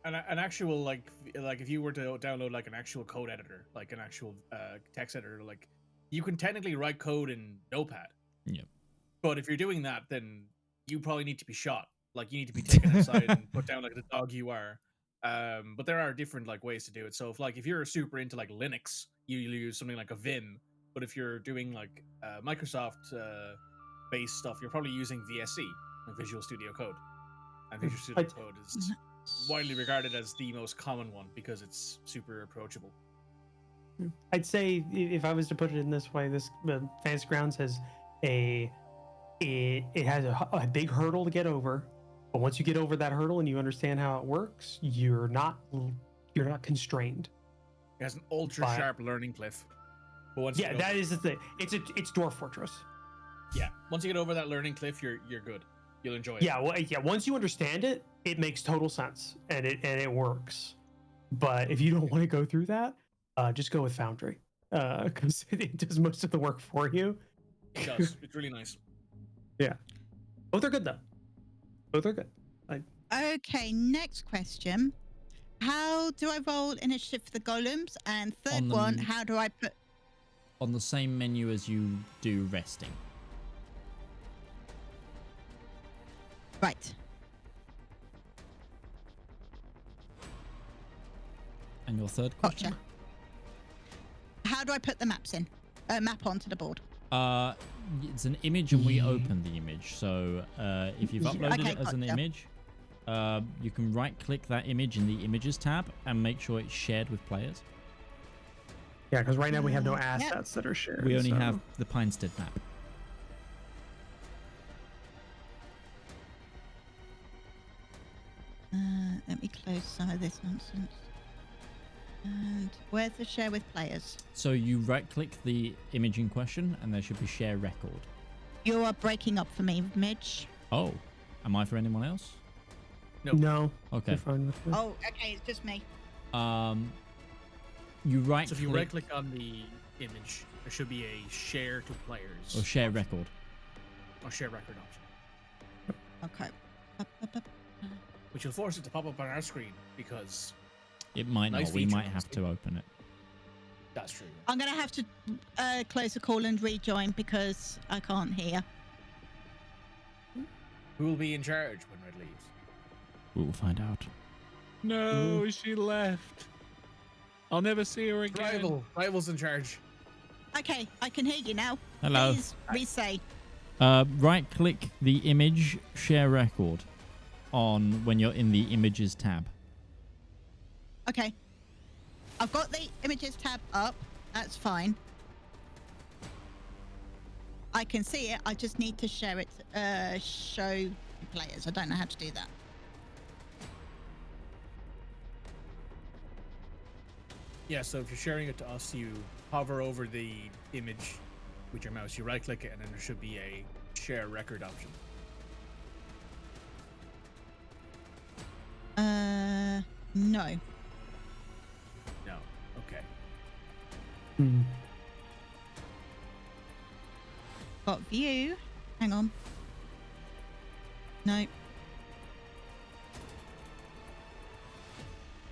an actual like if you were to download like an actual code editor, like an actual text editor, like you can technically write code in Notepad. Yeah. But if you're doing that, then you probably need to be shot. Like you need to be taken aside and put down like the dog you are. But there are different like ways to do it. So if you're super into like Linux, you use something like a Vim. But if you're doing like Microsoft based stuff, you're probably using VSC, like Visual Studio Code. And Visual Studio Code is widely regarded as the most common one because it's super approachable. I'd say if I was to put it in this way, this Fantasy Grounds has it has a big hurdle to get over, but once you get over that hurdle and you understand how it works, you're not constrained. It has an ultra sharp learning cliff. But once that is the thing. It's Dwarf Fortress. Yeah, once you get over that learning cliff, you're good. You'll enjoy it. Yeah, once you understand it, it makes total sense and it works. But if you don't want to go through that, just go with Foundry because it does most of the work for you. It does. It's really nice. Yeah, both are good though. Both are good. Okay, next question. How do I roll initiative for the golems? And third one, how do I put on the same menu as you do resting? Right. And your third question? Gotcha. How do I put the maps in? Map onto the board. It's an image and we open the image. So if you've uploaded it as an image, you can right click that image in the images tab and make sure it's shared with players. Yeah, because right now we have no assets that are shared. We only have the Pinestead map. Let me close some of this nonsense. And where's the share with players? So you right click the image in question and there should be share record. You are breaking up for me, Midge. Oh, am I for anyone else? No. Okay. You're fine with me. Oh, okay, it's just me. You right So if you right click on the image, there should be a share to players. Or share record. Or share record option. Okay. Which will force it to pop up on our screen because it might nice not. We might have to open it. That's true. I'm going to have to close the call and rejoin because I can't hear. Who will be in charge when Red leaves? We'll find out. No, she left. I'll never see her again. Rival's in charge. Okay, I can hear you now. Hello. Please re-say. Right click the image, share record on when you're in the images tab. Okay. I've got the images tab up. That's fine. I can see it. I just need to share it, show players. I don't know how to do that. Yeah, so if you're sharing it to us, you hover over the image with your mouse, you right click it, and then there should be a share record option. No. No. Okay. Got view. Hang on. No.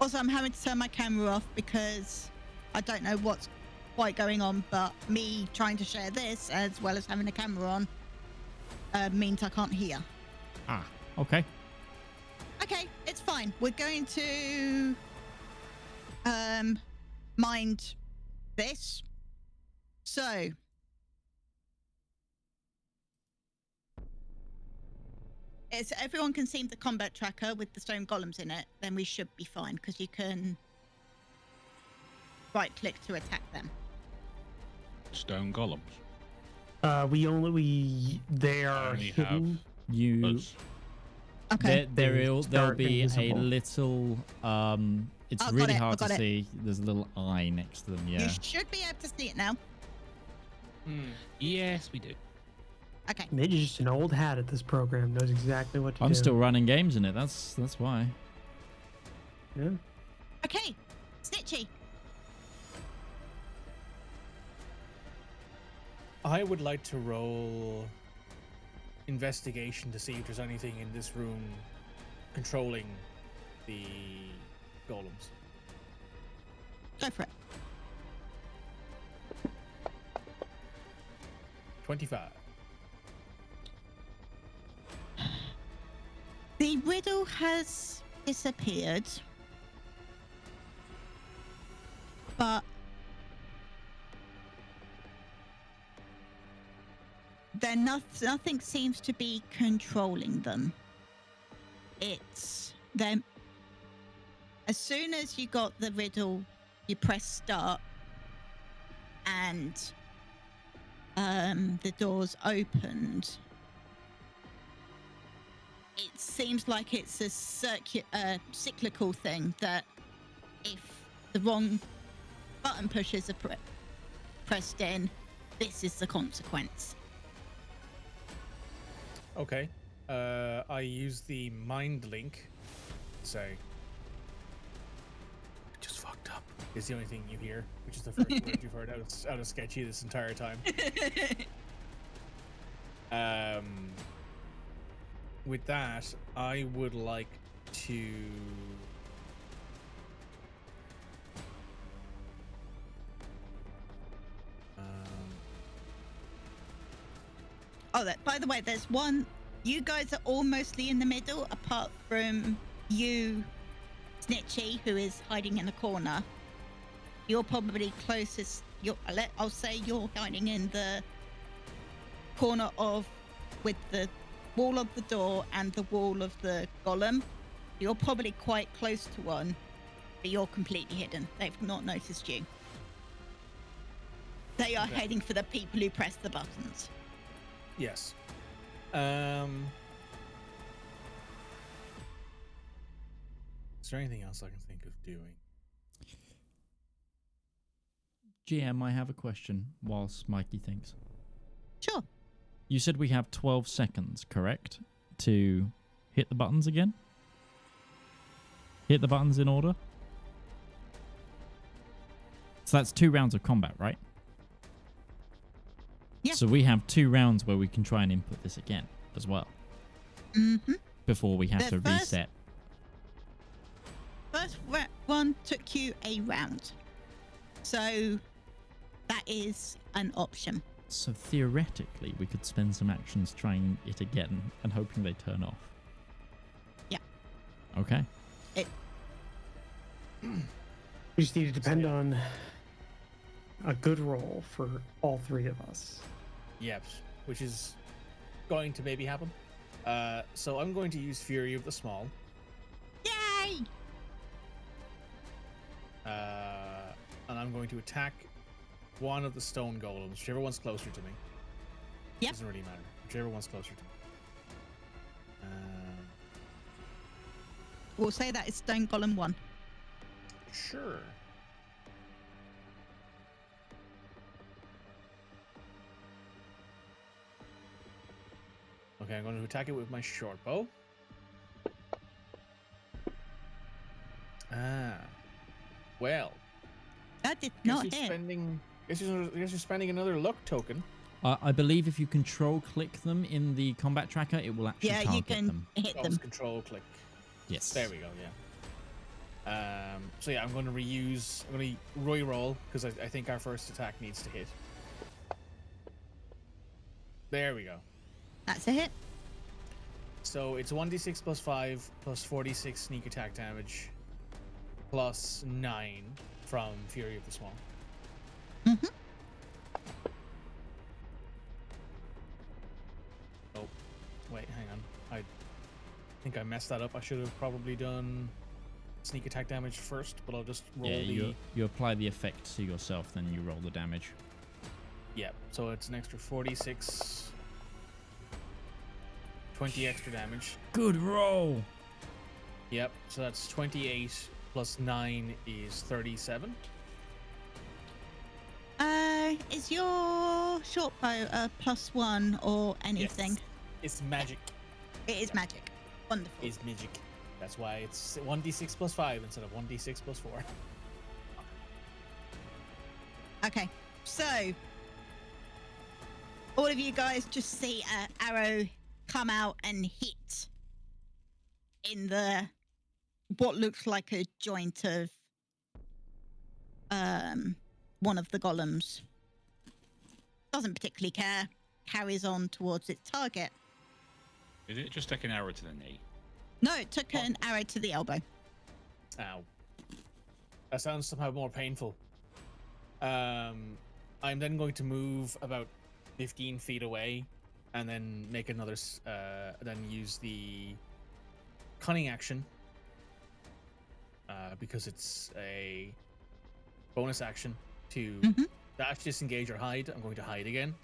Also, I'm having to turn my camera off because I don't know what's quite going on, but me trying to share this as well as having a camera on means I can't hear. Ah, okay. Okay, it's fine. We're going to mind this. So if everyone can see the combat tracker with the stone golems in it, then we should be fine because you can right click to attack them. Stone golems. They are only hidden. Okay. There'll be a invisible. little it's I've got really it, hard I've got to it. see. There's a little eye next to them. Yeah. You should be able to see it now. Yes, we do. Okay. Midge is just an old hat at this program. Knows exactly what to do. I'm still running games in it. That's why. Yeah. Okay. Snitchy. I would like to roll investigation to see if there's anything in this room controlling the golems. Go for it. 25. The riddle has disappeared, but nothing seems to be controlling them. It's them. As soon as you got the riddle, you press start, and the doors opened. It seems like it's a cyclical thing that if the wrong button pushes are pressed in, this is the consequence. Okay. I use the mind link to say, I just fucked up. Is the only thing you hear, which is the first word you've heard out of Sketchy this entire time. With that, I would like to by the way, there's one. You guys are all mostly in the middle, apart from you, Snitchy, who is hiding in a corner. You're probably closest. I'll say you're hiding in the corner with the wall of the door and the wall of the golem. You're probably quite close to one, but you're completely hidden. They've not noticed you. They are heading for the people who press the buttons. Yes. Is there anything else I can think of doing? GM, I have a question whilst Mikey thinks. Sure. You said we have 12 seconds, correct? To hit the buttons again? Hit the buttons in order? So that's 2 rounds of combat, right? Yeah. So we have 2 rounds where we can try and input this again as well. Mm-hmm. Before we have to reset. First one took you a round. So that is an option. So theoretically, we could spend some actions trying it again and hoping they turn off. Yeah. Okay. We just need to depend on a good roll for all 3 of us. Yep, which is going to maybe happen. So I'm going to use Fury of the Small. Yay! And I'm going to attack one of the stone golems, whichever one's closer to me. Yep. Doesn't really matter. Whichever one's closer to me. We'll say that is Stone Golem 1. Sure. Okay, I'm going to attack it with my short bow. Well. That did not hit. Guess you're spending another luck token. I believe if you control-click them in the combat tracker, it will actually target you can them. hit them. Control click. Yes. There we go. Yeah. So yeah, I'm going to reuse. I'm going to re-roll because I think our first attack needs to hit. There we go. That's a hit. So it's 1d6 plus 5 plus 46 sneak attack damage plus 9 from Fury of the Small. Mm-hmm. Oh, wait, hang on. I think I messed that up. I should have probably done sneak attack damage first, but I'll just roll you apply the effect to yourself, then you roll the damage. Yeah, so it's an extra 46... 20 extra damage. Good roll. Yep, so that's 28 plus 9 is 37. Is your short bow a +1 or anything? Yes. It's magic. It is magic. Wonderful. It's magic. That's why it's 1d6 plus 5 instead of 1d6 plus 4. Okay, so all of you guys just see an arrow come out and hit in the what looks like a joint of one of the golems. Doesn't particularly care. Carries on towards its target. Did it just take an arrow to the knee? No, it took an arrow to the elbow. Ow. That sounds somehow more painful. I'm then going to move about 15 feet away and then make another, then use the cunning action. Because it's a bonus action to dash, disengage, or hide. I'm going to hide again.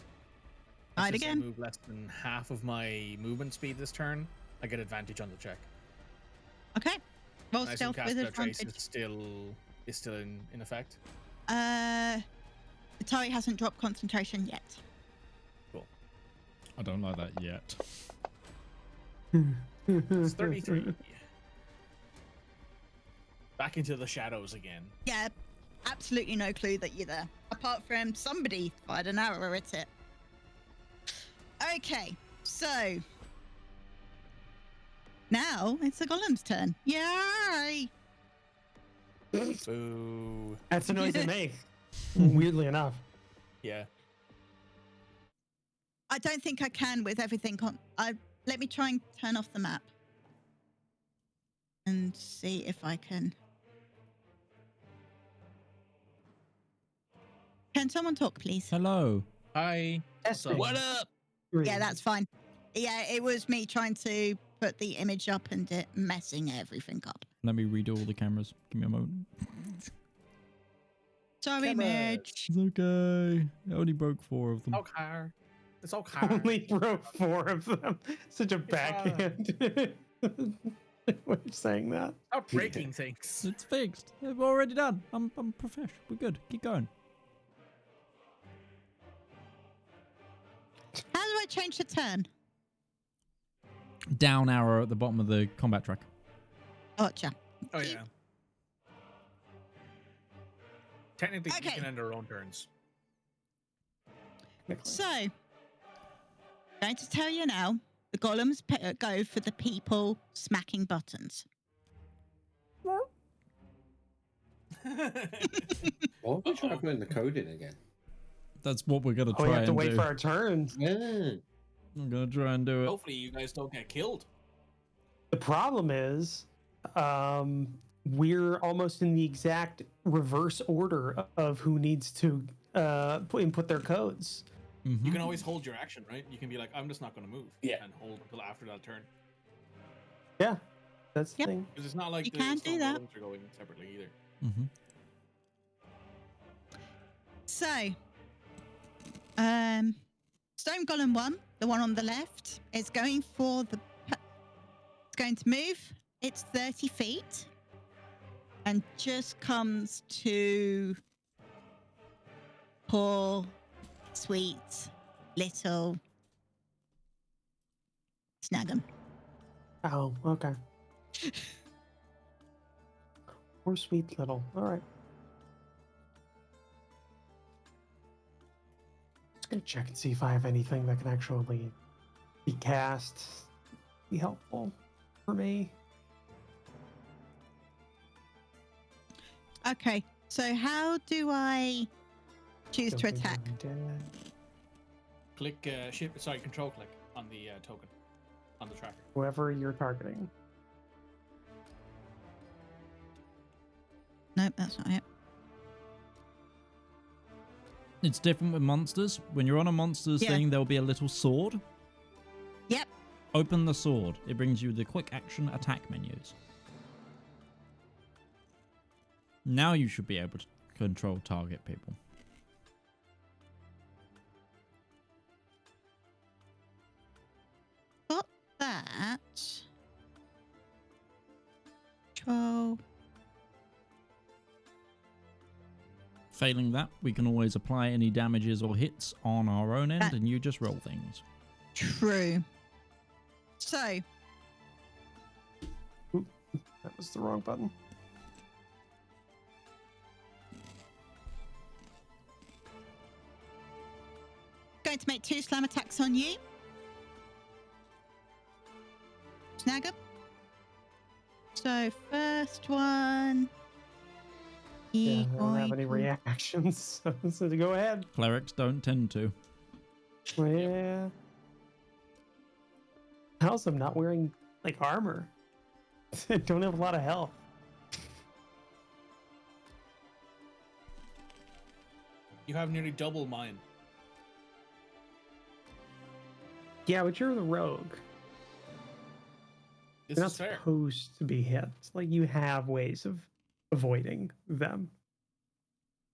Hide Since again. I move less than half of my movement speed this turn, I get advantage on the check. Okay. Roll And I assume stealth with Cast Without Trace advantage. is still in effect. Atari hasn't dropped concentration yet. Cool. I don't like that yet. It's 33. Back into the shadows again. Yeah, absolutely no clue that you're there. Apart from somebody fired an arrow at it. Okay, so now it's the golem's turn. Yay! Boo. That's the noise they make. Weirdly enough. Yeah. I don't think I can with everything on. Let me try and turn off the map and see if I can. Can someone talk, please? Hello. Hi. Testing. What up? Yeah, that's fine. Yeah, it was me trying to put the image up and it messing everything up. Let me redo all the cameras. Give me a moment. Sorry, Midge. It's okay. I only broke 4 of them. Okay. It's okay. Only broke 4 of them. Such a backhand way of saying that. Stop breaking things. It's fixed. I've already done. I'm professional. We're good. Keep going. How do I change the turn? Down arrow at the bottom of the combat track. Gotcha. Oh yeah. Technically, Okay. you can end our own turns. So, going to tell you now, the golems go for the people smacking buttons. What are we trying to put in the code in again? That's what we're gonna Oh, try we have to and wait do. for our turn. Yeah. I'm gonna try and do it. Hopefully, you guys don't get killed. The problem is, we're almost in the exact reverse order of who needs to input their codes. Mhm. You can always hold your action, right? You can be like, I'm just not going to move. Yeah. And hold until after that turn. Yeah, that's the Yep. thing. Because it's not like You the can do stone that. golems are going separately either. Mhm. So, Stone Golem 1, the one on the left, is going for the. It's going to move. It's 30 feet, and just comes to poor, sweet, little Snag'em. Oh, okay. Poor sweet little. All right. Just gonna check and see if I have anything that can actually be cast, be helpful for me. Okay, so how do I choose to attack? Click, control click on the token, on the tracker. Whoever you're targeting. Nope, that's not it. It's different with monsters. When you're on a monsters Yeah. thing, there'll be a little sword. Yep. Open the sword. It brings you the quick action attack menus. Now you should be able to control target people. Got that. Control. Failing that, we can always apply any damages or hits on our own end, That- and you just roll things. True. So, That was the wrong button. going going to make 2 slam attacks on you. Snag 'em. So first one. Yeah, I don't have any reactions, so go ahead. Clerics don't tend to. Yeah. Also, I'm not wearing like armor. I don't have a lot of health. You have nearly double mine. Yeah, but you're the rogue. This You're not is fair. supposed to be hit. Like, you have ways of avoiding them.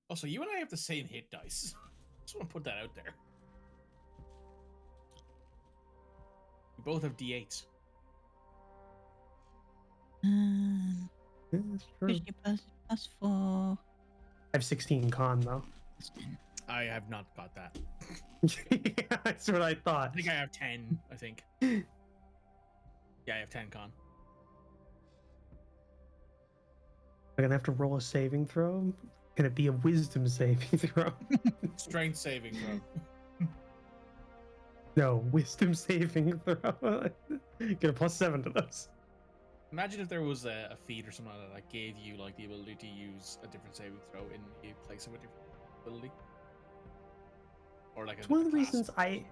Also, you and I have the same hit dice. Just want to put that out there. We both have D8s. Yeah, that's true. +4. I have 16 con though. I have not got that. Yeah, that's what I thought. I think I have 10, I think. Yeah, I have 10 con. I'm gonna have to roll a saving throw. Can it be a wisdom saving throw? Strength saving throw. No, wisdom saving throw. Get a +7 to those. Imagine if there was a feat or something like that gave you like the ability to use a different saving throw in a place of a different ability. Or like It's one of the reasons I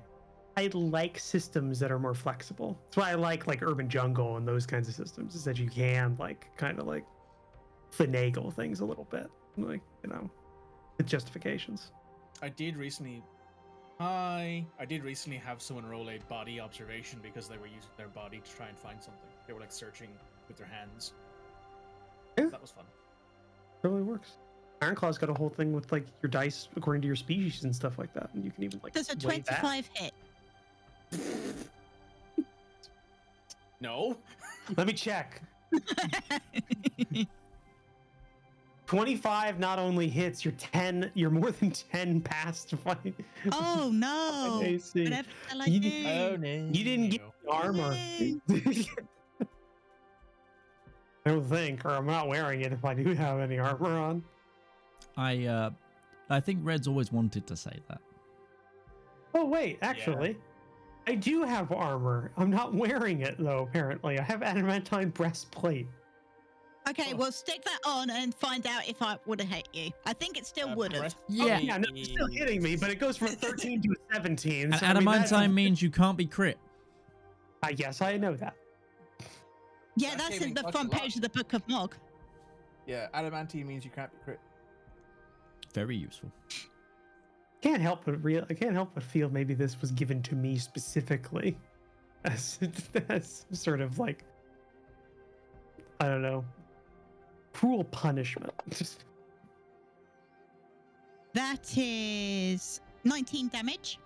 like systems that are more flexible. That's why I like Urban Jungle and those kinds of systems, is that you can like kind of like finagle things a little bit, like, you know, with justifications. I did recently have someone roll a body observation because they were using their body to try and find something. They were like searching with their hands. Yeah. That was fun. Totally works. Ironclaw's got a whole thing with like your dice according to your species and stuff like that, and you can even like. Does a weigh that. 25 hit? No. Let me check. 25 not only hits, you're more than 10 past fight. Oh no! AC. Whatever shall I You do? did- You didn't get the armor. I don't think, or I'm not wearing it if I do have any armor on. I think Red's always wanted to say that. Oh wait, actually, I do have armor. I'm not wearing it though. Apparently, I have adamantine breastplate. Okay, well, stick that on and find out if I would have hit you. I think it still would have. Yeah. Oh, yeah, no, it's still hitting me, but it goes from 13 to 17. And So, I mean, adamantine means you can't be crit. I guess I know that. Yeah, That that's came in in the clutch front a lot. page of the Book of Mog. Yeah, adamantine means you can't be crit. Very useful. I can't help but feel maybe this was given to me specifically as sort of like, I don't know, cruel punishment. That is 19 damage.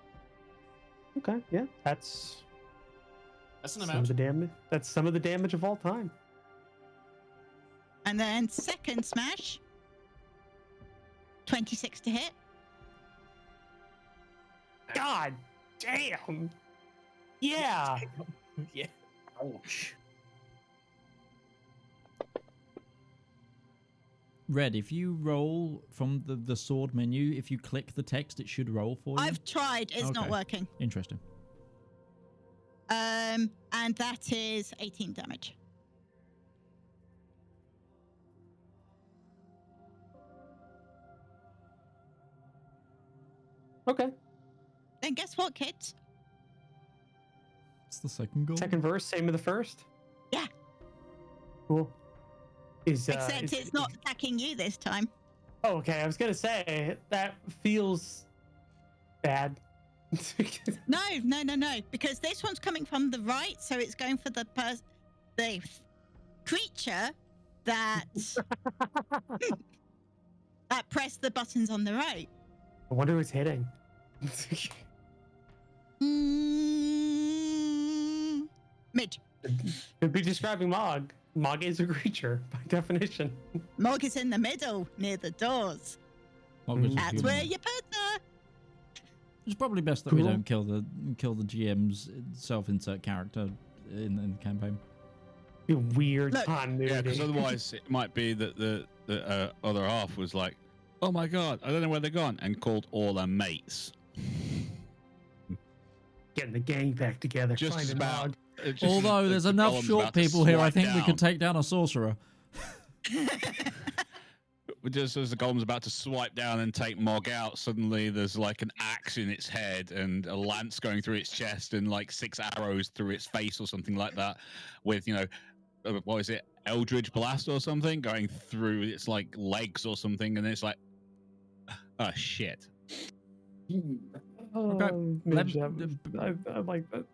Okay, yeah, that's That's an some of amount. the damage. That's some of the damage of all time. And then second smash. 26 to hit. God damn. Yeah. Yeah. Ouch. Red, if you roll from the sword menu, if you click the text, it should roll for you. I've tried. It's not Okay. working. Interesting. And that is 18 damage. Okay. Then guess what, kids? It's the second goal. Second verse, same as the first. Yeah. Cool. Except it's not attacking you this time. Oh, okay. I was gonna say that feels bad. No. Because this one's coming from the right, so it's going for the creature that that pressed the buttons on the right. I wonder who's hitting. Midge. Could be describing Mog. Mog is a creature by definition. Mog is in the middle, near the doors. That's where you put her. It's probably best that we Cool. don't kill the GM's self-insert character in the campaign. Be weird Look. continuity. Yeah, because otherwise it might be that the other half was like, "Oh my god, I don't know where they're gone," and called all their mates. getting the gang back together. Just Find a about. Mog. Although there's enough short people here, I think we could take down a sorcerer. Just as the golem's about to swipe down and take Mog out, suddenly there's like an axe in its head and a lance going through its chest and like 6 arrows through its face or something like that, with what is it, Eldritch Blast or something going through its like legs or something, and it's like, oh shit. Oh, Midge, I like that.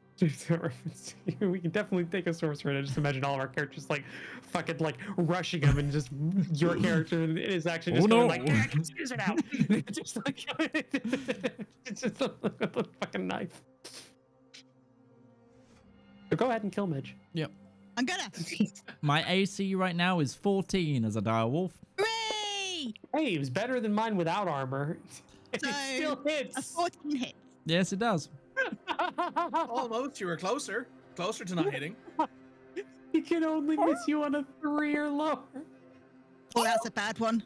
We can definitely take a sorcerer, and I just imagine all of our characters like fucking like rushing him, and just your character and his action just going like, yeah, I can use it out. Just like it's just a fucking knife. But go ahead and kill Midge. Yep. I'm gonna. My AC right now is 14 as a direwolf. Hooray! Hey, it was better than mine without armor. It So, still A hits. 14 hit. Yes, it does. Almost, you were closer to not hitting. He can only miss you on a 3 or lower. Oh, that's a bad one.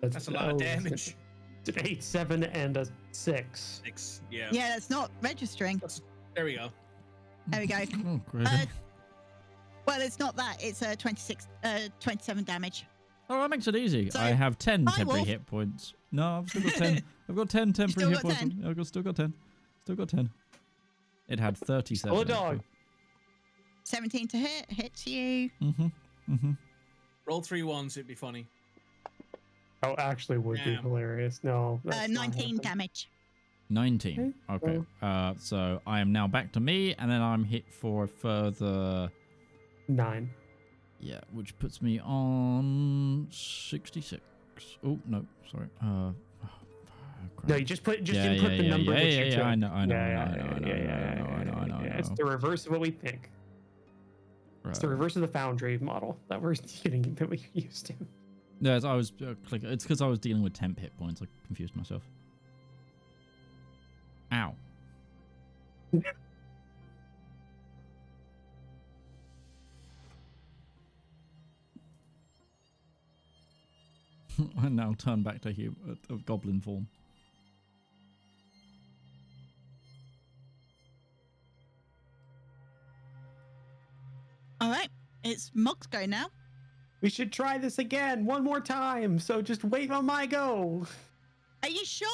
That's a lot of damage. It's an 8, 7, and a 6. 6, yeah. Yeah, that's not registering. There we go. There we go. Oh, great. Well, it's not that. It's 27 damage. Oh, that makes it easy. So, I have 10 hi, temporary Wolf. hit points. No, I've still got 10. I've got 10 temporary still hit got points. 10? I've still got 10. Still got 10. It had 37. Still a dog. 17 to hit. Hits you. Roll 3 ones, it'd be funny. Oh, actually would be Damn. hilarious. No. that's not 19 happening. damage. 19. Okay. So I am now back to me, and then I'm hit for a further... 9. Yeah, which puts me on 66. Oh, no, sorry. No, crap. you just put Yeah, input the number that you took. I know. I know. It's the reverse of what we think. It's the reverse of the Foundry model that we're getting that we used to. No, I was clicking. It's because I was dealing with temp hit points. I confused myself. Ow. I now turn back to goblin form. All right. It's Mog's go now. We should try this again one more time. So just wait on my go. Are you sure?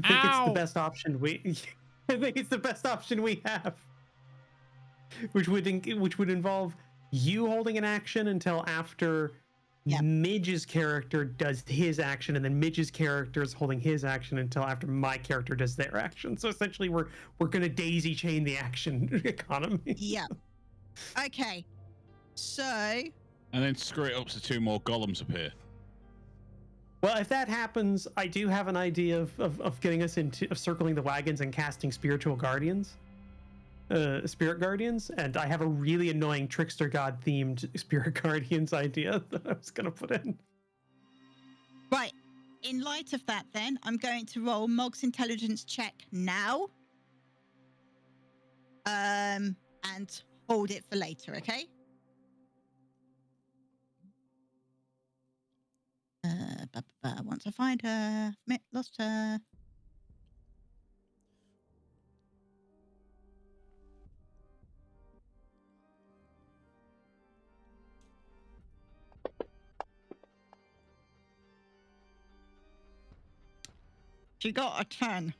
I think it's Ow! the best option I think it's the best option we have. Which would involve you holding an action until after Yep. Midge's character does his action, and then Midge's character is holding his action until after my character does their action. So essentially, we're gonna daisy chain the action economy. Yeah. Okay. So, And then screw it up so 2 more golems appear. Well, if that happens, I do have an idea of getting us of circling the wagons and casting spirit guardians, and I have a really annoying trickster god themed spirit guardians idea that I was gonna put in. right. In light of that, then, I'm going to roll Mog's intelligence check now. And hold it for later, okay? Once I find her, lost her. She got a 10.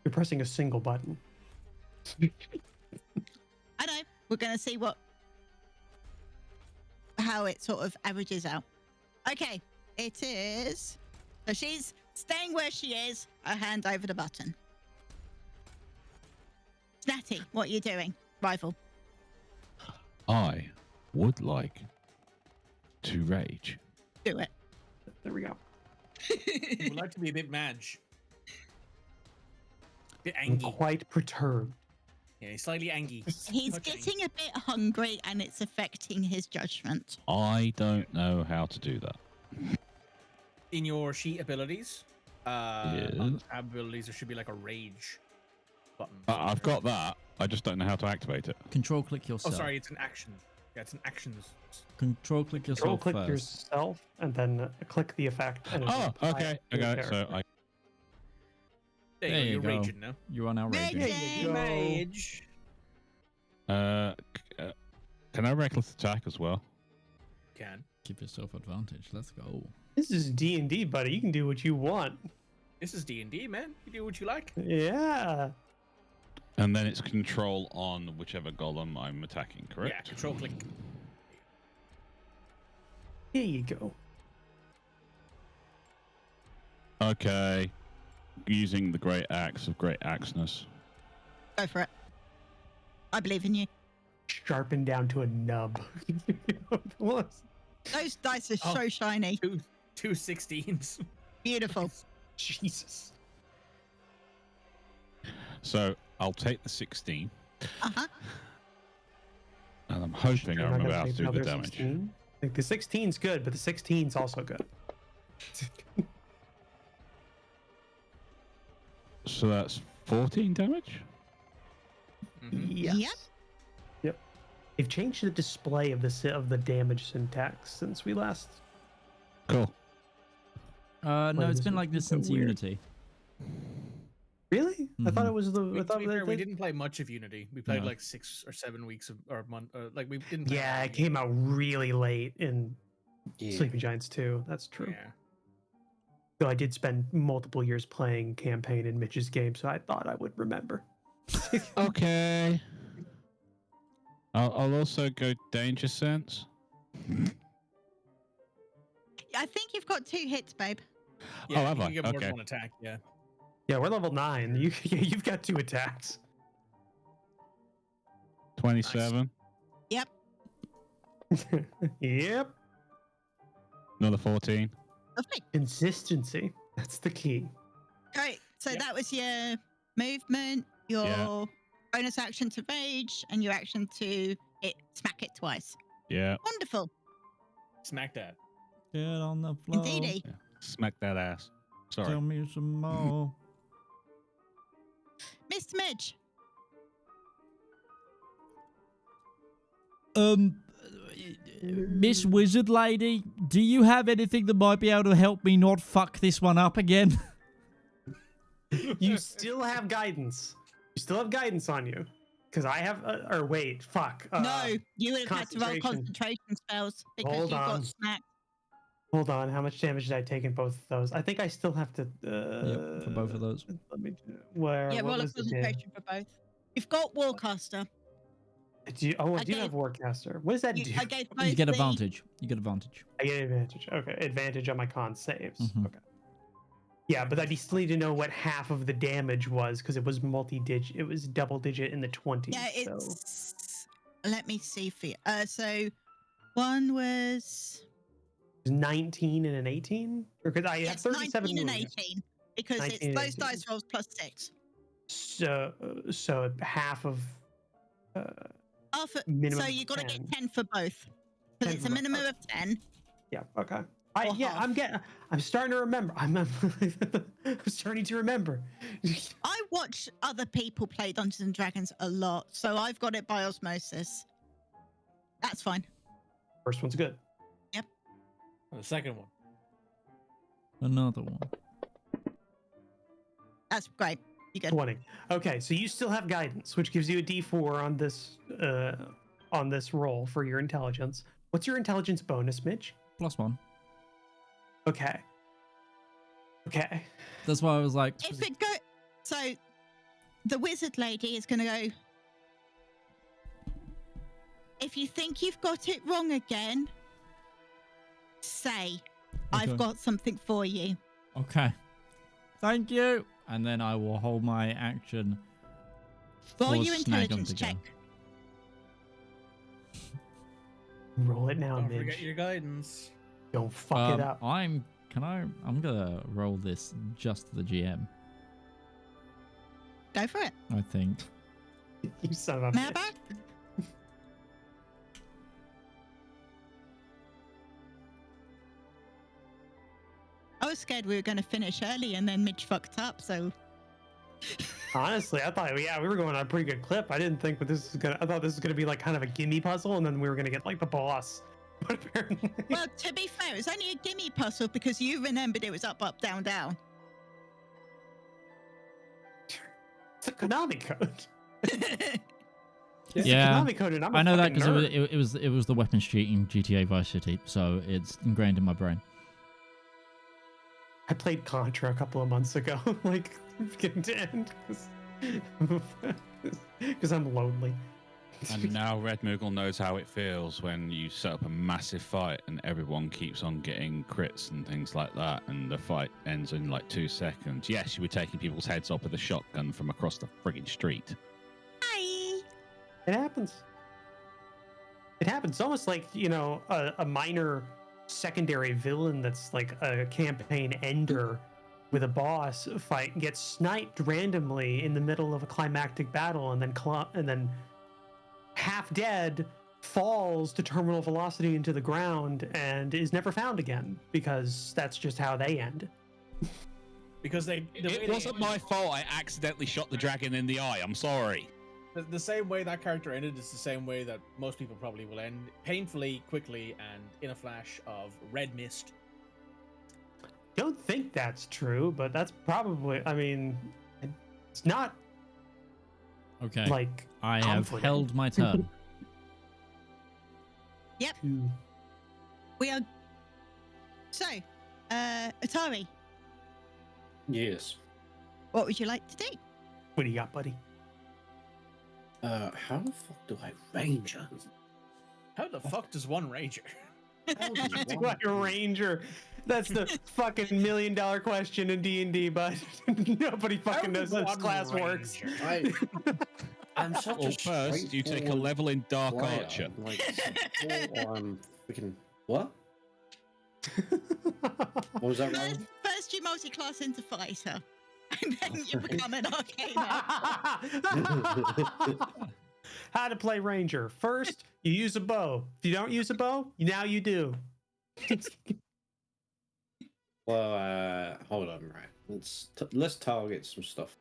You're pressing a single button. I know. We're going to see how it sort of averages out. Okay. It is. So she's staying where she is. Her hand over the button. Snatty, what are you doing? Rifle. I would like to rage. Do it. There we go. You would like to be a bit madge. A bit I'm angry. quite perturbed. Yeah, he's slightly angry. He's Touching. getting a bit hungry and it's affecting his judgment. I don't know how to do that. In your sheet abilities, Yes. on the tab abilities, there should be like a rage button. I've got that. I just don't know how to activate it. Control click Oh, yourself. sorry, it's an action. Yeah, it's an actions. Control click yourself Click first. yourself and then click the effect. And Oh, apply okay. it I to got the it. So character. I There There you you go. You're go. raging now. You're on our raging. Raging. Mage. Can I reckless attack as well? Can. Give yourself advantage. Let's go. This is D&D, buddy. You can do what you want. This is D&D, man. You do what you like. Yeah. And then it's control on whichever golem I'm attacking, correct? Yeah, control click. Here you go. Okay. Using the great axe of great axeness. Go for it. I believe in you. Sharpened down to a nub. Those dice are Oh. so shiny. Two 16s. Beautiful. Jesus. So I'll take the 16, Uh-huh. and I'm hoping I Am I remember gonna how to take do the another damage. 16? Like the 16's good, but the 16's also good. So that's 14 damage? Mhm. Yes. Yep. Yep. They've changed the display of the damage syntax since we last. Cool. No, Wait, it's this been is like this so since weird. Unity. Really? I thought Mhm. it was the. I To thought be that fair, we they- didn't play much of Unity. We played No. like 6 or 7 weeks of, or a month. Like we didn't. Play a Yeah, lot it of came out really late in Yeah. Sleeping Giants 2. That's true. Unity. Yeah. Though I did spend multiple years playing campaign in Mitch's game, so I thought I would remember. Okay. I'll also go danger sense. I think you've got 2 hits, babe. Yeah, have you I? can get more Okay. than one attack. Yeah. Yeah, we're level 9. You've got 2 attacks. 27. Yep. Yep. Another 14. Lovely. Consistency. That's the key. Great. So Yep. that was your movement, your Yeah. bonus action to rage, and your action to smack it twice. Yeah. Wonderful. Smack that. Get on the floor. Indeedy. Smack that ass. Sorry. Tell me some more. Mr. Midge. Miss Wizard Lady, do you have anything that might be able to help me not fuck this one up again? You still have guidance. You still have guidance on you. Because I have. Or wait, fuck. No, you would have had to roll concentration. concentration spells because Hold you on. got smacked. Hold on. How much damage did I take in both of those? I think I still have to. Yep, for both of those. Let me. Where? Yeah, what roll a was the damage? concentration for both. You've got Warcaster. I do I have gave- Warcaster. What does that do? I gave both You get the- advantage. You get advantage. I get advantage. Okay, advantage on my con saves. Mhm. Okay. Yeah, but I still need to know what half of the damage was because it was multi-digit. It was double digit in the 20s. Yeah, so. it's. Let me see for you. So one was. 19 and an 18? Or because I have Yes, 37 19 and wounds. 18. Because 19 it's and those 18. dice rolls plus 6. So half of minimum So of you got to 10. get 10 for both. 10 Because it's for a both, minimum okay. of 10. Yeah, okay. Or half. I'm starting to remember. I'm starting to remember. I watch other people play Dungeons and Dragons a lot, so I've got it by osmosis. That's fine. First one's good. The second one. Another one. That's great. You good? 20. Okay, so you still have guidance, which gives you a D4 on this roll for your intelligence. What's your intelligence bonus, Mitch? +1. Okay. Okay. That's why I was like, If it go, so the wizard lady is going to go. If you think you've got it wrong again, say, Okay. I've got something for you. okay, thank you. And then I will hold my action. Roll for your snag 'em intelligence check. together. Roll it now, Don't Mitch. forget your guidance. Don't fuck it up. I'm gonna roll this just to the GM. Go for it. I think. You son of a Mabba? bitch. I was scared we were going to finish early and then Midge fucked up, so. Honestly, I thought, yeah, we were going on a pretty good clip. I didn't think that this is gonna. I thought this was gonna be like kind of a gimme puzzle, and then we were gonna get like the boss. But apparently, Well, to be fair, it was only a gimme puzzle because you remembered it was up, up, down, down. the Konami code. It's the Yeah, Konami code, and I'm a I know that fucking because nerd. it was the weapons cheat in GTA Vice City, so it's ingrained in my brain. I played Contra a couple of months ago, like beginning to end, because I'm lonely. And now Red Moogle knows how it feels when you set up a massive fight and everyone keeps on getting crits and things like that, and the fight ends in like 2 seconds. Yes, you were taking people's heads off with a shotgun from across the frigging street. Hi. It happens. It happens. It's almost like, you know, a minor secondary villain that's like a campaign ender with a boss fight gets sniped randomly in the middle of a climactic battle, and then half dead falls to terminal velocity into the ground and is never found again, because that's just how they end. Because It wasn't my fault. I accidentally shot the dragon in the eye. I'm sorry. The same way that character ended is the same way that most people probably will end, painfully, quickly, and in a flash of red mist. Don't think that's true, but that's probably, I mean, it's not Okay, like I have confident. held my turn. to- We are. So, Atari, Yes. what would you like to do? What do you got, buddy? How the fuck do I ranger? How the fuck does one ranger? How does Do one I a ranger? That's the fucking $1 million question in D&D, but nobody fucking knows how this class works. I'm such Well, a first, you take a straightforward level in Dark player. Archer. Like, or I'm freaking what? What was that wrong? First you multi-class into fighter, and then you become an arcane. How to play ranger. First, you use a bow. If you don't use a bow, now you do. Well, hold on, right? Let's target some stuff.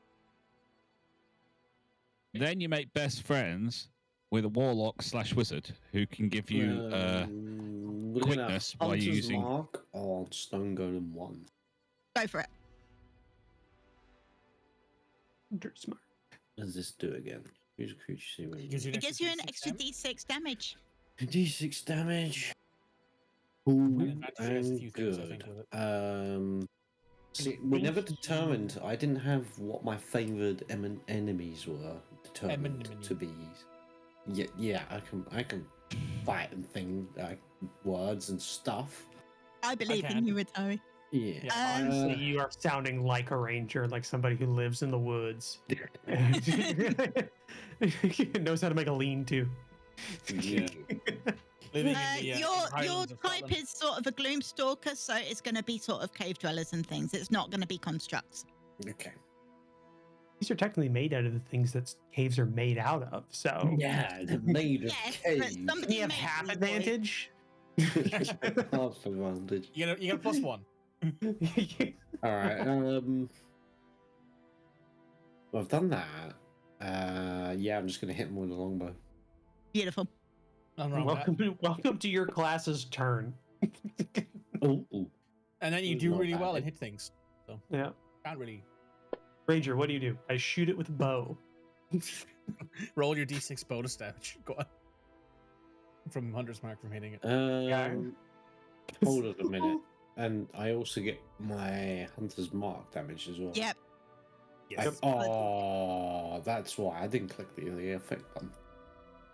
Then you make best friends with a warlock / wizard who can give you We're gonna quickness by Hunter's using. Mark on Stone Golem 1. Go for it. Smart. What does this do again? Use a creature see when It gives you It gives you an extra D6 D6 damage. D6 damage. And Cool advantage against a few and things, I think, good. with it. See, we never determined. I didn't have what my favored enemies were determined to be. Yeah, I can fight and thing like words and stuff. I believe in can. you, Atari. Yeah. Yeah, honestly, you are sounding like a ranger, like somebody who lives in the woods. Knows how to make a lean-to. Yeah. Living in the, Your Highlands of type Scotland. is sort of a gloom stalker, so it's going to be sort of cave dwellers and things. It's not going to be constructs. Okay. These are technically made out of the things that caves are made out of, so... Yeah, they're made of Yes, but cave. somebody You have made half these, boy. advantage? Half advantage. You get a +1. All right. Well, I've done that. Yeah, I'm just gonna hit him with a longbow. Beautiful. Nothing wrong with that. welcome to your class's turn. Oh, And then you It's do not really bad. well and hit things. So Yeah. can't really Ranger, what do? I shoot it with a bow. roll your D6 bonus damage. Go on. From Hunter's Mark from hitting it. Hold on a minute. And I also get my Hunter's Mark damage as well. Yep. Yes. Oh, that's why I didn't click the effect button.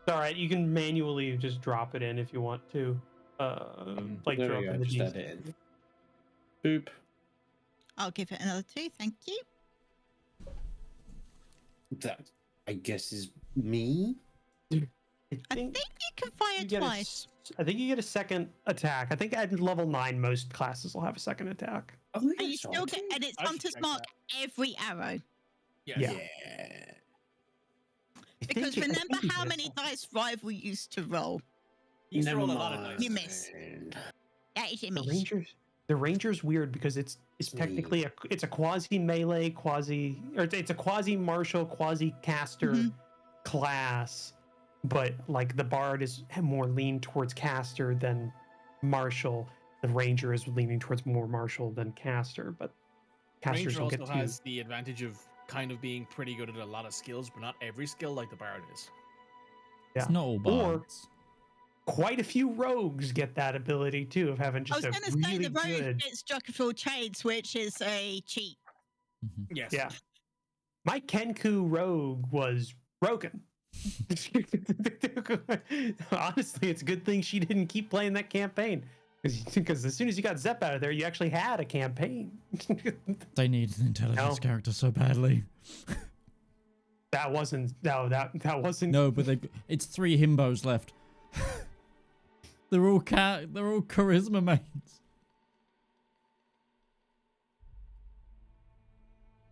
It's all right. You can manually just drop it in if you want to. Like There drop we go, in the just D6. add it in. Boop. I'll give it another 2. Thank you. That, I guess, is me. I think you can fire you get twice. I think you get a second attack. I think at level 9, most classes will have a second attack. Oh, And you that's still right. get, and it's I should Hunter's check Mark that. every arrow. Yes. Yeah. Because remember how many dice Rival used to roll? You used to Never roll a lot of mind. dice. You miss. That is a The miss. Ranger's weird because it's technically it's a quasi melee, it's a quasi martial, quasi caster Mhm. class, but like the bard is more lean towards caster than martial. The ranger is leaning towards more martial than caster, but casters Ranger don't get also to. has the advantage of kind of being pretty good at a lot of skills, but not every skill like the bard is. Yeah. It's not all Or- bards. Quite a few rogues get that ability too of having I was just a going to say really the rogue good. gets Jack of all trades, which is a cheat. Mhm. Yes. Yeah. My Kenku rogue was broken. Honestly, it's a good thing she didn't keep playing that campaign. Because as soon as you got Zep out of there, you actually had a campaign. They need an intelligence No. character so badly. that wasn't No, but it's 3 himbos left. They're all charisma mains.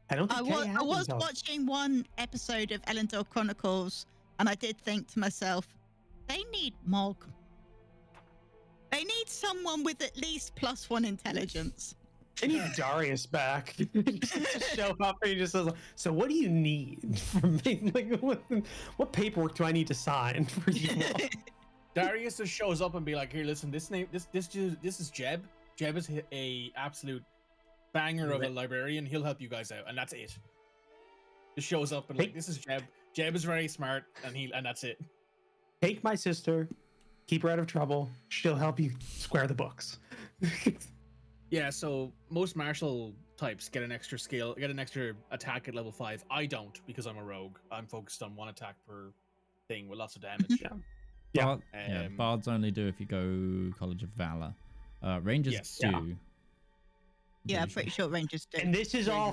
I don't I think Kay was, had I was intelligence. watching one episode of Elendor Chronicles, and I did think to myself, they need Mog. They need someone with at least +1 intelligence. I need Darius back. Just to show up and he just says, so what do you need from me? Like, what paperwork do I need to sign for you? Darius just shows up and be like, "Here, listen. This is Jeb. Jeb is a absolute banger of a librarian. He'll help you guys out, and that's it." Just shows up and like, "This is Jeb. Jeb is very smart, and that's it." Take my sister, keep her out of trouble. She'll help you square the books. Yeah. So most martial types get an extra skill, get an extra attack at level 5. I don't because I'm a rogue. I'm focused on 1 attack per thing with lots of damage. Yeah. Bards only do if you go College of Valor. Rangers Yes. do. Yeah. Yeah, I'm pretty sure Rangers do. And this is all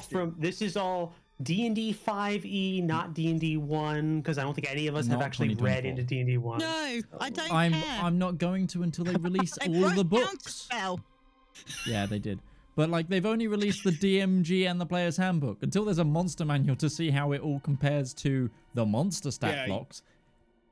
D&D 5e, not D&D 1, because I don't think any of us have Not actually read 2024. into D&D 1. No, I don't I'm care. I'm not going to until they release They all the broke down to books. spell. Yeah, they did. But like they've only released the DMG and the player's handbook. Until there's a monster manual to see how it all compares to the monster stat Yeah, blocks.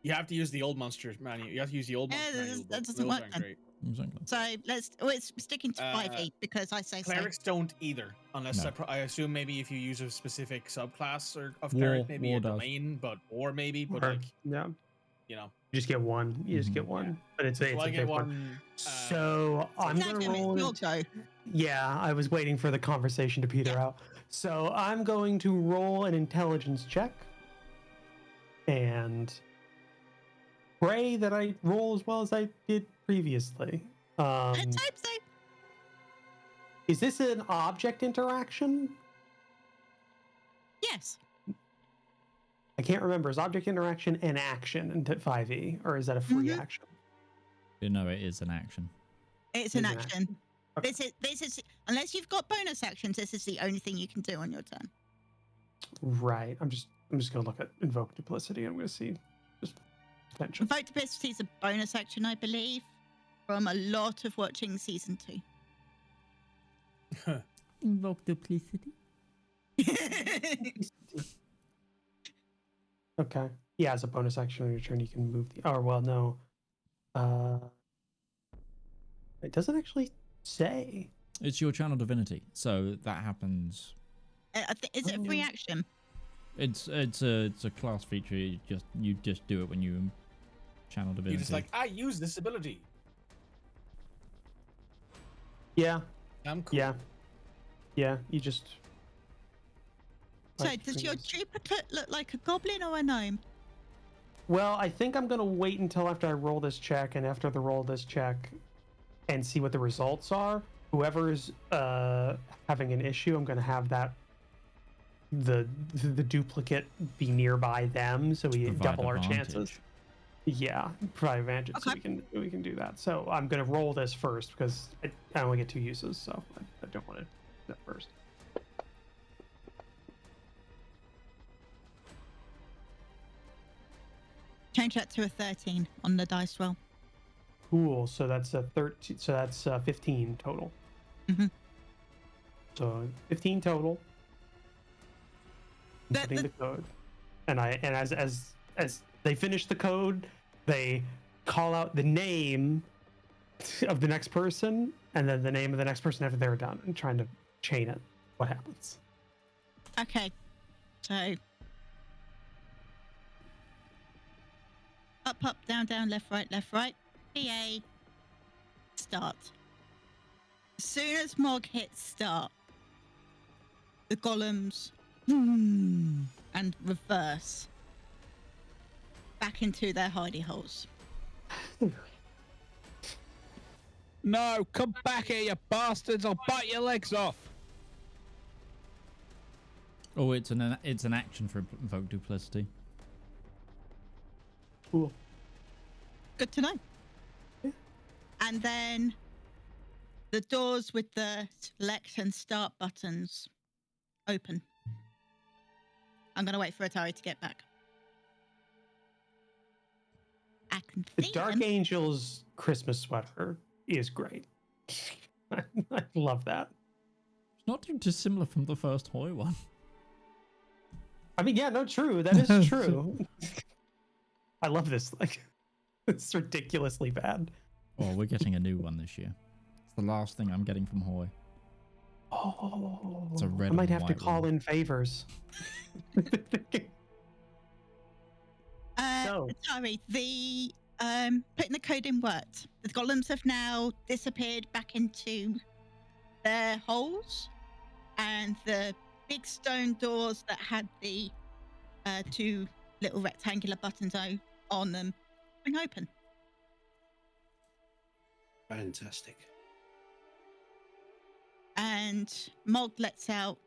You have to use the old monsters manual. You have to use the old Yeah, monster manual. that but doesn't those work aren't then. great. Exactly. So it's sticking to 5e because I say Clerics don't either, unless No. I assume maybe if you use a specific subclass or of War- cleric, maybe war a does. domain, or maybe, but Or- like yeah. you know. You just get one. You just get one. But it's So a I get big one. So so. I'm going to roll. It's your go. Yeah, I was waiting for the conversation to peter out. So I'm going to roll an intelligence check and pray that I roll as well as I did previously. Let's hope so. Is this an object interaction? Yes. I can't remember. Is object interaction an action in 5e, or is that a free Mhm. action? You know it is an action. It's an Is an action. Okay. This is unless you've got bonus actions, this is the only thing you can do on your turn. Right. I'm just gonna look at invoke duplicity. I'm gonna see just potential. Invoke Duplicity is a bonus action, I believe, from a lot of watching season 2. Invoke duplicity. Okay. Yeah, as a bonus action on your turn, you can move the. Oh well, no. It doesn't actually say. It's your channel divinity, so that happens. Is it a free action? It's a class feature. You just do it when you channel divinity. You're just like, I use this ability. Yeah. I'm cool. Yeah. Yeah. You just. So, like, does your fingers. duplicate look like a goblin or a gnome? Well, I think I'm gonna wait until after I roll this check, and after the roll of this check, and see what the results are. Whoever's having an issue, I'm gonna have that the duplicate be nearby them, so we Provide double our advantage. chances. Yeah, provide advantage, so Okay. we can do that. So I'm gonna roll this first because I only get 2 uses, so I don't want to do that first. Change that to a 13 on the dice roll. Cool. So that's a 13. So that's 15 total. Mhm. So 15 total. I'm The- putting the- the code, and as they finish the code, they call out the name of the next person, and then the name of the next person after they're done, and trying to chain it. What happens? Okay. So. Up, up, down, down, left, right, PA. Start. As soon as Mog hits start, the golems and reverse back into their hidey holes. No, come back here, you bastards! I'll bite your legs off. Oh, it's an action for invoke duplicity. Cool. Good to know. And then the doors with the select and start buttons open. I'm going to wait for Atari to get back. I can The see Dark him. Angel's Christmas sweater is great. I love that. It's not too dissimilar from the first Hoy one. I mean, yeah, no, true. That is true. I love this. Like, it's ridiculously bad. Oh, we're getting a new one this year. It's the last thing I'm getting from Hoy. Oh, It's a red I might and have to white call one. in favors. So- Sorry, the putting the code in worked. The golems have now disappeared back into their holes, and the big stone doors that had the two little rectangular buttons on them swing open. Fantastic. And Mog lets out.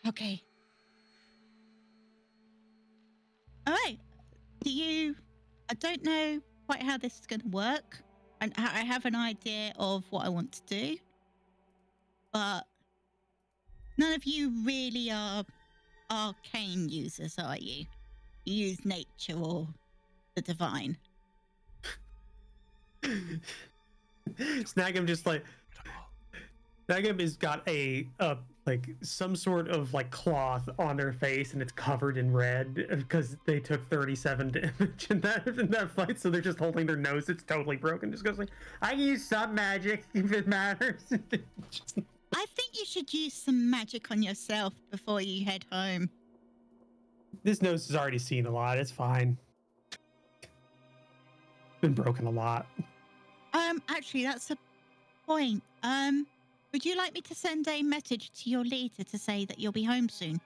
Okay. All right. I don't know quite how this is going to work. And I have an idea of what I want to do. But none of you really are arcane users, are you? You use nature or the divine. Snag'em just like Snag'em has got a like some sort of like cloth on their face and it's covered in red because they took 37 damage in that fight, so they're just holding their nose. It's totally broken. Just goes like, I can use some magic if it matters. Just- I think you should use some magic on yourself before you head home. This nose has already seen a lot. It's fine. Been broken a lot. Actually, that's a point. Would you like me to send a message to your leader to say that you'll be home soon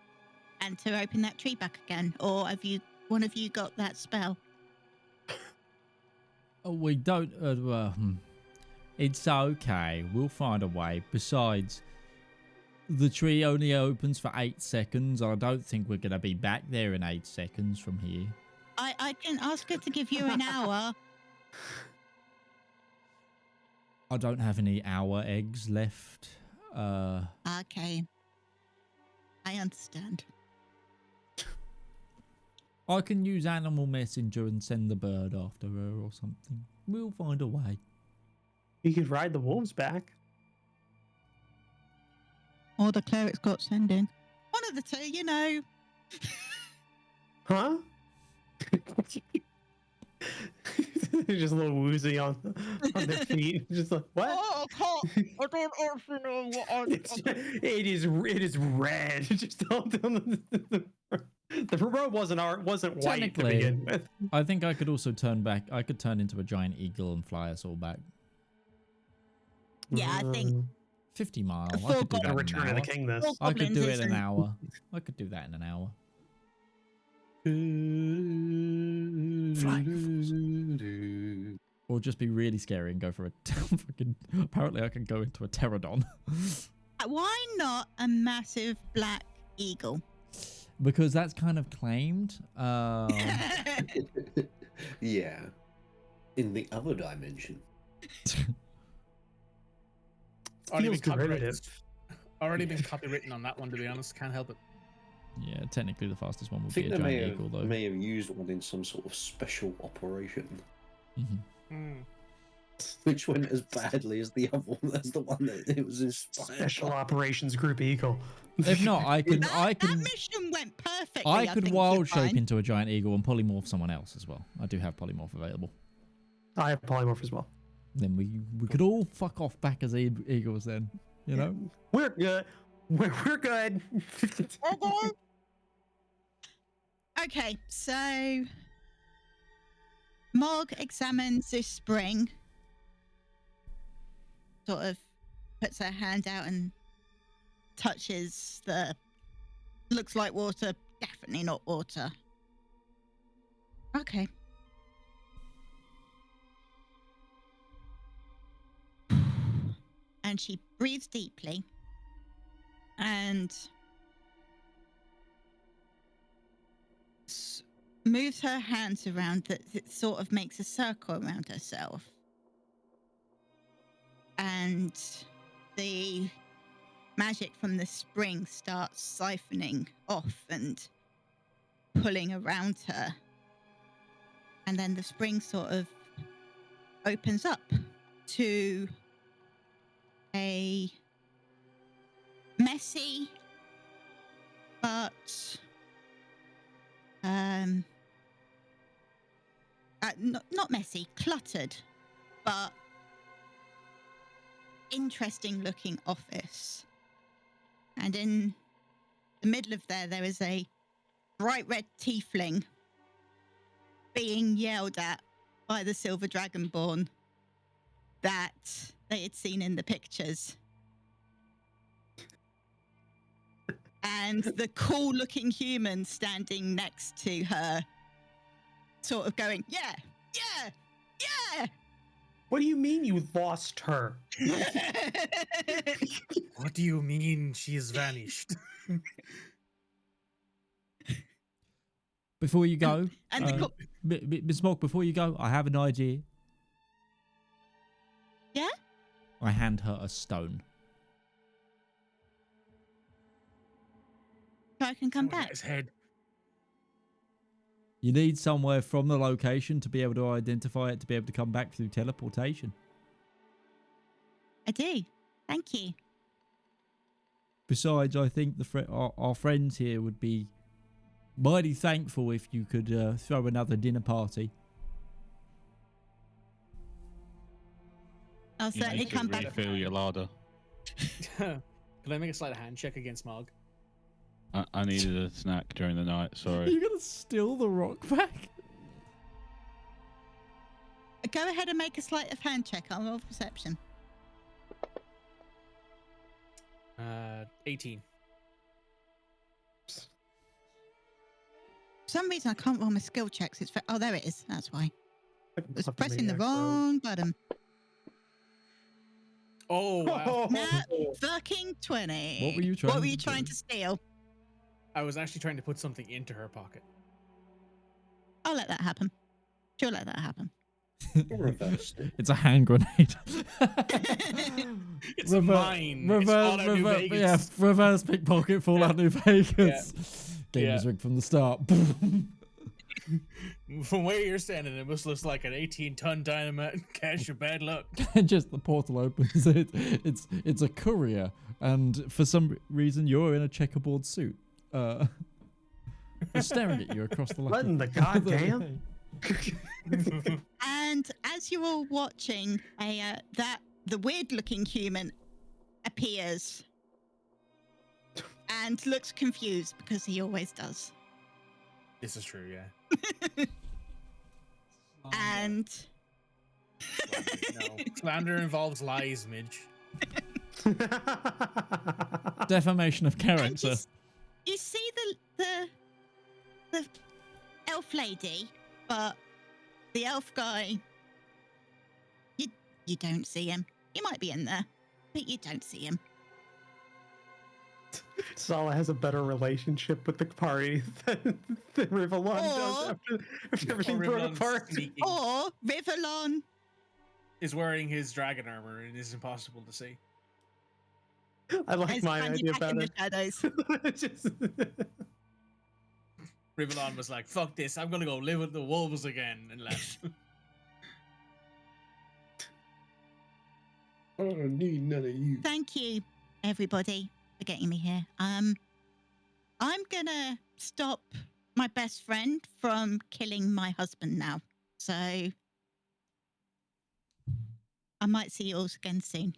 and to open that tree back again? Or have one of you got that spell? Oh, we don't. It's okay. We'll find a way. Besides, the tree only opens for 8 seconds. I don't think we're going to be back there in 8 seconds from here. I can ask her to give you an hour. I don't have any hour eggs left. Okay. I understand. I can use animal messenger and send the bird after her or something. We'll find a way. You could ride the wolves back. Or the cleric's got sending. One of the two, you know. Huh? They're just a little woozy on their feet. Just like, what? Oh, I don't actually know what It is red. Just all down the road wasn't white to Technically, begin with. I think I could also turn back. I could turn into a giant eagle and fly us all back. Yeah, I think 50 miles. Full I could do goblin that in Return an of the hour. King this. Full I could do it in an Goblins hour. I could do that in an hour. Or just be really scary and go for a fucking. Apparently, I can go into a pterodon. why not a massive black eagle? Because that's kind of claimed. Yeah. In the other dimension. Feels derivative. Already been copywritten on that one, to be honest. Can't help it. Yeah, technically the fastest one I would be think a they giant eagle, though. may have used one in some sort of special operation, which went as badly as the other one. That's the one that it was inspired. Special by. Operations Group Eagle. If not, I could. That mission went perfectly. I could think wild you're shape fine. into a giant eagle and polymorph someone else as well. I do have polymorph available. I have polymorph as well. Then we could all fuck off back as eagles. Then you know. We're good. We're good. Okay, so Mog examines this spring, sort of puts her hand out and touches the Looks like water. Definitely not water. Okay. And she breathes deeply and moves her hands around that sort of makes a circle around herself. And the magic from the spring starts siphoning off and pulling around her. And then the spring sort of opens up to a messy but not messy, cluttered, but interesting looking office. And in the middle of there is a bright red tiefling being yelled at by the Silver Dragonborn that they had seen in the pictures. And the cool looking human standing next to her sort of going, yeah. What do you mean you lost her? What do you mean she's vanished? Before you go, And Miss Mog, before you go, I have an idea. Yeah? I hand her a stone. So I can come Someone hit back. his head. You need somewhere from the location to be able to identify it, to be able to come back through teleportation. I do. Thank you. Besides, I think our friends here would be mighty thankful if you could throw another dinner party. I'll You certainly need to come back. refill your larder. Can I make a sleight of hand check against Mog? I needed a snack during the night. Are Sorry. you gonna steal the rock back? Go ahead and make a sleight of hand check. I'll roll perception. 18. For some reason, I can't roll my skill checks. Oh, there it is. That's why. I was pressing the wrong button. Oh, wow. Nat fucking 20. What were you trying to to steal? I was actually trying to put something into her pocket. I'll let that happen. She'll let that happen. Reverse. It's a hand grenade. It's a mine. It's Fallout New Vegas. Yeah, reverse pickpocket, Fallout New Vegas. Game Yeah. was rigged from the start. From where you're standing, it must look like an 18-ton dynamite and cash your bad luck. Just the portal opens. It's a courier, and for some reason you're in a checkerboard suit. They're staring at you across the What in the goddamn? And as you're all watching, the weird-looking human appears and looks confused because he always does. This is true, yeah. And No. Slander involves lies, Midge. Defamation of and character. you see the elf lady, but the elf guy, you don't see him. He might be in there, but you don't see him. Sala has a better relationship with the party than Rivalon does after everything broke Rivalon's apart. sneaking. Or Rivalon. Is wearing his dragon armor and is impossible to see. I like Is my standing idea back about in the it. shadows. Just- Rivalon was like, fuck this, I'm gonna go live with the wolves again, and left. I don't need none of you. Thank you, everybody, for getting me here. I'm gonna stop my best friend from killing my husband now. So I might see you all again soon.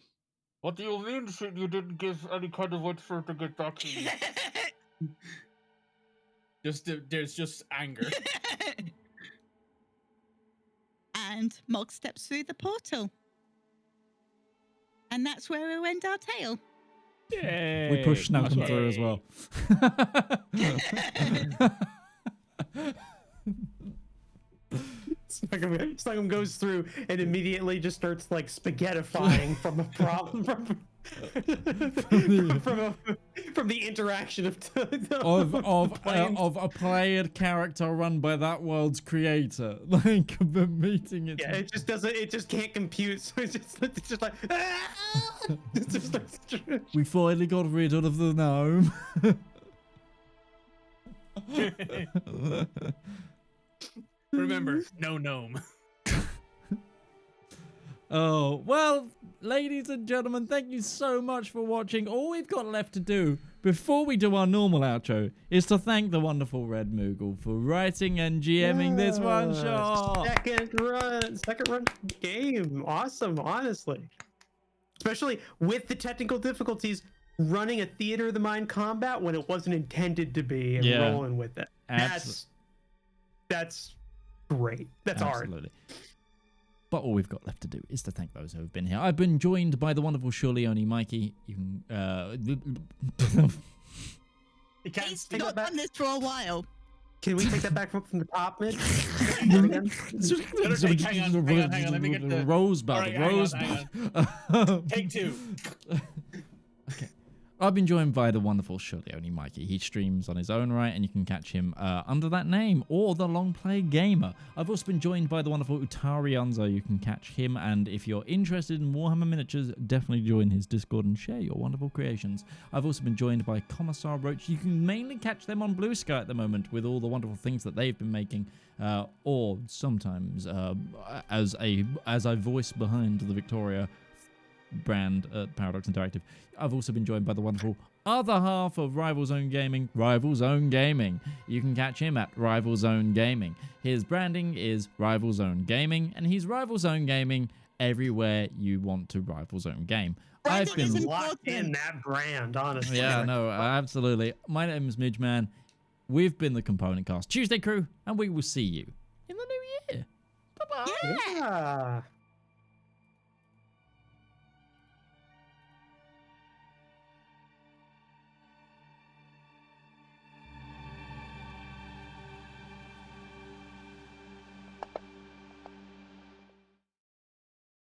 What do you mean you didn't give any kind of word for it to get back to you? There's just anger. And Mog steps through the portal. And that's where we'll end our tale. Yay. We pushed Yay. Snugum through as well. Snugum goes through and immediately just starts like spaghettifying from a problem from the interaction of a played character run by that world's creator, like meeting it. Yeah, it just doesn't. It just can't compute. So it's just like. It's just like We finally got rid of the gnome. Remember, no gnome. Oh, well, ladies and gentlemen, thank you so much for watching. All we've got left to do before we do our normal outro is to thank the wonderful Red Moogle for writing and GMing this one shot. Second run game. Awesome, honestly. Especially with the technical difficulties, running a theater of the mind combat when it wasn't intended to be and rolling with it. That's great. That's absolutely art. But all we've got left to do is to thank those who have been here. I've been joined by the wonderful Surelyonlymikey. You can He's not done this for a while. Can we take that back from the top, Midge? Hang on. Let me get the Rosebud. Right, Rosebud. hang on. Take two. Okay. I've been joined by the wonderful Surelyonlymikey. He streams on his own right, and you can catch him under that name, or the Long Play Gamer. I've also been joined by the wonderful UtariOnzo. You can catch him, and if you're interested in Warhammer miniatures, definitely join his Discord and share your wonderful creations. I've also been joined by Commissar Roach. You can mainly catch them on Blue Sky at the moment with all the wonderful things that they've been making, or sometimes as I voice behind the Victoria brand at Paradox Interactive. I've also been joined by the wonderful other half of Rival Zone Gaming, Rival Zone Gaming. You can catch him at Rival Zone Gaming. His branding is Rival Zone Gaming, and he's Rival Zone Gaming everywhere you want to Rival Zone game. Branding I've been is locked in that brand, honestly. Yeah, no, absolutely. My name is Midgeman. We've been the Component Cast Tuesday crew, and we will see you in the new year. Bye-bye. Yeah.